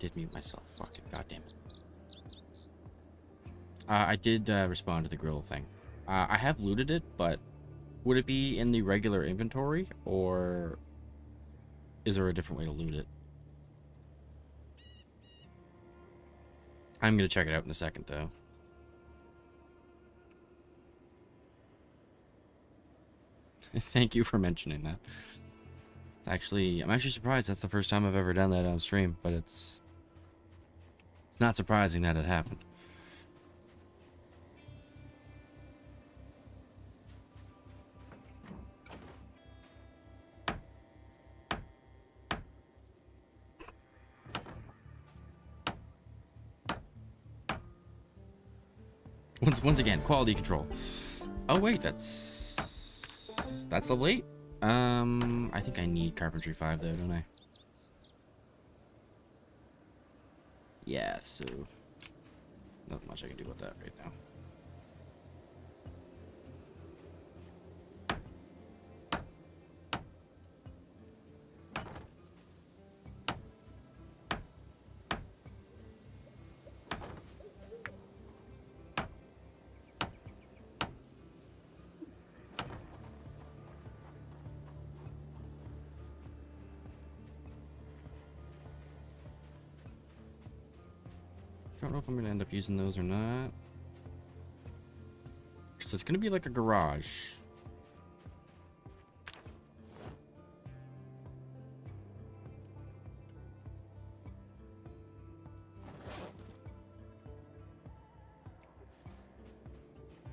did mute myself. Fuck it. God damn it. I did respond to the grill thing. I have looted it, but would it be in the regular inventory, or is there a different way to loot it? I'm going to check it out in a second, though. Thank you for mentioning that. I'm actually surprised that's the first time I've ever done that on stream, but it's not surprising that it happened. Once again, quality control. Oh wait, that's level 8. I think I need carpentry 5 though, don't I? Yeah, so not much I can do about that right now. Don't know if I'm gonna end up using those or not. Because it's gonna be like a garage.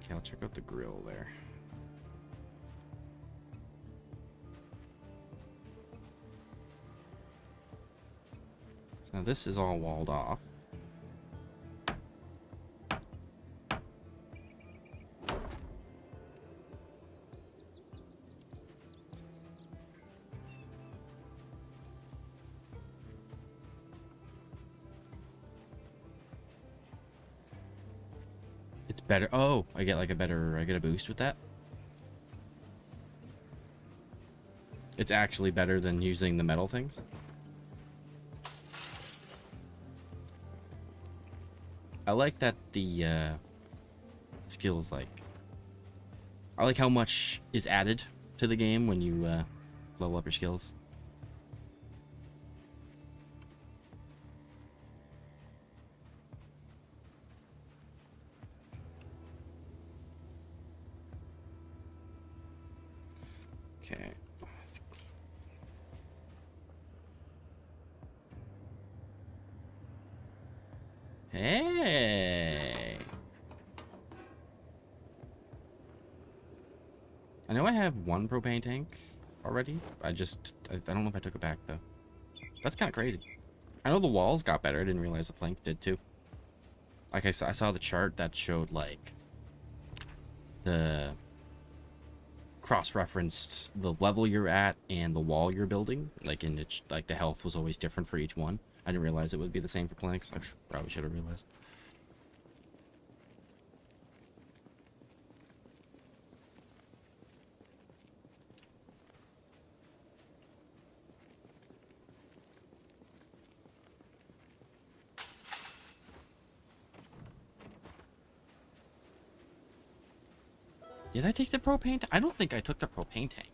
Okay, I'll check out the grill there. So now this is all walled off. It's better. Oh, I get a boost with that. It's actually better than using the metal things. I like that the skills, like, I like how much is added to the game when you level up your skills. Okay. Hey. I know I have one propane tank already. I don't know if I took it back though. That's kind of crazy. I know the walls got better. I didn't realize the planks did too. Like I saw the chart that showed like the cross-referenced the level you're at and the wall you're building. Like like the health was always different for each one. I didn't realize it would be the same for planks. I probably should have realized. Did I take the propane? I don't think I took the propane tank.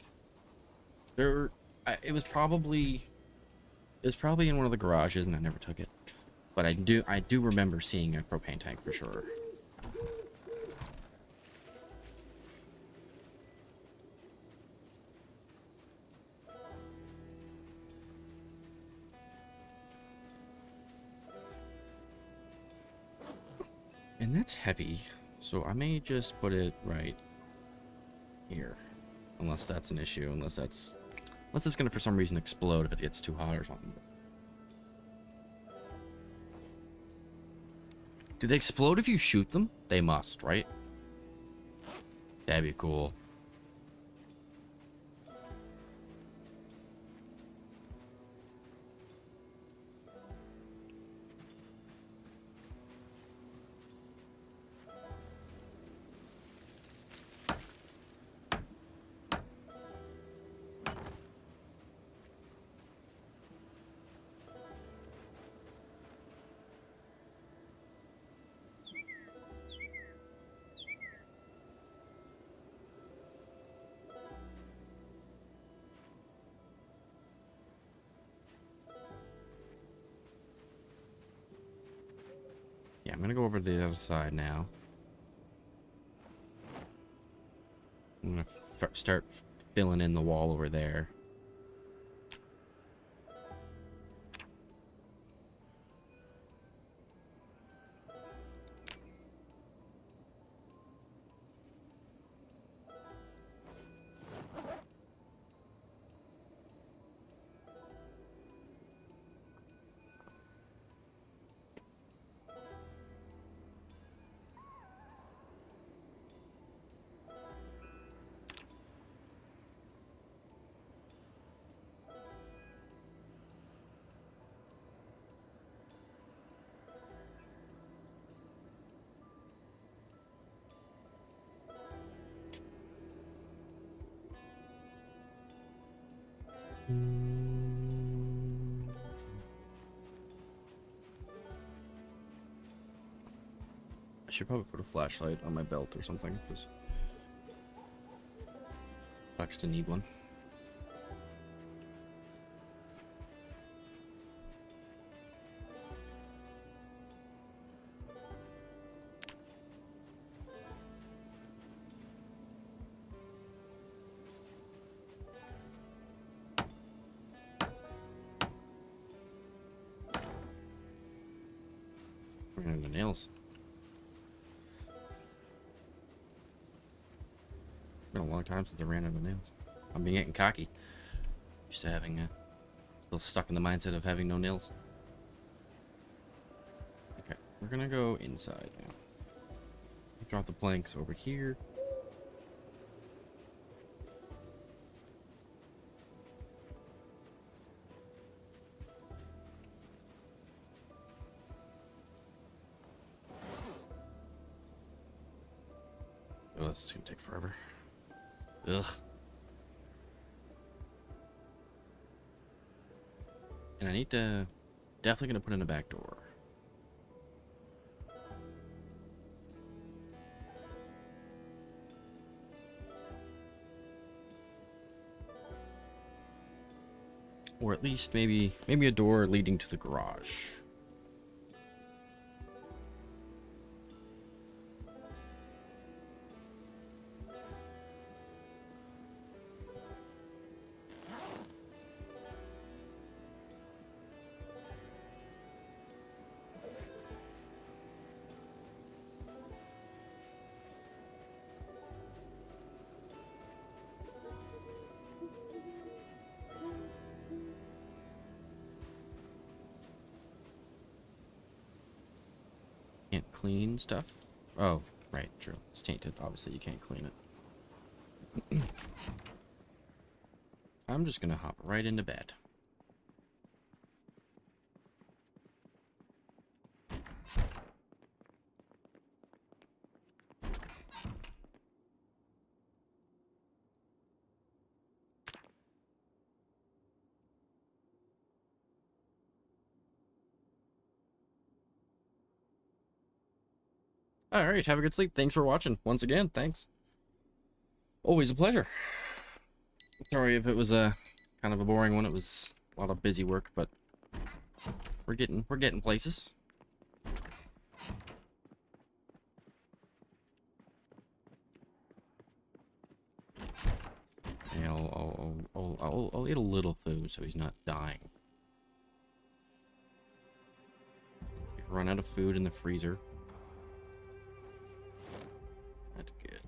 It was probably in one of the garages, and I never took it. But I do remember seeing a propane tank for sure. And that's heavy, so I may just put it right here, unless that's an issue, unless it's gonna for some reason explode if it gets too hot or something. Do they explode if you shoot them? They must, right? That'd be cool. gonna go over to the other side now. I'm gonna start filling in the wall over there. I should probably put a flashlight on my belt or something, because sucks to need one. We're gonna do nails. Been a long time since I ran out of nails. I'm being getting cocky. Used to having still stuck in the mindset of having no nails. Okay, we're gonna go inside now. Drop the planks over here. Oh, this is gonna take forever. Ugh. And I need to... Definitely gonna put in a back door. Or at least maybe a door leading to the garage. Can't clean stuff? Oh, right, true. It's tainted. Obviously, you can't clean it. I'm just gonna hop right into bed. All right, have a good sleep. Thanks for watching. Once again, thanks. Always a pleasure. Sorry if it was a kind of a boring one. It was a lot of busy work, but we're getting places. Yeah, I'll eat a little food so he's not dying. Run out of food in the freezer. That's good.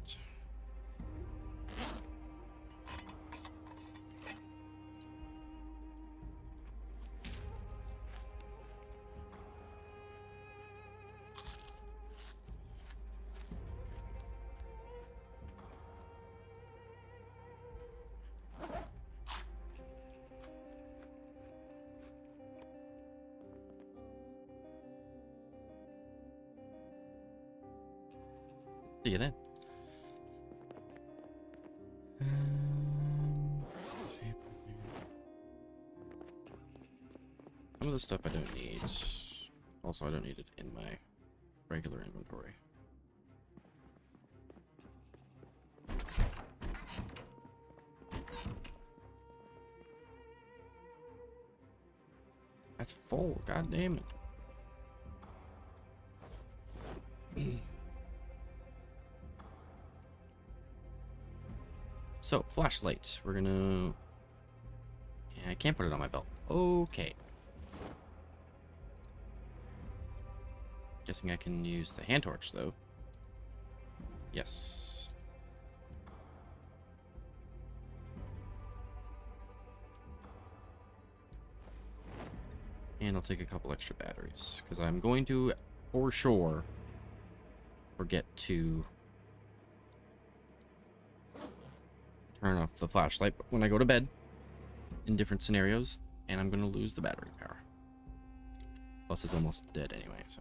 See you then. Some of the stuff I don't need. Also, I don't need it in my regular inventory. That's full. God damn it. So, flashlights. We're gonna... Yeah, I can't put it on my belt. Okay. Guessing I can use the hand torch, though. Yes. And I'll take a couple extra batteries, because I'm going to, for sure, forget to turn off the flashlight when I go to bed in different scenarios, and I'm going to lose the battery power. Plus, it's almost dead anyway, so.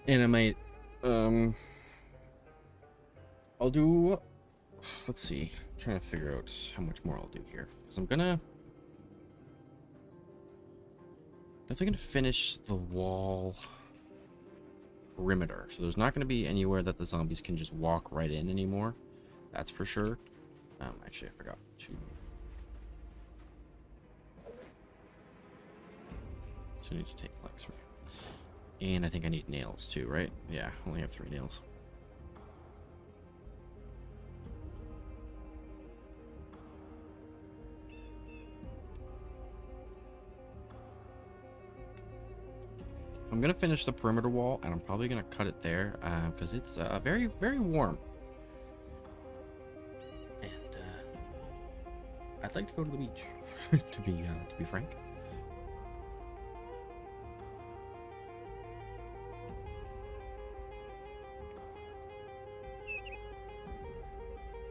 And I might, I'll do, let's see, I'm trying to figure out how much more I'll do here. Because I'm definitely gonna finish the wall perimeter. So there's not gonna be anywhere that the zombies can just walk right in anymore. That's for sure. Actually, I forgot to. So I need to take legs from here. And I think I need nails too, right? Yeah, I only have 3 nails. I'm gonna finish the perimeter wall, and I'm probably gonna cut it there because it's very, very warm. And I'd like to go to the beach, to be frank.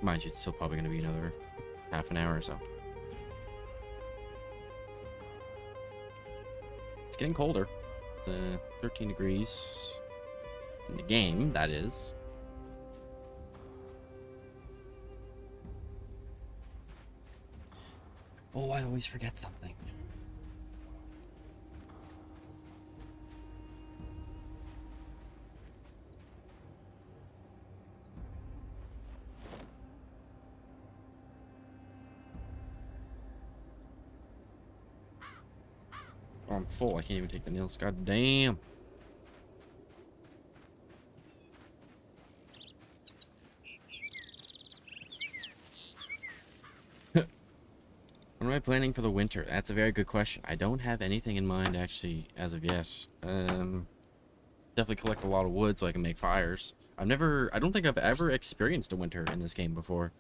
Mind you, it's still probably gonna be another half an hour or so. It's getting colder. It's 13 degrees in the game, that is. Oh, I always forget something. Oh, I'm full. I can't even take the nails. God damn. What am I planning for the winter? That's a very good question. I don't have anything in mind, actually, as of yet. Definitely collect a lot of wood so I can make fires. I don't think I've ever experienced a winter in this game before.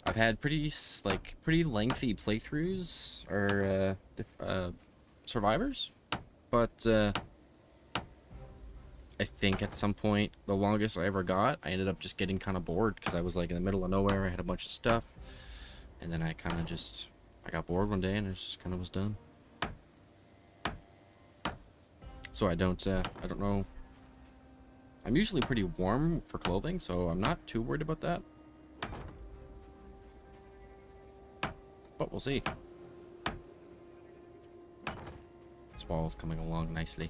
I've had pretty lengthy playthroughs or survivors, but I think at some point the longest I ever got, I ended up just getting kind of bored because I was like in the middle of nowhere. I had a bunch of stuff, and then I got bored one day and I just kind of was done. So I don't know. I'm usually pretty warm for clothing, so I'm not too worried about that. But we'll see. This wall is coming along nicely.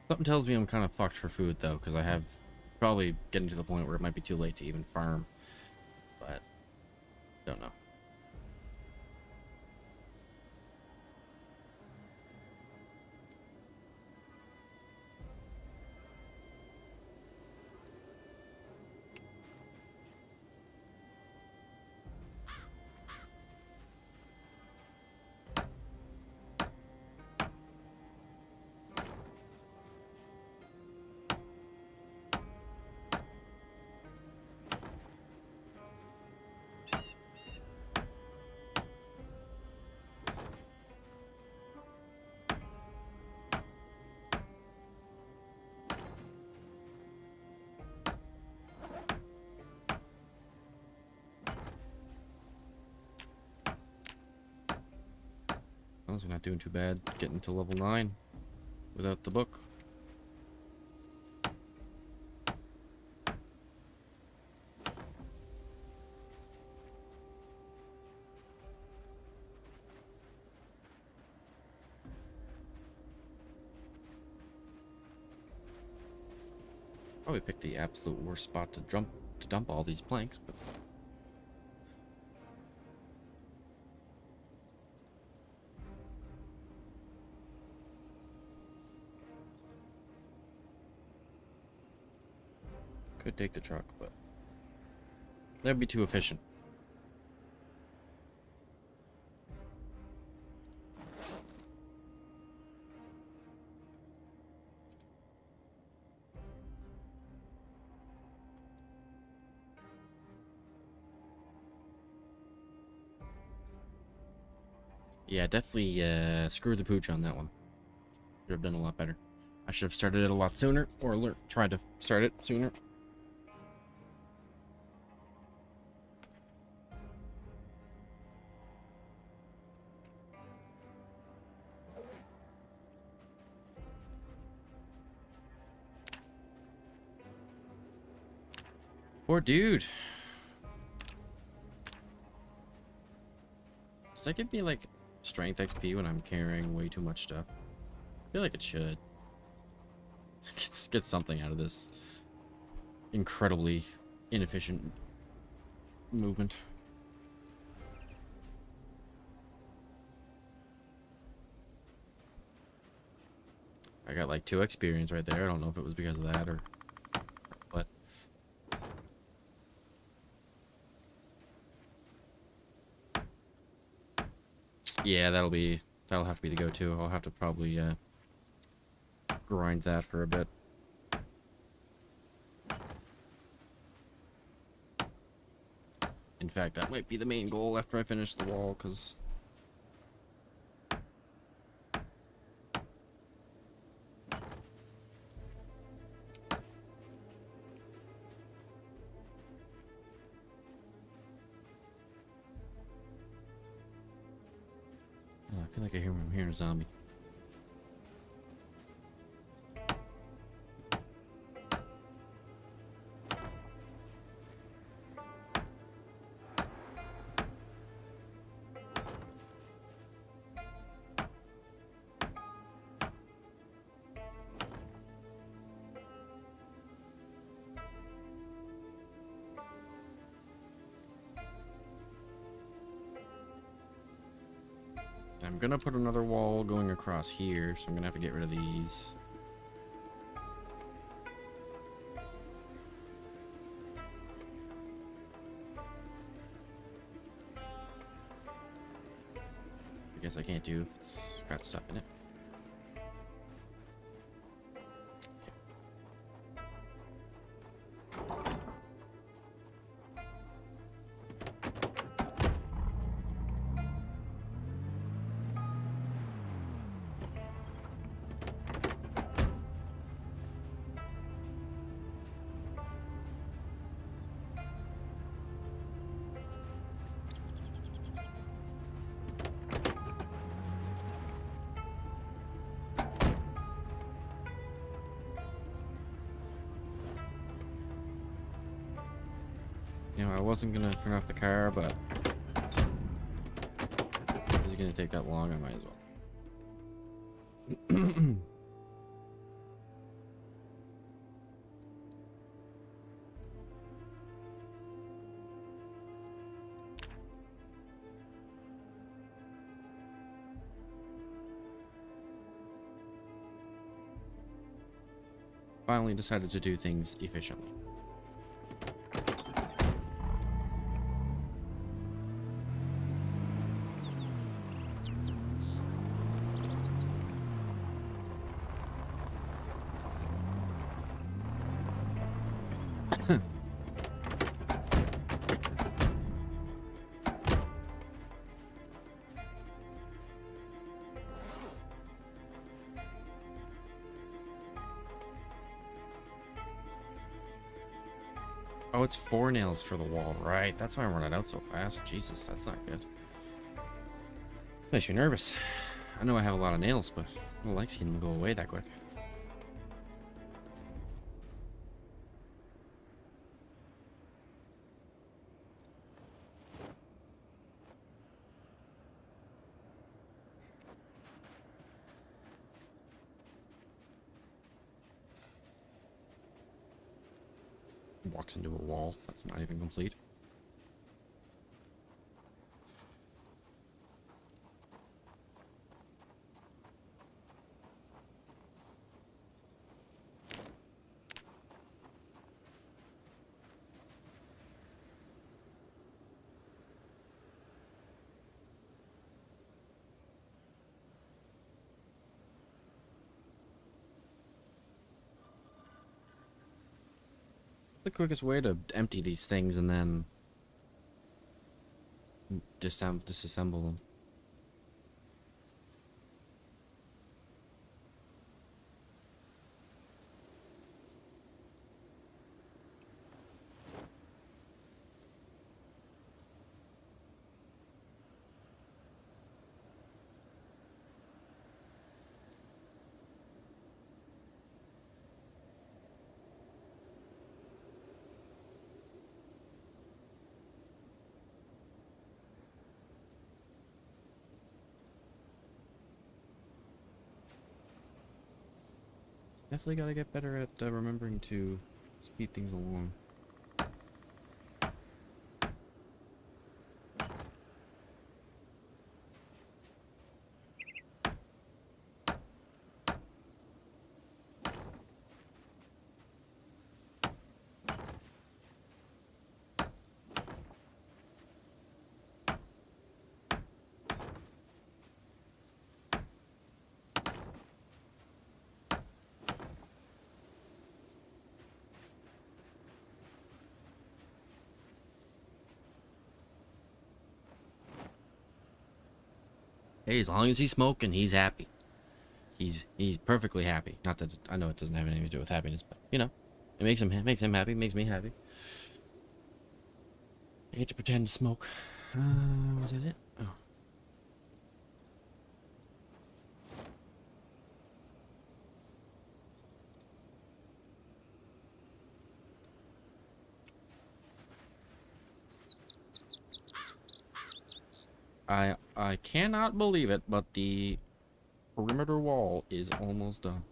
Something tells me I'm kind of fucked for food, though, because I have probably getting to the point where it might be too late to even farm. But, don't know. Honestly, not doing too bad. Getting to level 9 without the book. Probably picked the absolute worst spot to dump all these planks, but could take the truck, but that'd be too efficient. Yeah, definitely screwed the pooch on that one. Should have done a lot better. I should have started it a lot sooner, or tried to start it sooner. Poor dude. Does that give me like strength XP when I'm carrying way too much stuff? I feel like it should. Get something out of this incredibly inefficient movement. I got like 2 experience right there. I don't know if it was because of that or what. Yeah, that'll have to be the go-to. I'll have to probably grind that for a bit. In fact, that might be the main goal after I finish the wall, because I feel like I'm hearing a zombie. I'm gonna put another wall going across here, so I'm gonna have to get rid of these. I guess I can't do if it's got stuff in it. You know, I wasn't gonna turn off the car, but if it's gonna take that long, I might as well. Finally decided to do things efficiently. Oh, it's 4 nails for the wall, right? That's why I'm running out so fast. Jesus, that's not good. Makes me nervous. I know I have a lot of nails, but I don't like seeing them go away that quick. Walks into a wall. That's not even complete. The quickest way to empty these things and then disassemble them. Definitely gotta get better at remembering to speed things along. Hey, as long as he's smoking, he's happy. He's perfectly happy. Not that I know it doesn't have anything to do with happiness, but you know, it makes him happy, makes me happy. I get to pretend to smoke. Was that it? Oh. I cannot believe it, but the perimeter wall is almost done.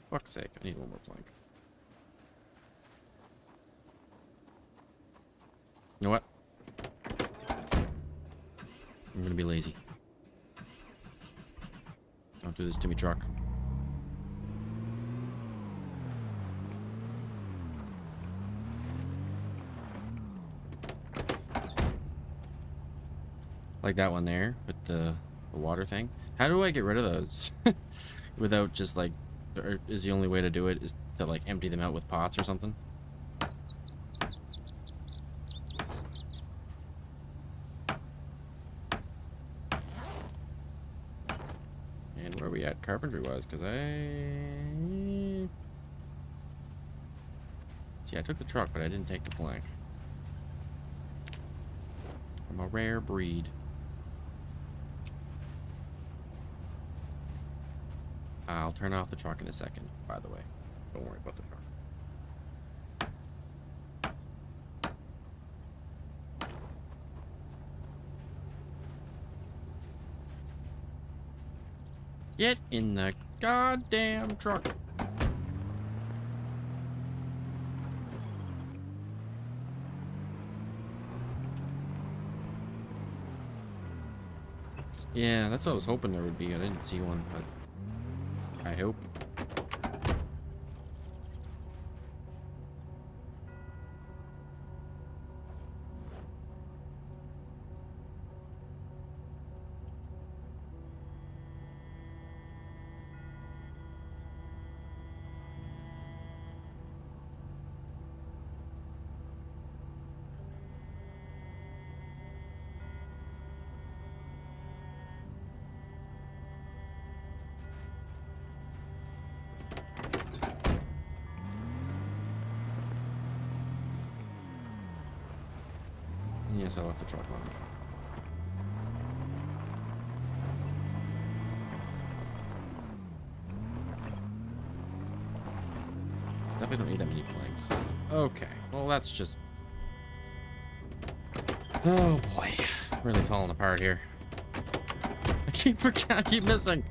Fuck's sake, I need one more plank. You know what? I'm gonna be lazy. Don't do this to me, truck. Like that one there with the water thing. How do I get rid of those without just like, or is the only way to do it is to like empty them out with pots or something? And where are we at carpentry wise? Because see, I took the truck, but I didn't take the plank. I'm a rare breed. I'll turn off the truck in a second, by the way. Don't worry about the truck. Get in the goddamn truck. Yeah, that's what I was hoping there would be. I didn't see one, but I hope. guess I left the truck on. Definitely don't need that many planks. Okay, well that's just... Oh boy, really falling apart here. I keep forgetting, I keep missing.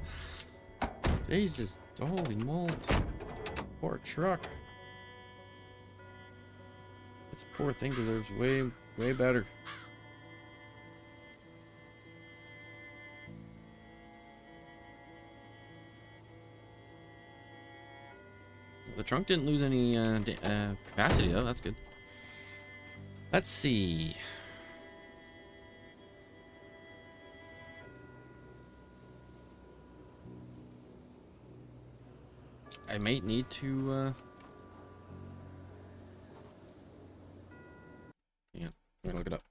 Jesus, holy moly. Poor truck. This poor thing deserves way better. The trunk didn't lose any capacity though, that's good. Let's see. I might need to hang on, I'm gonna look it up.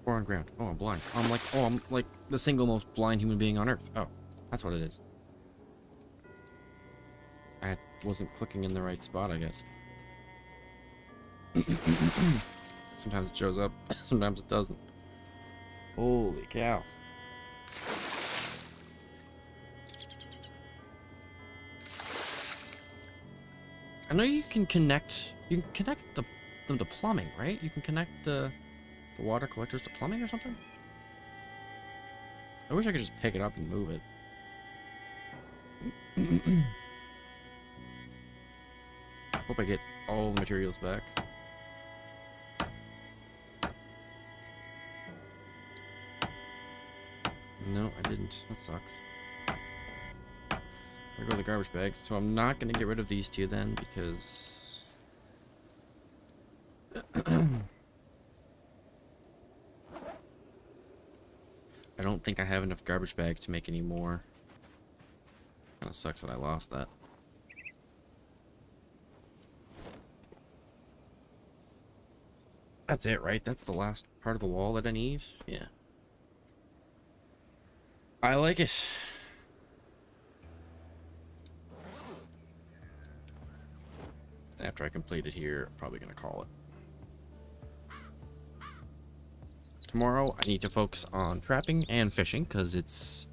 Or on ground. Oh, I'm blind. I'm like the single most blind human being on Earth. Oh, that's what it is. I wasn't clicking in the right spot, I guess. Sometimes it shows up, sometimes it doesn't. Holy cow. I know you can connect them to plumbing, right? You can connect the water collectors to plumbing or something? I wish I could just pick it up and move it. Hope I get all the materials back. No, I didn't. That sucks. There go the garbage bag. So I'm not going to get rid of these two then because... I don't think I have enough garbage bags to make any more. Kind of sucks that I lost that. That's it, right? That's the last part of the wall that I need? Yeah. I like it. After I complete it here, I'm probably going to call it. Tomorrow, I need to focus on trapping and fishing, because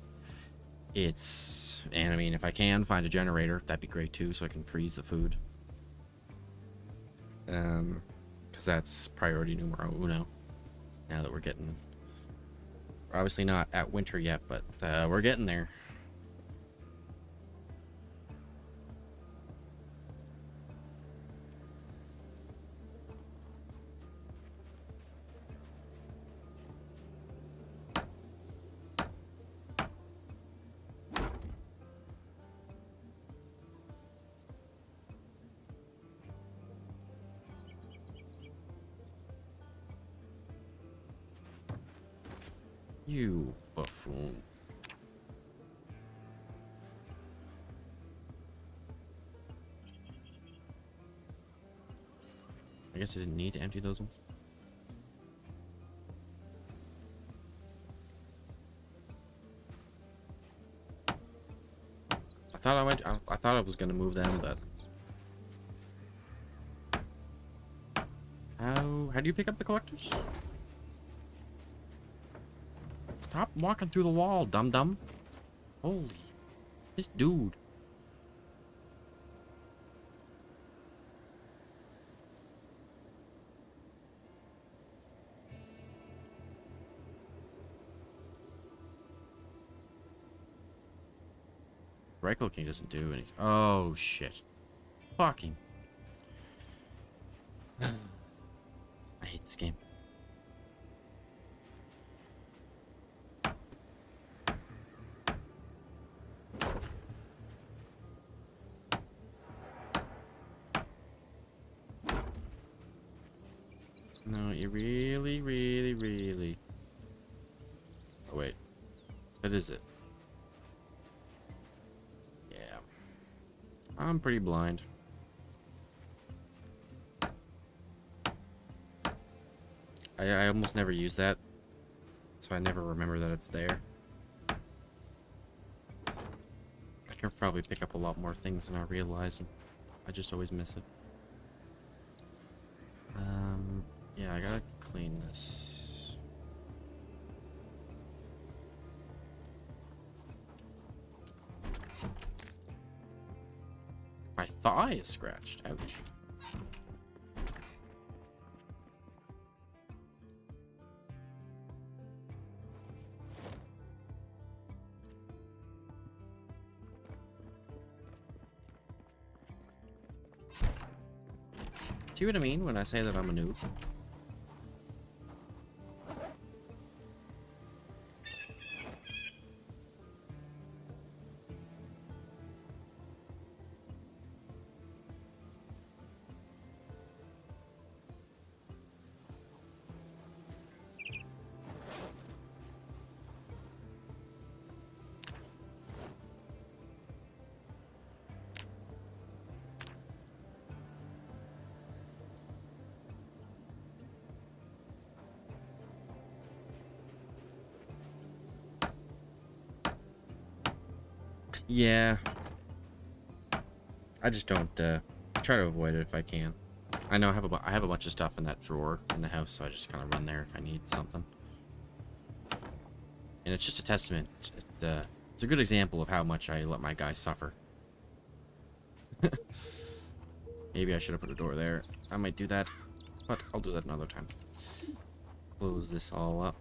and I mean, if I can find a generator, that'd be great too, so I can freeze the food. Because that's priority numero uno. Now that we're obviously not at winter yet, but we're getting there. You buffoon. I guess I didn't need to empty those ones. I thought I was gonna move them, but how do you pick up the collectors? Stop walking through the wall, dum-dum. Holy, this dude. Right clicking doesn't do anything. Oh shit. Fucking. I hate this game. No, you really, really, really... Oh, wait. That is it. Yeah. I'm pretty blind. I almost never use that, so I never remember that it's there. I can probably pick up a lot more things than I realize, and I just always miss it. Yeah, I gotta clean this. My thigh is scratched. Ouch. See what I mean when I say that I'm a noob? Yeah. I just don't, try to avoid it if I can. I know I have a bunch of stuff in that drawer in the house, so I just kind of run there if I need something. And it's just a testament. It's a good example of how much I let my guys suffer. Maybe I should have put a door there. I might do that, but I'll do that another time. Close this all up.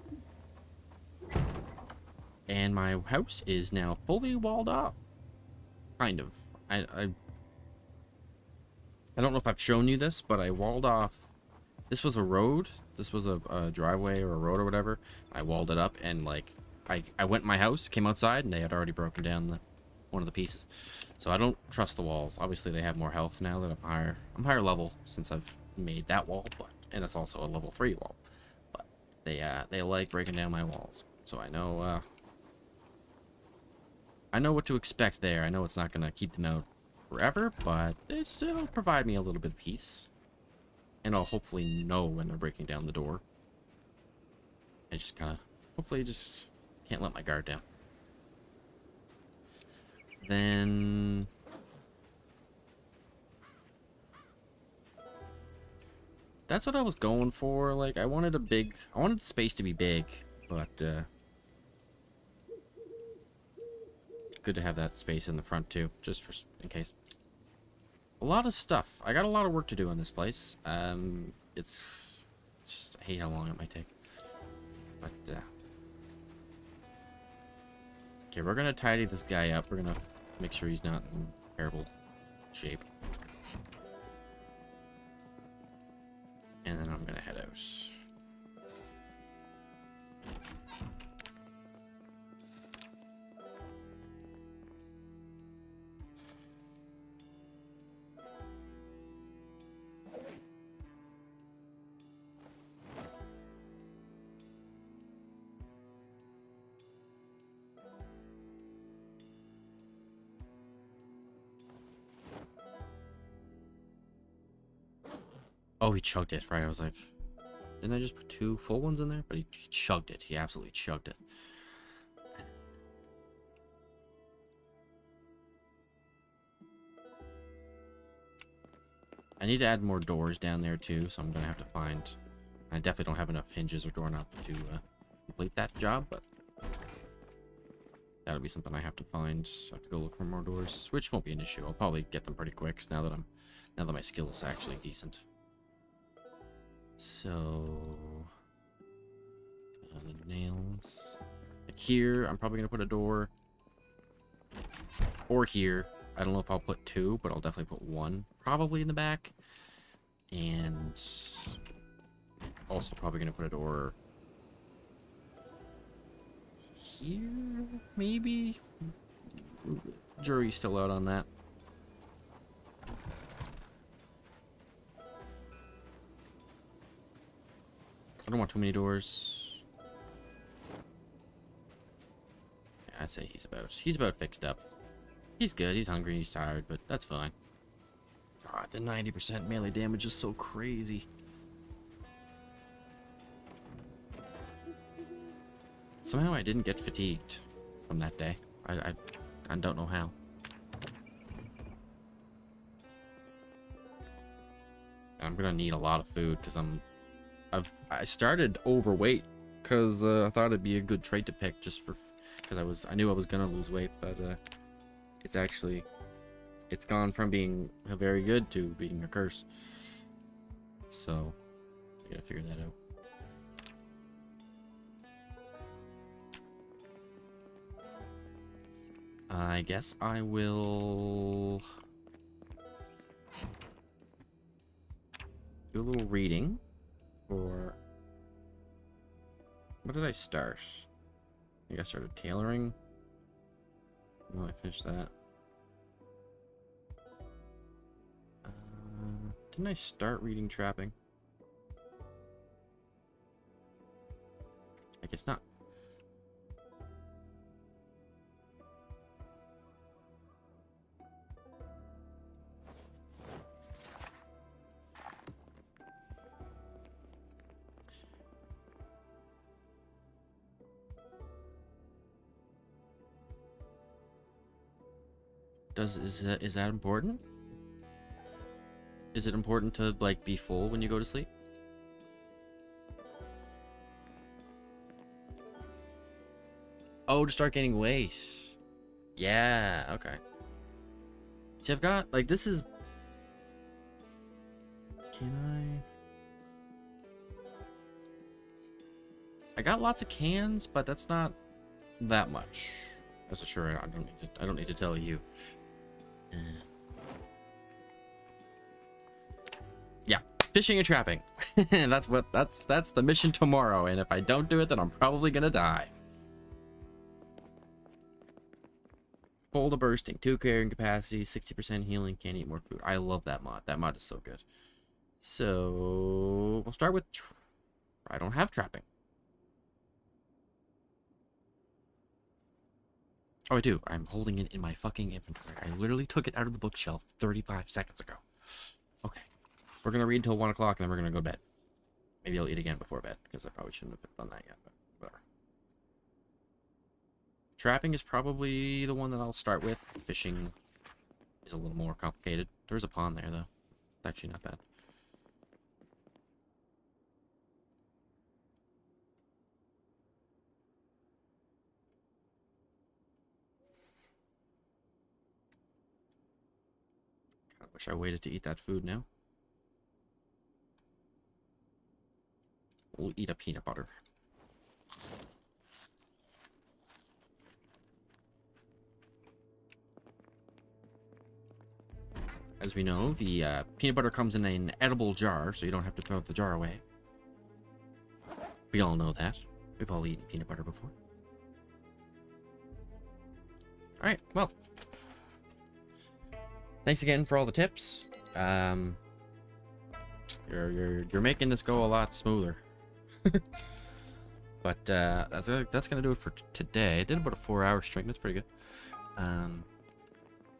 And my house is now fully walled off. Kind of. I don't know if I've shown you this, but I walled off. This was a road. This was a driveway or a road or whatever. I walled it up, and like I went in my house, came outside, and they had already broken down one of the pieces. So I don't trust the walls. Obviously, they have more health now that I'm higher level since I've made that wall, and it's also a level 3 wall. But they like breaking down my walls, so I know what to expect there. I know it's not gonna keep them out forever, but it'll provide me a little bit of peace. And I'll hopefully know when they're breaking down the door. I just kind of, hopefully just can't let my guard down. Then... that's what I was going for. Like, I wanted the space to be big, but, good to have that space in the front too, just in case. A lot of stuff. I got a lot of work to do in this place. It's just, I hate how long it might take. But okay, we're gonna tidy this guy up. We're gonna make sure he's not in terrible shape. And then I'm gonna head out. Oh, he chugged it, right? I was like, didn't I just put 2 full ones in there? But he chugged it. He absolutely chugged it. I need to add more doors down there too, so I'm gonna have to find. I definitely don't have enough hinges or doorknob to complete that job, but that'll be something I have to find. So I have to go look for more doors, which won't be an issue. I'll probably get them pretty quick now that my skill is actually decent. So the nails. Like here, I'm probably gonna put a door. Or here. I don't know if I'll put 2, but I'll definitely put 1 probably in the back. And also probably gonna put a door here, maybe. Jury's still out on that. I don't want too many doors. Yeah, I'd say he's about fixed up. He's good. He's hungry. He's tired, but that's fine. God, the 90% melee damage is so crazy. Somehow I didn't get fatigued from that day. I don't know how. I'm gonna need a lot of food because I started overweight because I thought it'd be a good trait to pick just for because I knew I was gonna lose weight, but it's gone from being very good to being a curse. So I gotta figure that out. I guess I will do a little reading for... What did I start? I think I started tailoring. No, I finished that. Didn't I start reading trapping? I guess not. Is that important? Is it important to like be full when you go to sleep? Oh, to start gaining weight. Yeah, okay. See, I've got like this is. Can I got lots of cans, but that's not that much. That's for sure. I don't need to tell you. Yeah, fishing and trapping. that's the mission tomorrow, and if I don't do it, then I'm probably gonna die. Full to bursting, 2 carrying capacity, 60% healing, can't eat more food. I love that mod. That mod is so good. So we'll start with I don't have trapping. Oh, I do. I'm holding it in my fucking inventory. I literally took it out of the bookshelf 35 seconds ago. Okay. We're going to read until 1 o'clock, and then we're going to go to bed. Maybe I'll eat again before bed, because I probably shouldn't have done that yet, but whatever. Trapping is probably the one that I'll start with. Fishing is a little more complicated. There's a pond there, though. It's actually not bad. I wish I waited to eat that food now. We'll eat a peanut butter. As we know, the peanut butter comes in an edible jar, so you don't have to throw the jar away. We all know that. We've all eaten peanut butter before. Alright, well. Thanks again for all the tips. You're making this go a lot smoother. But that's gonna do it for today. I did about a 4-hour stream. That's pretty good.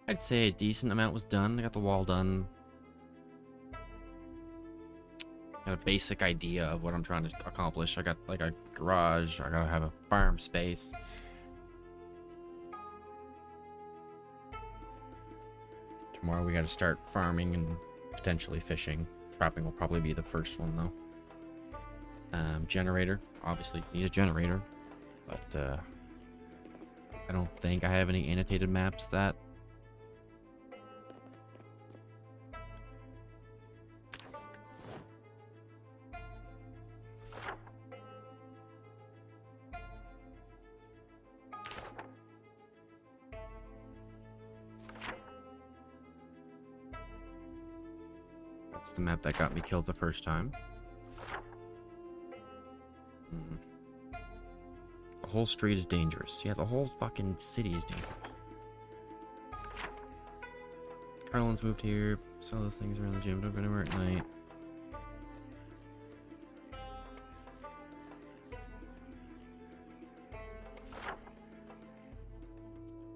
I'd say a decent amount was done. I got the wall done. Got a basic idea of what I'm trying to accomplish. I got like a garage. I gotta have a farm space. Tomorrow we gotta start farming and potentially fishing. Trapping will probably be the first one though. Generator. Obviously need a generator. But I don't think I have any annotated maps that That's the map that got me killed the first time. The whole street is dangerous. Yeah, the whole fucking city is dangerous. Carlin's moved here. Saw those things around the gym. Don't go anywhere at night.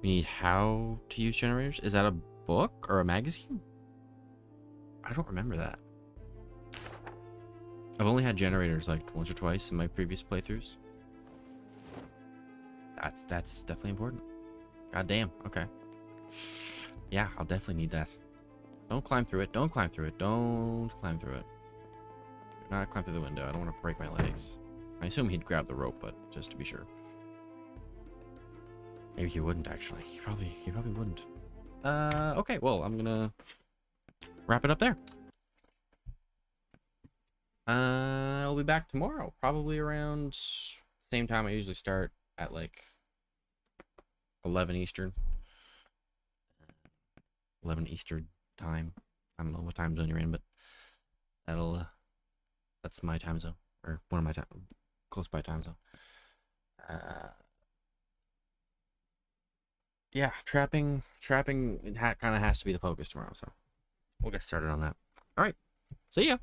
We need how to use generators. Is that a book or a magazine? I don't remember that. I've only had generators like once or twice in my previous playthroughs. That's definitely important. God damn. Okay. Yeah, I'll definitely need that. Don't climb through it. Don't climb through it. Don't climb through it. Do not climb through the window. I don't want to break my legs. I assume he'd grab the rope, but just to be sure. Maybe he wouldn't actually. He probably wouldn't. Okay, well, I'm gonna wrap it up there. I'll be back tomorrow, probably around same time I usually start at like 11 Eastern. 11 Eastern time. I don't know what time zone you're in, but that's my time zone, or one of my close by time zone. Yeah, trapping kind of has to be the focus tomorrow, so we'll get started on that. All right, see ya.